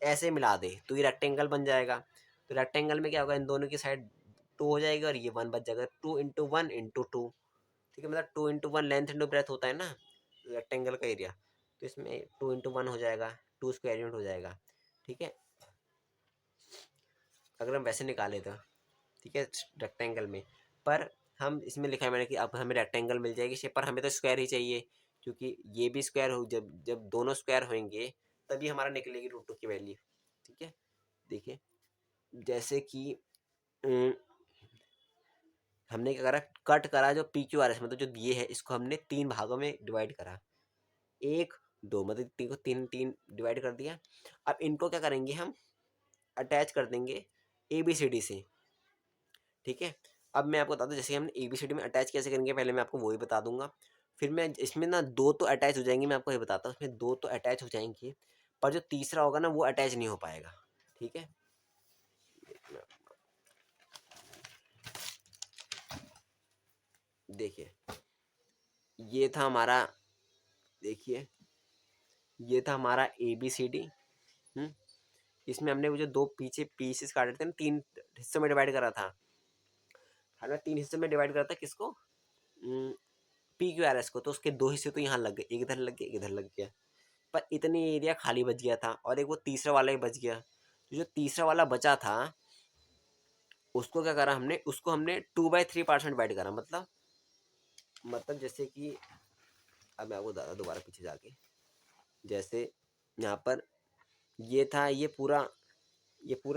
ऐसे मिला दे तो ये रेक्टेंगल बन जाएगा, तो रेक्टेंगल में क्या होगा, इन दोनों की साइड 2 हो जाएगी और ये 1 बच जाएगा, 2 × 1 × 2, ठीक है। मतलब 2 × 1 लेंथ इंटू ब्रेथ होता है ना रेक्टेंगल का एरिया, तो इसमें 2 × 1 हो जाएगा, 2 स्क्वायर यूनिट हो जाएगा, ठीक है, अगर हम वैसे निकाले तो, ठीक है, रेक्टेंगल में। पर हम इसमें लिखा है मैंने कि अब हमें रेक्टेंगल मिल जाएगी शेप, पर हमें तो स्क्वायर ही चाहिए, क्योंकि ये भी स्क्वायर हो, जब जब दोनों स्क्वायर होंगे तभी हमारा निकलेगी √2 की वैल्यू, ठीक है। देखिए जैसे कि हमने क्या करा, कट करा जो PQRS, मतलब जो दिए है इसको हमने 3 भागों में डिवाइड करा, 1 2 मतलब 3 को 3 डिवाइड कर दिया। अब इनको क्या करेंगे, हम अटैच कर देंगे ABCD से, ठीक है। अब मैं आपको बता दूं जैसे हमने ABCD में अटैच कैसे करेंगे, पहले मैं आपको वही बता दूंगा, फिर मैं इसमें ना 2 तो अटैच हो जाएंगे, मैं आपको ये बताता हूँ, इसमें 2 तो अटैच हो जाएंगे, पर जो तीसरा होगा ना वो अटैच नहीं हो पाएगा, ठीक है। देखिए ये था हमारा, देखिए ये था हमारा ABCD, इसमें हमने वो जो 2 पीछे पीसेस काटे थे ना, 3 हिस्सों में डिवाइड करा था, हमने 3 हिस्सों में डिवाइड करा था किसको, PQRS को, तो उसके 2 हिस्से तो यहाँ लग गए, एक इधर लग गया, एक इधर लग गया, पर इतनी एरिया खाली बच गया था, और एक वो तीसरा वाला ही बच गया, तो जो तीसरा वाला बचा था उसको क्या करा हमने, उसको हमने 2/3 पार्ट्स में डिवाइड करा, मतलब जैसे कि अब मैं आपको बताता दोबारा पीछे जाके, जैसे यहाँ पर ये था, ये पूरा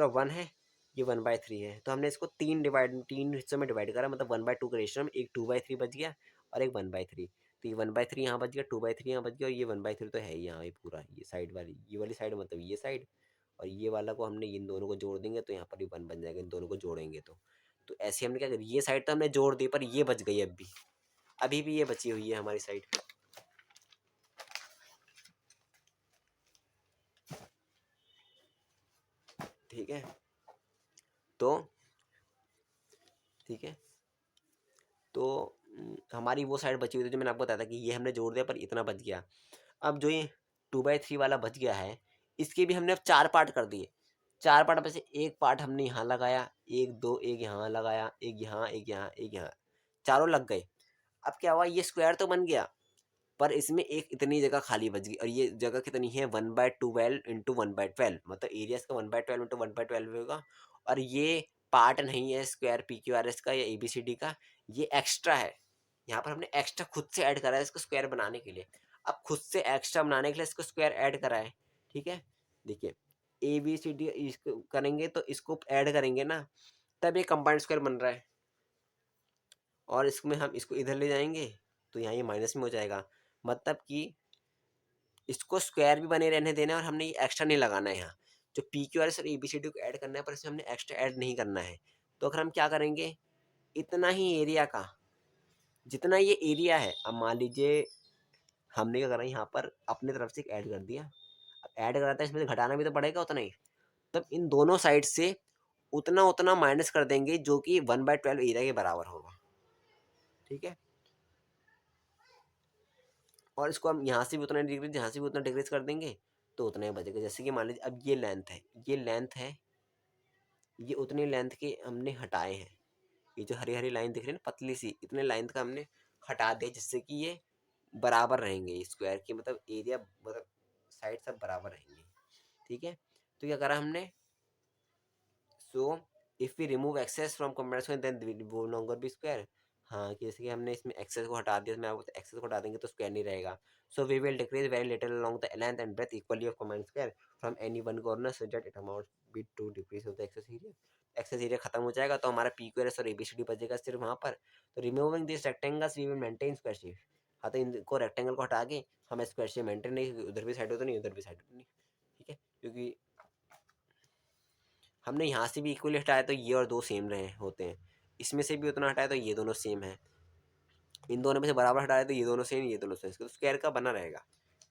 1 है, ये 1/3 है, तो हमने इसको 3 हिस्सों में डिवाइड करा, मतलब 1/2 के रेशियो में, एक 2/3 बच गया और एक 1/3, तो ये 1/3 यहाँ बच गया, 2/3 यहाँ बच गया, और ये 1/3 तो है ही यहाँ, ये पूरा ये साइड वाली, ये वाली साइड मतलब ये साइड, और ये वाला को हमने इन दोनों को जोड़ देंगे तो यहाँ पर भी 1 बन जाएगा, इन दोनों को जोड़ेंगे तो ऐसे हमने क्या करी, ये साइड तो हमने जोड़ दी, पर ये बच गई, अभी भी ये बची हुई है हमारी साइड, ठीक है। तो ठीक है, तो हमारी वो साइड बची हुई थी जो मैंने आपको बताया था कि ये हमने जोड़ दिया पर इतना बच गया। अब जो ये 2/3 वाला बच गया है, इसके भी हमने अब 4 पार्ट कर दिए। 4 पार्ट में से एक पार्ट हमने यहाँ लगाया, एक दो एक यहाँ लगाया, एक यहाँ एक यहाँ एक यहाँ, चारों लग गए। अब क्या हुआ, ये स्क्वायर तो बन गया पर इसमें एक इतनी जगह खाली बच गई, और ये जगह कितनी है 1/12 इंटू 1/12, मतलब एरिया इसका 1/12 इंटू 1/12 होगा। और ये पार्ट नहीं है square P Q R S का या ABCD का, ये एक्स्ट्रा है। यहाँ पर हमने एक्स्ट्रा खुद से ऐड करा है इसको स्क्वायर बनाने के लिए। अब खुद से एक्स्ट्रा बनाने के लिए इसको स्क्वायर ऐड करा है, ठीक है। देखिए ABCD इसको करेंगे तो इसको ऐड करेंगे ना, तब ये कंबाइंड स्क्वायर बन रहा है। और इसमें हम इसको इधर ले जाएंगे तो यहाँ ये माइनस में हो जाएगा, मतलब कि इसको स्क्वायर भी बने रहने देना है और हमने ये एक्स्ट्रा नहीं लगाना है। यहाँ जो पी क्यू आर एस और ABCD को ऐड करना है पर इसमें हमने एक्स्ट्रा ऐड नहीं करना है। तो अगर हम क्या करेंगे, इतना ही एरिया का, जितना ये एरिया है, अब मान लीजिए हमने क्या करा यहाँ पर अपने तरफ से एक ऐड कर दिया। अब ऐड करा था इसमें से घटाना भी तो पड़ेगा उतना ही, तब इन दोनों साइड से उतना उतना माइनस कर देंगे जो कि 1/12 एरिया के बराबर होगा, ठीक है। और इसको हम यहाँ से भी उतना डिग्रीज, यहाँ से भी उतना डिग्रीज कर देंगे तो उतना ही बचेगा। जैसे कि मान लीजिए अब ये लेंथ है, ये लेंथ है, ये उतनी लेंथ के हमने हटाए हैं। ये जो हरी हरी लाइन दिख रही है ना पतली सी, इतने लाइन का हमने हटा दिया जिससे कि ये बराबर रहेंगे स्क्वायर की, मतलब एरिया मतलब साइड सब बराबर रहेंगे, ठीक है। तो क्या करा हमने, so if we remove excess from comparison then वो नो लॉन्गर बी स्क्वायर। हाँ कि जैसे कि हमने इसमें एक्सेस को हटा दिया, मैं आपको एक्सेस को हटा देंगे तो स्क्वायर नहीं रहेगा। So we will decrease very little along the length and breadth equally of command square from any one corner so that it amount be to decrease of the excess area. Excess area खत्म हो जाएगा तो हमारा P Q R S और ABCD बचेगा सिर्फ वहाँ पर। तो removing this rectangles we will maintain square shape. हाँ तो इनको रेक्टेंगल को हटा के हमें स्क्वायर शेप मेंटेन नहीं, उधर भी साइड हो तो नहीं उधर भी साइड हो नहीं, ठीक है। क्योंकि हमने यहाँ से भी इक्वली हटाया तो ये और दो सेम रहे होते हैं, इसमें से भी उतना हटाया तो ये दोनों सेम है, इन दोनों में से बराबर हटाया तो ये दोनों सेम, ये दोनों सेम, तो स्क्वायर का बना रहेगा,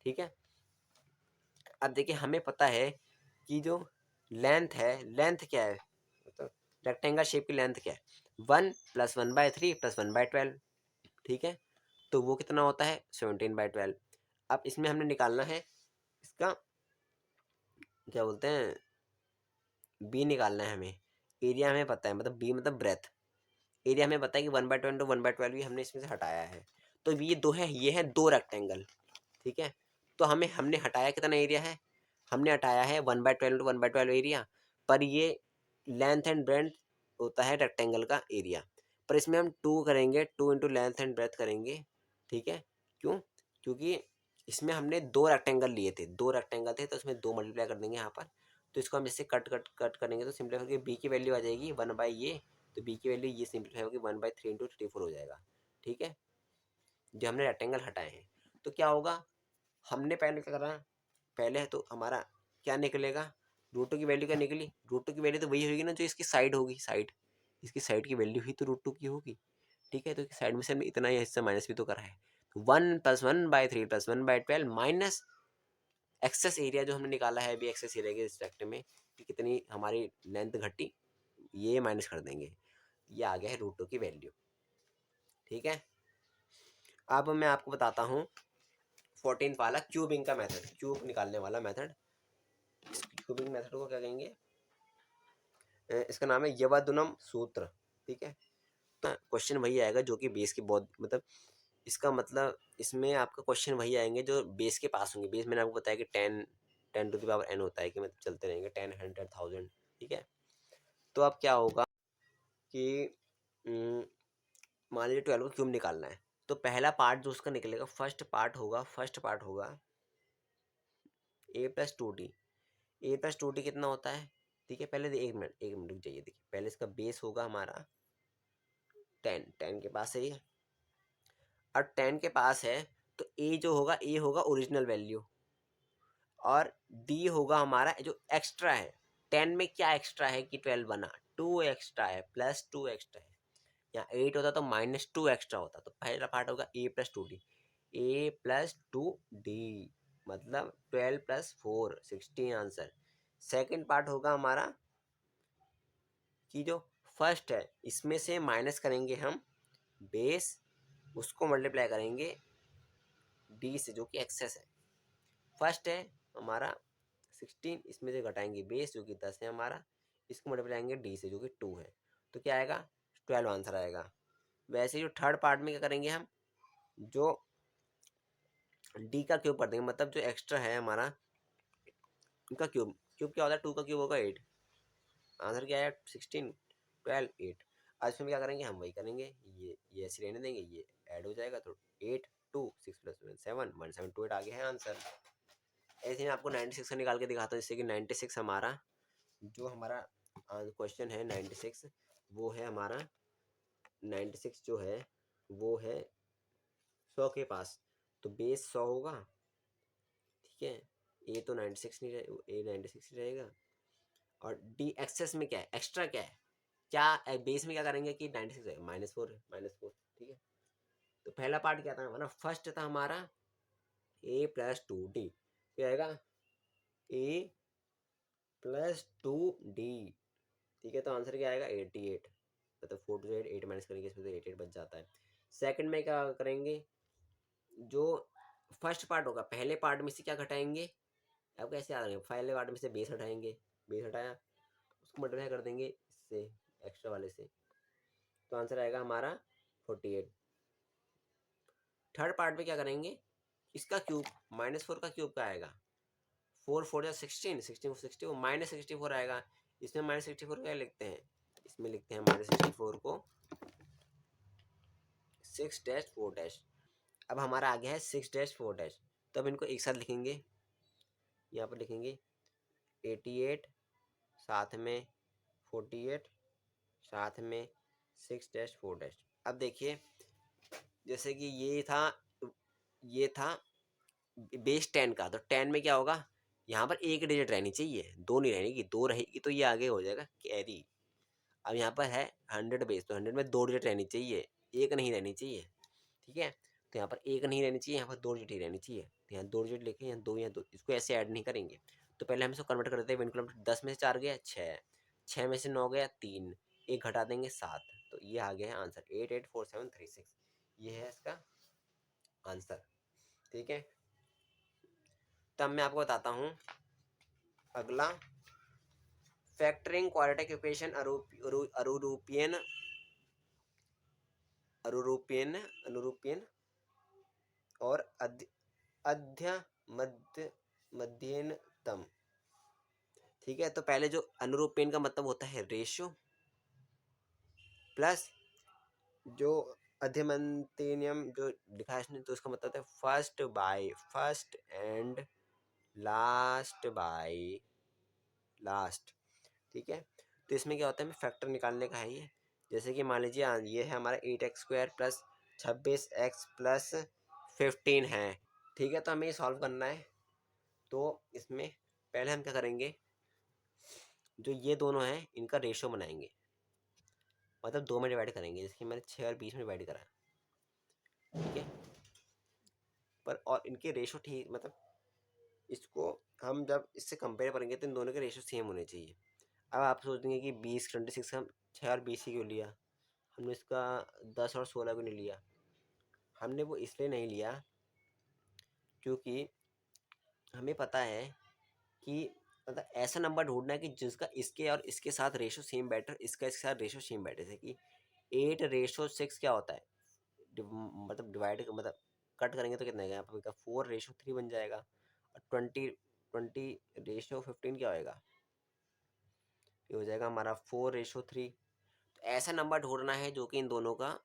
ठीक है। अब देखिए हमें पता है कि जो लेंथ है, लेंथ क्या है, मतलब रेक्टेंगल शेप की लेंथ क्या है, 1 + 1/3 + 1/12, ठीक है। तो वो कितना होता है 17/12। अब इसमें हमने निकालना है इसका क्या बोलते हैं, बी निकालना है हमें। एरिया हमें पता है, मतलब बी मतलब ब्रेथ, एरिया हमें पता है कि 1/12 टू 1/12 भी हमने इसमें से हटाया है। तो ये दो है, ये है दो रेक्टेंगल, ठीक है। तो हमें हमने हटाया कितना एरिया है, हमने हटाया है 1/12 टू 1/12 एरिया, पर ये लेंथ एंड ब्रेथ होता है रेक्टेंगल का एरिया। पर इसमें हम 2 करेंगे, 2 इंटू लेंथ एंड ब्रेथ करेंगे, ठीक है। क्यों, क्योंकि इसमें हमने दो रेक्टेंगल लिए थे, दो रेक्टेंगल थे तो उसमें 2 मल्टीप्लाई कर देंगे यहाँ पर। तो इसको हम इससे कट कट कट करेंगे तो सिंपलीफाई करके बी की वैल्यू आ जाएगी 1 ये, तो बी की वैल्यू ये सिंपलीफाई होगी 1/3 इंटू 34 हो जाएगा, ठीक है। जो हमने रेक्टेंगल हटाए हैं तो क्या होगा, हमने पहले क्या करा, पहले तो हमारा क्या निकलेगा, रूट 2 की वैल्यू क्या निकली, रूट 2 की वैल्यू तो वही होगी ना जो इसकी साइड होगी, साइड इसकी साइड की वैल्यू ही तो रूट 2 की होगी, ठीक है। तो साइड में से हमने इतना ही हिस्सा माइनस भी तो करा है। 1 + 1/3 + 1/12 माइनस एक्सेस एरिया जो हमने निकाला है अभी एक्सेस एरिया के रिस्पेक्ट में कि कितनी हमारी लेंथ घटी, ये माइनस कर देंगे, ये आ गया है रूट 2 की वैल्यू, ठीक है। अब मैं आपको बताता हूँ 14 वाला क्यूबिंग का मेथड, क्यूब निकालने वाला मेथड। इस क्यूबिंग मेथड को क्या कहेंगे, इसका नाम है यवादुनम सूत्र, ठीक है। क्वेश्चन वही आएगा जो कि बेस के बहुत मतलब, इसका मतलब इसमें आपका क्वेश्चन वही आएंगे जो बेस के पास होंगे। बेस मैंने आपको बताया कि 10 होता है कि मतलब चलते रहेंगे 10 100 1000, ठीक है। तो अब क्या होगा कि मान लीजिए 12 का क्यूब निकालना है, तो पहला पार्ट जो उसका निकलेगा, फर्स्ट पार्ट होगा a+2d। a+2d कितना होता है, ठीक है। पहले एक मिनट रुक जाइए, देखिए पहले इसका बेस होगा हमारा 10 के पास है ये, और 10 के पास है तो ए होगा ओरिजिनल वैल्यू, और डी होगा हमारा जो एक्स्ट्रा है। 10 में क्या एक्स्ट्रा है कि 12 बना, 2 एक्स्ट्रा है, +2 एक्स्ट्रा है। यहाँ 8 होता तो -2 एक्स्ट्रा होता, तो पहला पार्ट होगा a+2d, a+2d मतलब 12 + 4 16 आंसर। सेकंड पार्ट होगा हमारा कि जो फर्स्ट है इसमें से माइनस करेंगे हम बेस उसको मल्टीप्लाई करेंगे डी से जो कि एक्सेस है। फर्स्ट है हमारा 16, इसमें से घटाएंगे बेस जो कि 10 है हमारा, इसको मल्टीप्लाई करेंगे डी से जो कि 2 है, तो क्या आएगा 12 आंसर आएगा। वैसे जो थर्ड पार्ट में क्या करेंगे हम, जो डी का क्यूब कर देंगे, मतलब जो एक्स्ट्रा है हमारा उनका क्यूब। क्यूब क्या होता है, 2 का क्यूब होगा 8, आंसर क्या है 16, 12, 8। आज फिर क्या करेंगे हम, वही करेंगे, ये ऐसे रहने देंगे, ये ऐड हो जाएगा तो 8, 2, 6 + 1 7, 1 7 2 8 आगे है आंसर। ऐसे ही मैं आपको 96 का निकाल के दिखाता हूँ, जिससे कि 96 हमारा जो हमारा क्वेश्चन है 96, वो है हमारा 96 जो है वो है 100 के पास, तो बेस 100 होगा, ठीक है। ए तो 96 नहीं रहे, ए 96 ही रहेगा। और डी एक्सेस में क्या है, एक्स्ट्रा क्या है, क्या बेस में क्या करेंगे कि 96 है, -4 है, -4, ठीक है। तो पहला पार्ट क्या था हमारा, फर्स्ट था हमारा a + 2d, क्या आएगा a + 2d, ठीक है। तो आंसर क्या आएगा 88, मतलब 4 to 8, 8 माइनस करेंगे इसमें तो 88 बच जाता है। सेकंड में क्या करेंगे, जो फर्स्ट पार्ट होगा पहले पार्ट में से क्या घटाएंगे, आपको ऐसे याद रखेंगे, पहले पार्ट में से बेस हटाएंगे, बेस हटाया उसको मल्टीप्लाई कर देंगे इससे, एक्स्ट्रा वाले से, तो आंसर आएगा हमारा 48। थर्ड पार्ट में क्या करेंगे, इसका क्यूब, -4 का क्यूब का आएगा, 4 4 या 16, 16 60 -64 आएगा। इसमें -64 क्या लिखते हैं, इसमें लिखते हैं -64 को 6-4 अब हमारा आ गया है 6-4 तो अब इनको एक साथ लिखेंगे, यहाँ पर लिखेंगे 88 साथ में 48 साथ में 6-4। अब देखिए जैसे कि ये था बेस 10 का, तो 10 में क्या होगा, यहाँ पर एक डिजिट रहनी चाहिए, दो नहीं रहेगी, दो रहेगी तो ये आगे हो जाएगा कैरी। अब यहाँ पर है 100 बेस, तो 100 में दो डिजिट रहनी चाहिए, एक नहीं रहनी चाहिए, ठीक है। तो यहाँ पर एक नहीं रहनी चाहिए, यहाँ पर दो डिजिट ही रहनी चाहिए, तो यहाँ दो डिजिट लिखे, यहाँ दो, इसको ऐसे ऐड नहीं करेंगे। तो पहले हम इसको कन्वर्ट कर देते हैं, 1 किलोमीटर 10 में से 4 गया 6, 6 में से 9 गया 3, एक घटा देंगे 7, तो ये आ गया है आंसर 884736, ये है इसका आंसर, ठीक है। तब मैं आपको बताता हूँ अगला, फैक्टरिंग क्वाड्रेटिक इक्वेशन अनुरूपियन और अध्य मध्यनतम, ठीक है। तो पहले जो अनुरूपियन का मतलब होता है रेशियो, प्लस जो अध्यमंतेनियम जो लिखा है इसने, तो उसका मतलब है first and last by last, ठीक है। तो इसमें क्या होता है, हमें फैक्टर निकालने का है ये, जैसे कि मान लीजिए ये है हमारा 8x² + 26x + 15 है, ठीक है। तो हमें ये सॉल्व करना है, तो इसमें पहले हम क्या करेंगे, जो ये दोनों हैं इनका रेशियो बनाएंगे, मतलब 2 में डिवाइड करेंगे, जैसे कि मैंने 6 और 20 में डिवाइड करा, ठीक है। पर और इनके रेशियो ठीक, मतलब इसको हम जब इससे कंपेयर करेंगे तो इन दोनों के रेशियो सेम होने चाहिए। अब आप सोचेंगे कि 20 26 का 6 और 20 ही क्यों लिया, हमने इसका 10 और 16 क्यों नहीं लिया। हमने वो इसलिए नहीं लिया क्योंकि हमें पता है कि मतलब ऐसा नंबर ढूंढना है कि जिसका इसके और इसके साथ रेशो सेम बैटर, इसका इसके साथ रेशो सेम बैटर, जैसे कि 8:6 क्या होता है, मतलब डिवाइड मतलब कट करेंगे तो कितना आएगा, यहाँ पर 4:3 बन जाएगा। और 20:15 क्या होएगा, ये हो जाएगा हमारा 4:3। तो ऐसा नंबर ढूंढना है जो कि इन दोनों का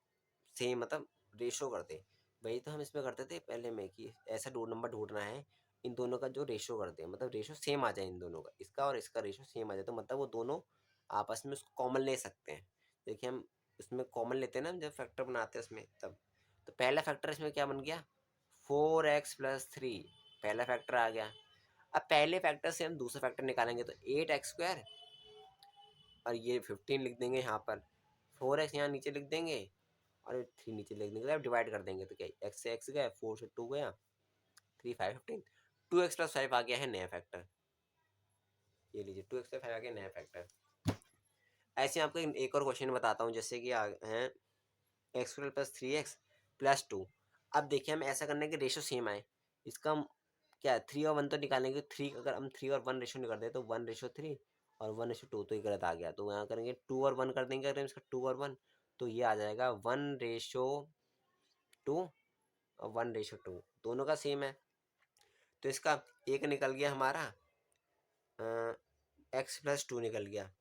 सेम मतलब रेशो कर दे, वही तो हम इसमें करते थे पहले में कि ऐसा नंबर ढूंढना है इन दोनों का जो रेशो कर दे, मतलब रेशो सेम आ जाए इन दोनों का, इसका और इसका रेशो सेम आ जाए, तो मतलब वो दोनों आपस में उसको कॉमन ले सकते हैं। देखिए हम उसमें कॉमन लेते हैं ना जब फैक्टर बनाते हैं उसमें तब, तो पहला फैक्टर इसमें क्या बन गया 4x + 3, पहला फैक्टर आ गया। अब पहले फैक्टर से हम दूसरा फैक्टर निकालेंगे तो 8x² और ये 15 लिख देंगे यहाँ पर, 4x यहाँ नीचे लिख देंगे और 3 नीचे लिख देंगे, अब डिवाइड कर देंगे तो क्या x से x गया, 4 से 2 गया, 3 5 15, 2x + 5 आ गया है नया फैक्टर, ये लीजिए 2x + 5 आ गया नया फैक्टर। ऐसे आपको एक और क्वेश्चन बताता हूँ, जैसे कि है x² + 3x +2। अब देखिए हमें ऐसा करना है कि रेशो सेम आए। इसका क्या है, 3 और 1 तो निकालेंगे। 3 अगर हम 3 और 1 रेशो निकाल दें तो 1:3 और 1:2 तो ये गलत आ गया, तो यहाँ करेंगे 2 और 1 कर देंगे। अगर इसका 2 और 1 तो ये आ जाएगा 1:2 और 1:2, दोनों का सेम है। तो इसका एक निकल गया हमारा x+2 निकल गया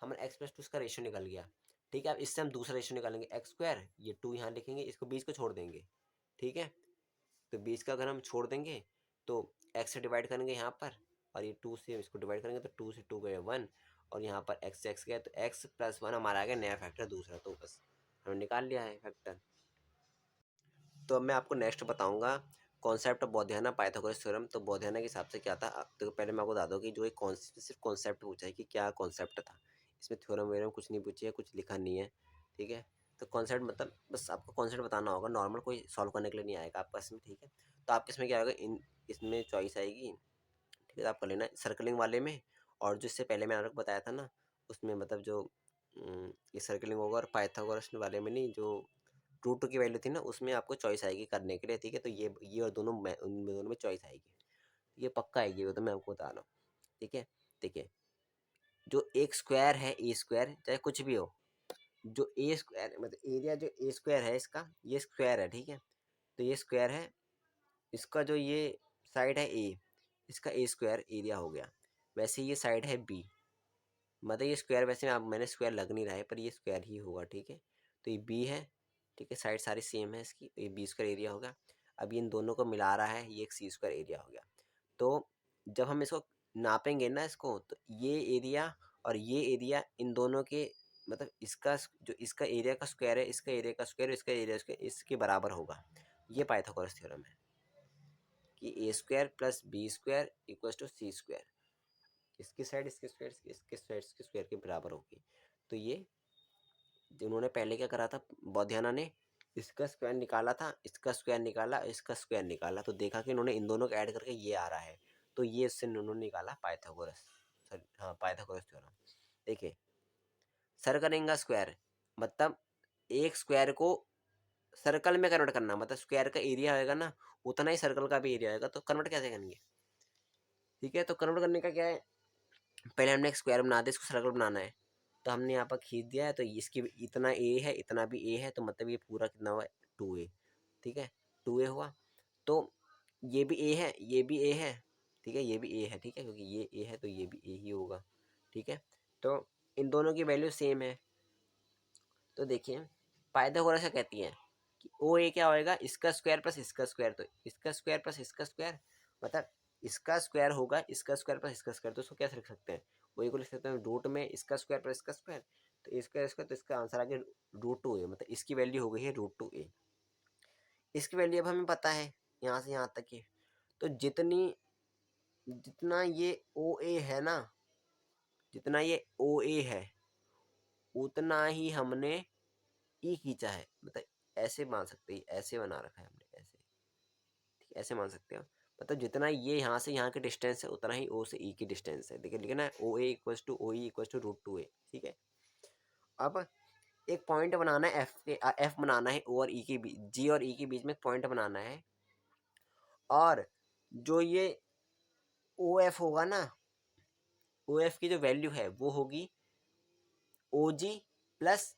हमारा, x+2 इसका रेशो निकल गया। ठीक है, अब इससे हम दूसरा रेशो निकालेंगे x², ये 2 यहाँ लिखेंगे, इसको 20 को छोड़ देंगे। ठीक है, तो 20 का अगर हम छोड़ देंगे तो x से डिवाइड करेंगे यहाँ पर, और ये 2 से इसको डिवाइड करेंगे तो 2 से 2 गए 1, और यहाँ पर x से x गया तो x+1 हमारा आ गया नया फैक्टर दूसरा। तो बस हमने निकाल लिया है फैक्टर। तो अब मैं आपको नेक्स्ट बताऊंगा कॉन्सेप्ट ऑफ बोधियाना पाइथागोरस थ्योरम। तो बोधियाना के हिसाब से क्या था, तो पहले मैं आपको बता दूं कि जो एक सिर्फ कॉन्सेप्ट पूछा है कि क्या कॉन्सेप्ट था, इसमें थ्योरम वेरम कुछ नहीं पूछी है, कुछ लिखा नहीं है। ठीक है, तो कॉन्सेप्ट मतलब बस आपको कॉन्सेप्ट बताना होगा, नॉर्मल कोई सॉल्व करने के लिए नहीं आएगा आपका इसमें। ठीक है, तो आपके इसमें क्या होगा, इसमें चॉइस आएगी। ठीक है, तो आप कर लेना सर्कलिंग वाले में, और जो इससे पहले मैंने आपको बताया था ना उसमें, मतलब जो ये सर्कलिंग होगा, और पाइथागोरस वाले में नहीं, जो √2 की वैल्यू थी ना उसमें आपको चॉइस आएगी करने के लिए। ठीक है, तो ये और दोनों में, उन दोनों में चॉइस आएगी, ये पक्का आएगी, वो तो मैं आपको बता रहा हूँ। ठीक है, देखिए जो एक स्क्वायर है A² चाहे कुछ भी हो, जो A² मतलब एरिया जो A² है इसका, ये स्क्वायर है। ठीक है, तो ये स्क्वायर है, इसका जो ये साइड है A, इसका A² एरिया हो गया। वैसे ये साइड है B, मतलब ये स्क्वायर, वैसे मैंने स्क्वायर लग नहीं रहा है पर ये स्क्वायर ही होगा। ठीक है, तो ये B है। ठीक है, साइड सारी सेम है इसकी, तो ये B² एरिया होगा। अब इन दोनों को मिला रहा है, ये एक C² एरिया हो गया। तो जब हम इसको नापेंगे ना इसको, तो ये एरिया और ये एरिया इन दोनों के, मतलब इसका जो इसका एरिया का स्क्वायर है, इसका एरिया का स्क्वायर, इसका एरिया इसके बराबर होगा। ये पाइथागोरस थ्योरम है कि A² + B² = C²। इसकी साइड इसके स्क्वायर, इसके साइड इसके स्क्वायर के बराबर होगी। तो ये उन्होंने पहले क्या करा था, बोधियाना ने इसका स्क्वायर निकाला था, इसका स्क्वायर निकाला, इसका स्क्वायर निकाला, तो देखा कि इन्होंने इन दोनों को ऐड करके ये आ रहा है, तो ये इससे उन्होंने निकाला पाइथागोरस, सॉरी हाँ पाइथागोरस थ्योरम। देखिए सर्कलिंग का स्क्वायर मतलब एक स्क्वायर को सर्कल में कन्वर्ट करना, मतलब स्क्वायर का एरिया होगा ना उतना ही सर्कल का भी एरिया होगा, तो कन्वर्ट कैसे करेंगे। ठीक है, तो कन्वर्ट करने का क्या है, पहले हमने एक स्क्वायर बना दिया, इसको सर्कल बनाना है, तो हमने यहाँ पर खींच दिया है, तो इसकी इतना ए है, इतना भी ए है, तो मतलब ये पूरा कितना हुआ 2a। ठीक है, 2a हुआ, तो ये भी ए है, ये भी ए है। ठीक है, ये भी ए है। ठीक है, क्योंकि ये ए है तो ये भी ए ही होगा। ठीक है, तो इन दोनों की वैल्यू सेम है। तो देखिए पाइथागोरस क्या कहती है कि ओ ए क्या होएगा, इसका स्क्वायर प्लस इसका स्क्वायर, तो इसका स्क्वायर प्लस इसका स्क्वायर, मतलब इसका स्क्वायर होगा इसका स्क्वायर प्लस इसका स्क्वायर, तो उसको कैसे लिख सकते हैं, वही को लिख सकते हैं रूट में इसका स्क्वायर प्लस इसका स्क्वायर, तो इसका स्क्वायर, तो इसका आंसर आ गया √2a, मतलब इसकी वैल्यू हो गई है √2a। इसकी वैल्यू अब हमें पता है यहाँ से यहाँ तक की, तो जितना ये ओ ए है ना, जितना ये ओ ए है उतना ही हमने ई खींचा है, मतलब ऐसे मान सकते हैं, ऐसे बना रखा है हमने ऐसे। ठीक, ऐसे मान सकते हो, मतलब जितना ये यहाँ से यहाँ की डिस्टेंस है उतना ही ओ से ई की डिस्टेंस है। देखिए लिखना है ओ ए = ओ ई = √2a। ठीक है, अब एक पॉइंट बनाना है एफ बनाना है ओ और ई के बीच, जी और ई के बीच में पॉइंट बनाना है, और जो ये ओ एफ होगा ना, ओ एफ की जो वैल्यू है वो होगी ओ जी प्लस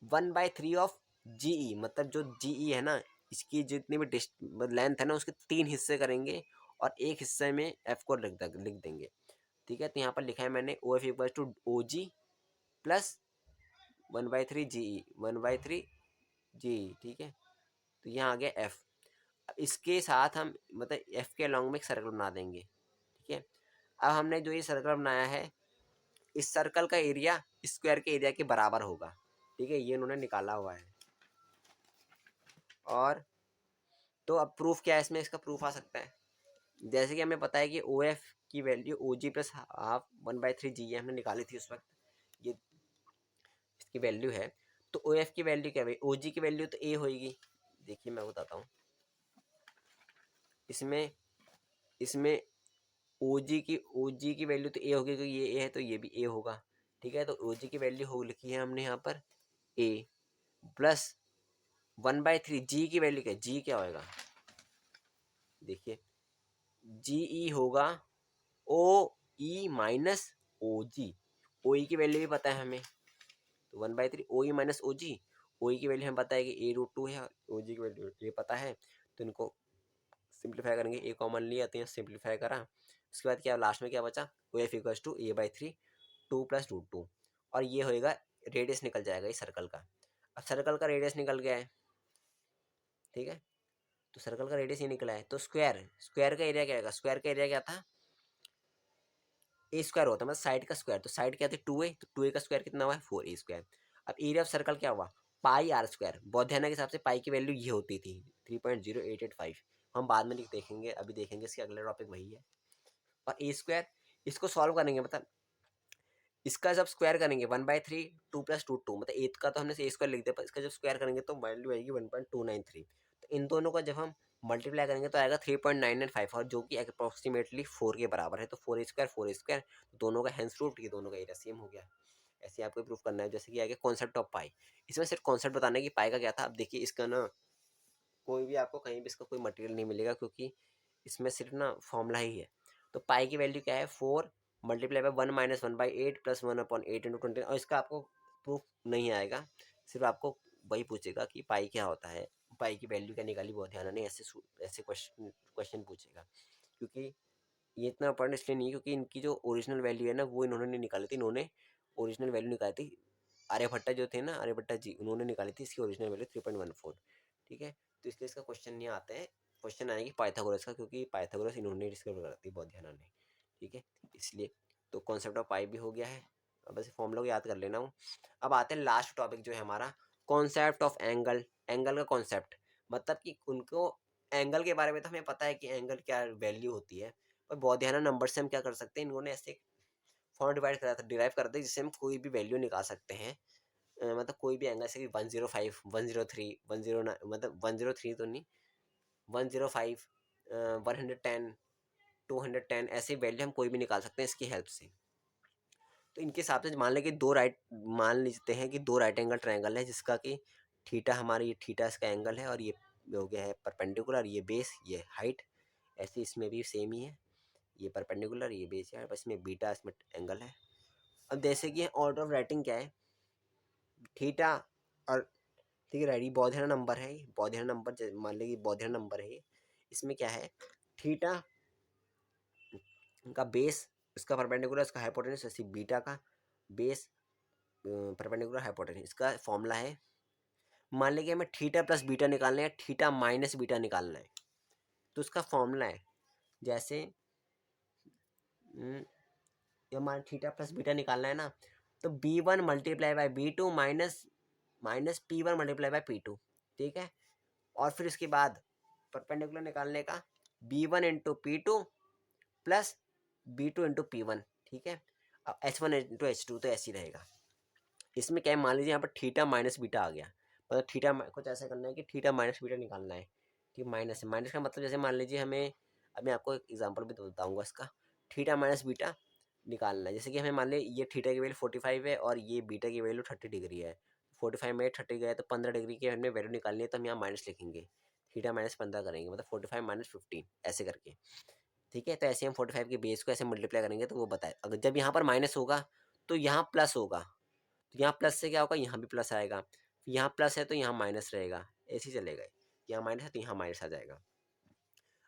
1/3 ऑफ जी ई, मतलब जो जी ई है ना इसकी जितनी भी लेंथ है ना उसके 3 हिस्से करेंगे और एक हिस्से में एफ को लिख देंगे। ठीक है, तो यहाँ पर लिखा है मैंने ओ एफ = ओ जी प्लस 1/3 जी ई, 1/3 जी ई। ठीक है, तो यहाँ आ गया एफ। इसके साथ हम मतलब एफ के अलॉन्ग में एक सर्कल बना देंगे। ठीक है, अब हमने जो ये सर्कल बनाया है, इस सर्कल का एरिया स्क्वायर के एरिया के बराबर होगा। ठीक है, ये उन्होंने निकाला हुआ है। और तो अब प्रूफ क्या है इसमें, इसका प्रूफ आ सकता है, जैसे कि हमें पता है कि ओ एफ की वैल्यू ओ जी प्लस हाफ 1/3 जी हमने निकाली थी उस वक्त, ये इसकी वैल्यू है। तो ओ एफ की वैल्यू क्या है, ओ जी की वैल्यू तो ए होगी। देखिए मैं बताता हूँ, इसमें इसमें ओ जी की वैल्यू तो ए होगी, क्योंकि ये ए है तो ये भी ए होगा। ठीक है, तो ओ जी की वैल्यू हो लिखी है हमने यहाँ पर ए प्लस 1/3 जी की वैल्यू क्या है, जी क्या होएगा, देखिए जी ई होगा ओ ई माइनस ओ जी, ओ ई की वैल्यू भी पता है हमें, तो 1/3 ओ ई माइनस ओ जी, ओ ई की वैल्यू हमें पता है कि a√2 है, ओ जी की वैल्यू ये पता है, तो इनको सिंप्लीफाई करेंगे, ए कॉमन लिया तो यहाँ सिंप्लीफाई करा, उसके बाद क्या लास्ट में क्या बचा, O F equals to a/3 2 + √2, और ये होएगा रेडियस निकल जाएगा इस सर्कल का। अब सर्कल का रेडियस निकल गया है, ठीक है, तो सर्कल का रेडियस ये निकला है, तो स्क्वायर स्क्वायर का एरिया क्या आएगा, स्क्वायर का एरिया क्या था, ए स्क्वायर होता है मतलब साइड का स्क्वायर, तो साइड क्या थी 2a, तो 2a का स्क्वायर कितना हुआ है 4a स्क्वायर। अब एरिया ऑफ सर्कल क्या हुआ, पाई आर स्क्वायर, बौद्धियाना के हिसाब से पाई की वैल्यू ये होती थी 3.0885, हम बाद में देखेंगे, अभी देखेंगे इसके अगले टॉपिक वही है। और ए स्क्वायर, इसको सॉल्व करेंगे मतलब इसका जब स्क्वायर करेंगे 1/3 2 + √2, मतलब एट का तो हमने ए स्क्वायर लिख दिया, पर इसका जब स्क्वायर करेंगे तो वैल्यू आएगी 1.293, तो इन दोनों का जब हम मल्टीप्लाई करेंगे तो आएगा 3.995, और जो कि अप्रोक्सीमेटली 4 के बराबर है, तो 4a² दोनों का हैंस रूट, ये दोनों का एरिया सेम हो गया। ऐसे आपको प्रूफ करना है, जैसे कि आगे कॉन्सेप्ट ऑफ पाई, इसमें सिर्फ कॉन्सेप्ट बताना है कि पाई का क्या था। अब देखिए इसका ना कोई भी आपको कहीं भी इसका कोई मटेरियल नहीं मिलेगा, क्योंकि इसमें सिर्फ ना फॉर्मूला ही है। तो पाई की वैल्यू क्या है 4 मल्टीप्लाई बाय 1 - 1/8 + 1/8 × 20, और इसका आपको प्रूफ नहीं आएगा, सिर्फ आपको वही पूछेगा कि पाई क्या होता है, पाई की वैल्यू क्या निकाली, बहुत ध्यान नहीं, ऐसे क्वेश्चन पूछेगा, क्योंकि ये इतना इंपॉर्टेंट इसलिए नहीं, क्योंकि इनकी जो ओरिजिनल वैल्यू है ना वो इन्होंने नहीं निकाली थी, इन्होंने ओरिजिनल वैल्यू निकाली थी, आर्यभट्टा जो थे ना, आर्यभट्टा जी, उन्होंने निकाली थी इसकी ओरिजिनल वैल्यू 3.14, ठीक है, तो इसलिए इसका क्वेश्चन नहीं आते हैं, क्वेश्चन आएगी पाइथागोरस का, क्योंकि पाइथागोरस इन्होंने डिस्कवर करा थी बहुत ध्यान ने, ठीक है, इसलिए तो कॉन्सेप्ट ऑफ पाई भी हो गया है, अब बस फॉर्मूला को याद कर लेना हूँ। अब आते हैं लास्ट टॉपिक जो है हमारा, कॉन्सेप्ट ऑफ एंगल, एंगल का कॉन्सेप्ट, मतलब कि उनको एंगल के बारे में तो हमें पता है कि एंगल क्या वैल्यू होती है, पर बहुत ध्यान नंबर से हम क्या कर सकते हैं, इन्होंने ऐसे फॉर्म डिवाइड करा था, डिराइव करते हैं जिससे हम कोई भी वैल्यू निकाल सकते हैं, मतलब कोई भी एंगल से 105 103 109, मतलब 103 तो नहीं, 105 110 210, ऐसे वैल्यू हम कोई भी निकाल सकते हैं इसकी हेल्प से। तो इनके हिसाब से मान लेते हैं कि दो राइट एंगल ट्रायंगल है, जिसका कि थीटा हमारी, ये थीटा इसका एंगल है, और ये हो गया है परपेंडिकुलर, ये बेस, ये हाइट, ऐसे इसमें भी सेम ही है, ये परपेंडिकुलर, ये बेस है, बस में बीटा इसमें एंगल है। अब जैसे कि ऑर्डर ऑफ राइटिंग क्या है, थीटा, और ठीक है राइट, ये बौद्धिक नंबर है, बौद्धिक नंबर मान लीजिए बौद्धिक नंबर है, इसमें क्या है थीटा का बेस, इसका परपेंडिकुलर, इसका हाइपोटेन्यूज, ऐसी बीटा का बेस परपेंडिकुलर हाइपोटेन्यूज, इसका फॉर्मूला है, मान लीजिए हमें थीटा प्लस बीटा निकालना है, थीटा माइनस बीटा निकालना है, तो उसका फॉर्मूला है, जैसे ये मान थीटा प्लस बीटा निकालना है ना, तो b1 multiply by b2 minus p1 multiply by p2, ठीक है, और फिर इसके बाद परपेंडिकुलर निकालने का b1 into p2 plus b2 into p1, ठीक है, अब h1 इंटू h2, तो ऐसे ही रहेगा। इसमें क्या है, मान लीजिए यहाँ पर थीटा माइनस बीटा आ गया, मतलब थीटा कुछ ऐसा करना है कि थीटा माइनस बीटा निकालना है, ठीक, माइनस माइनस का मतलब जैसे मान लीजिए हमें, अभी आपको एक एग्जांपल भी तो बताऊंगा इसका, थीटा माइनस बीटा निकालना है, जैसे कि हमें मान ली ये थीटा की वैल्यू 45 है और ये बीटा की वैल्यू 30 डिग्री है, 45 में 30 गया तो 15 डिग्री की हमें वैल्यू निकालनी है, तो हम यहाँ माइनस लिखेंगे, थीटा -15 करेंगे, मतलब 45 - 15 ऐसे करके, ठीक है, तो ऐसे हम 45 के बेस को ऐसे मल्टीप्लाई करेंगे, तो वो बताए, अगर जब यहाँ पर माइनस होगा तो यहाँ प्लस होगा, तो यहाँ प्लस से क्या होगा, यहाँ भी प्लस आएगा, यहाँ प्लस है तो यहाँ माइनस रहेगा, ऐसे ही चलेगा, यहाँ माइनस है तो यहाँ माइनस आ जाएगा।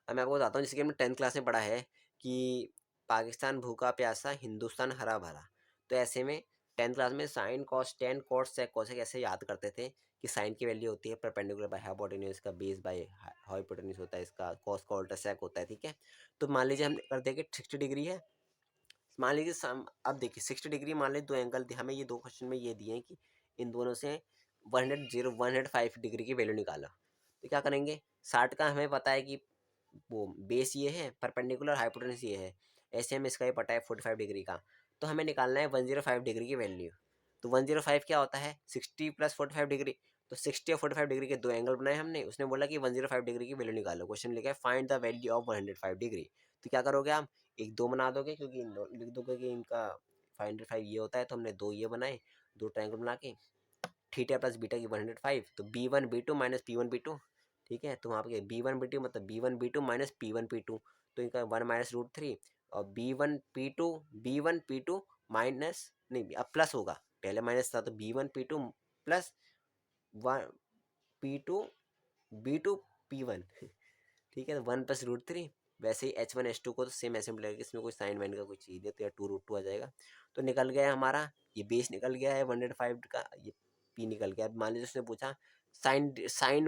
अब मैं आपको बताता हूँ, जैसे कि हमने 10th क्लास में पढ़ा है कि पाकिस्तान भूखा प्यासा, हिंदुस्तान हरा भरा, तो ऐसे में 10th क्लास में sine cos tan cos sec cosec ऐसे याद करते थे कि साइन की वैल्यू होती है परपेंडिकुलर बाय हाइपोटेन्यूज, का बेस बाय हाइपोटेन्यूज होता है, इसका कॉस का उल्टा सेक होता है, ठीक है। तो मान लीजिए हम कर देंगे 60 डिग्री है, मान लीजिए अब देखिए 60 डिग्री मान लीजिए, दो एंगल हमें ये दो क्वेश्चन में ये दिए हैं कि इन दोनों से 105 डिग्री की वैल्यू निकाला, तो क्या करेंगे, 60 का हमें पता है कि वो बेस ये है, परपेंडिकुलर हाइपोटेन्यूज ये है, ऐसे हमें इसका ये पता है 45 डिग्री का, तो हमें निकालना है 105 डिग्री की वैल्यू। तो 105 क्या होता है 60 + 45 डिग्री, तो 60 और 45 डिग्री के दो एंगल बनाए हमने, उसने बोला कि 105 डिग्री की वैल्यू निकालो, क्वेश्चन लिखा है find the value of 105 degree, तो क्या करोगे आप, एक दो बना दोगे, क्योंकि लिख दोगे कि इनका 105 ये होता है, तो हमने दो ये बनाए, दो ट्रायंगल बना के थीटा प्लस बीटा की 105, तो B1 B2 minus P1 P2, ठीक है। तो वहाँ पे B1 B2 मतलब B1 B2 minus P1 P2, तो इनका 1 माइनस रूट 3, और B1 P2 माइनस नहीं, अब प्लस होगा, पहले माइनस था, तो B1 P2 plus B2 P1 ठीक है। तो 1 प्लस रूट 3, वैसे ही H1 H2 को तो सेम ऐसे मिलेगा, इसमें कोई साइन वाइन का कोई चीज़ है, तो या 2 रूट 2 आ जाएगा। तो निकल गया हमारा ये बेस, निकल गया है 105 का, ये P निकल गया। अब मान लीजिए उसने पूछा साइन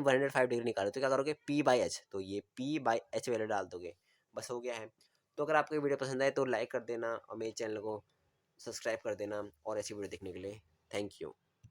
105 डिग्री निकालो, तो क्या करोगे, P/H, तो ये P/H वैल्यू डाल दोगे, बस हो गया है। तो अगर आपको ये वीडियो पसंद आए तो लाइक कर देना और मेरे चैनल को सब्सक्राइब कर देना और ऐसी वीडियो देखने के लिए। Thank you.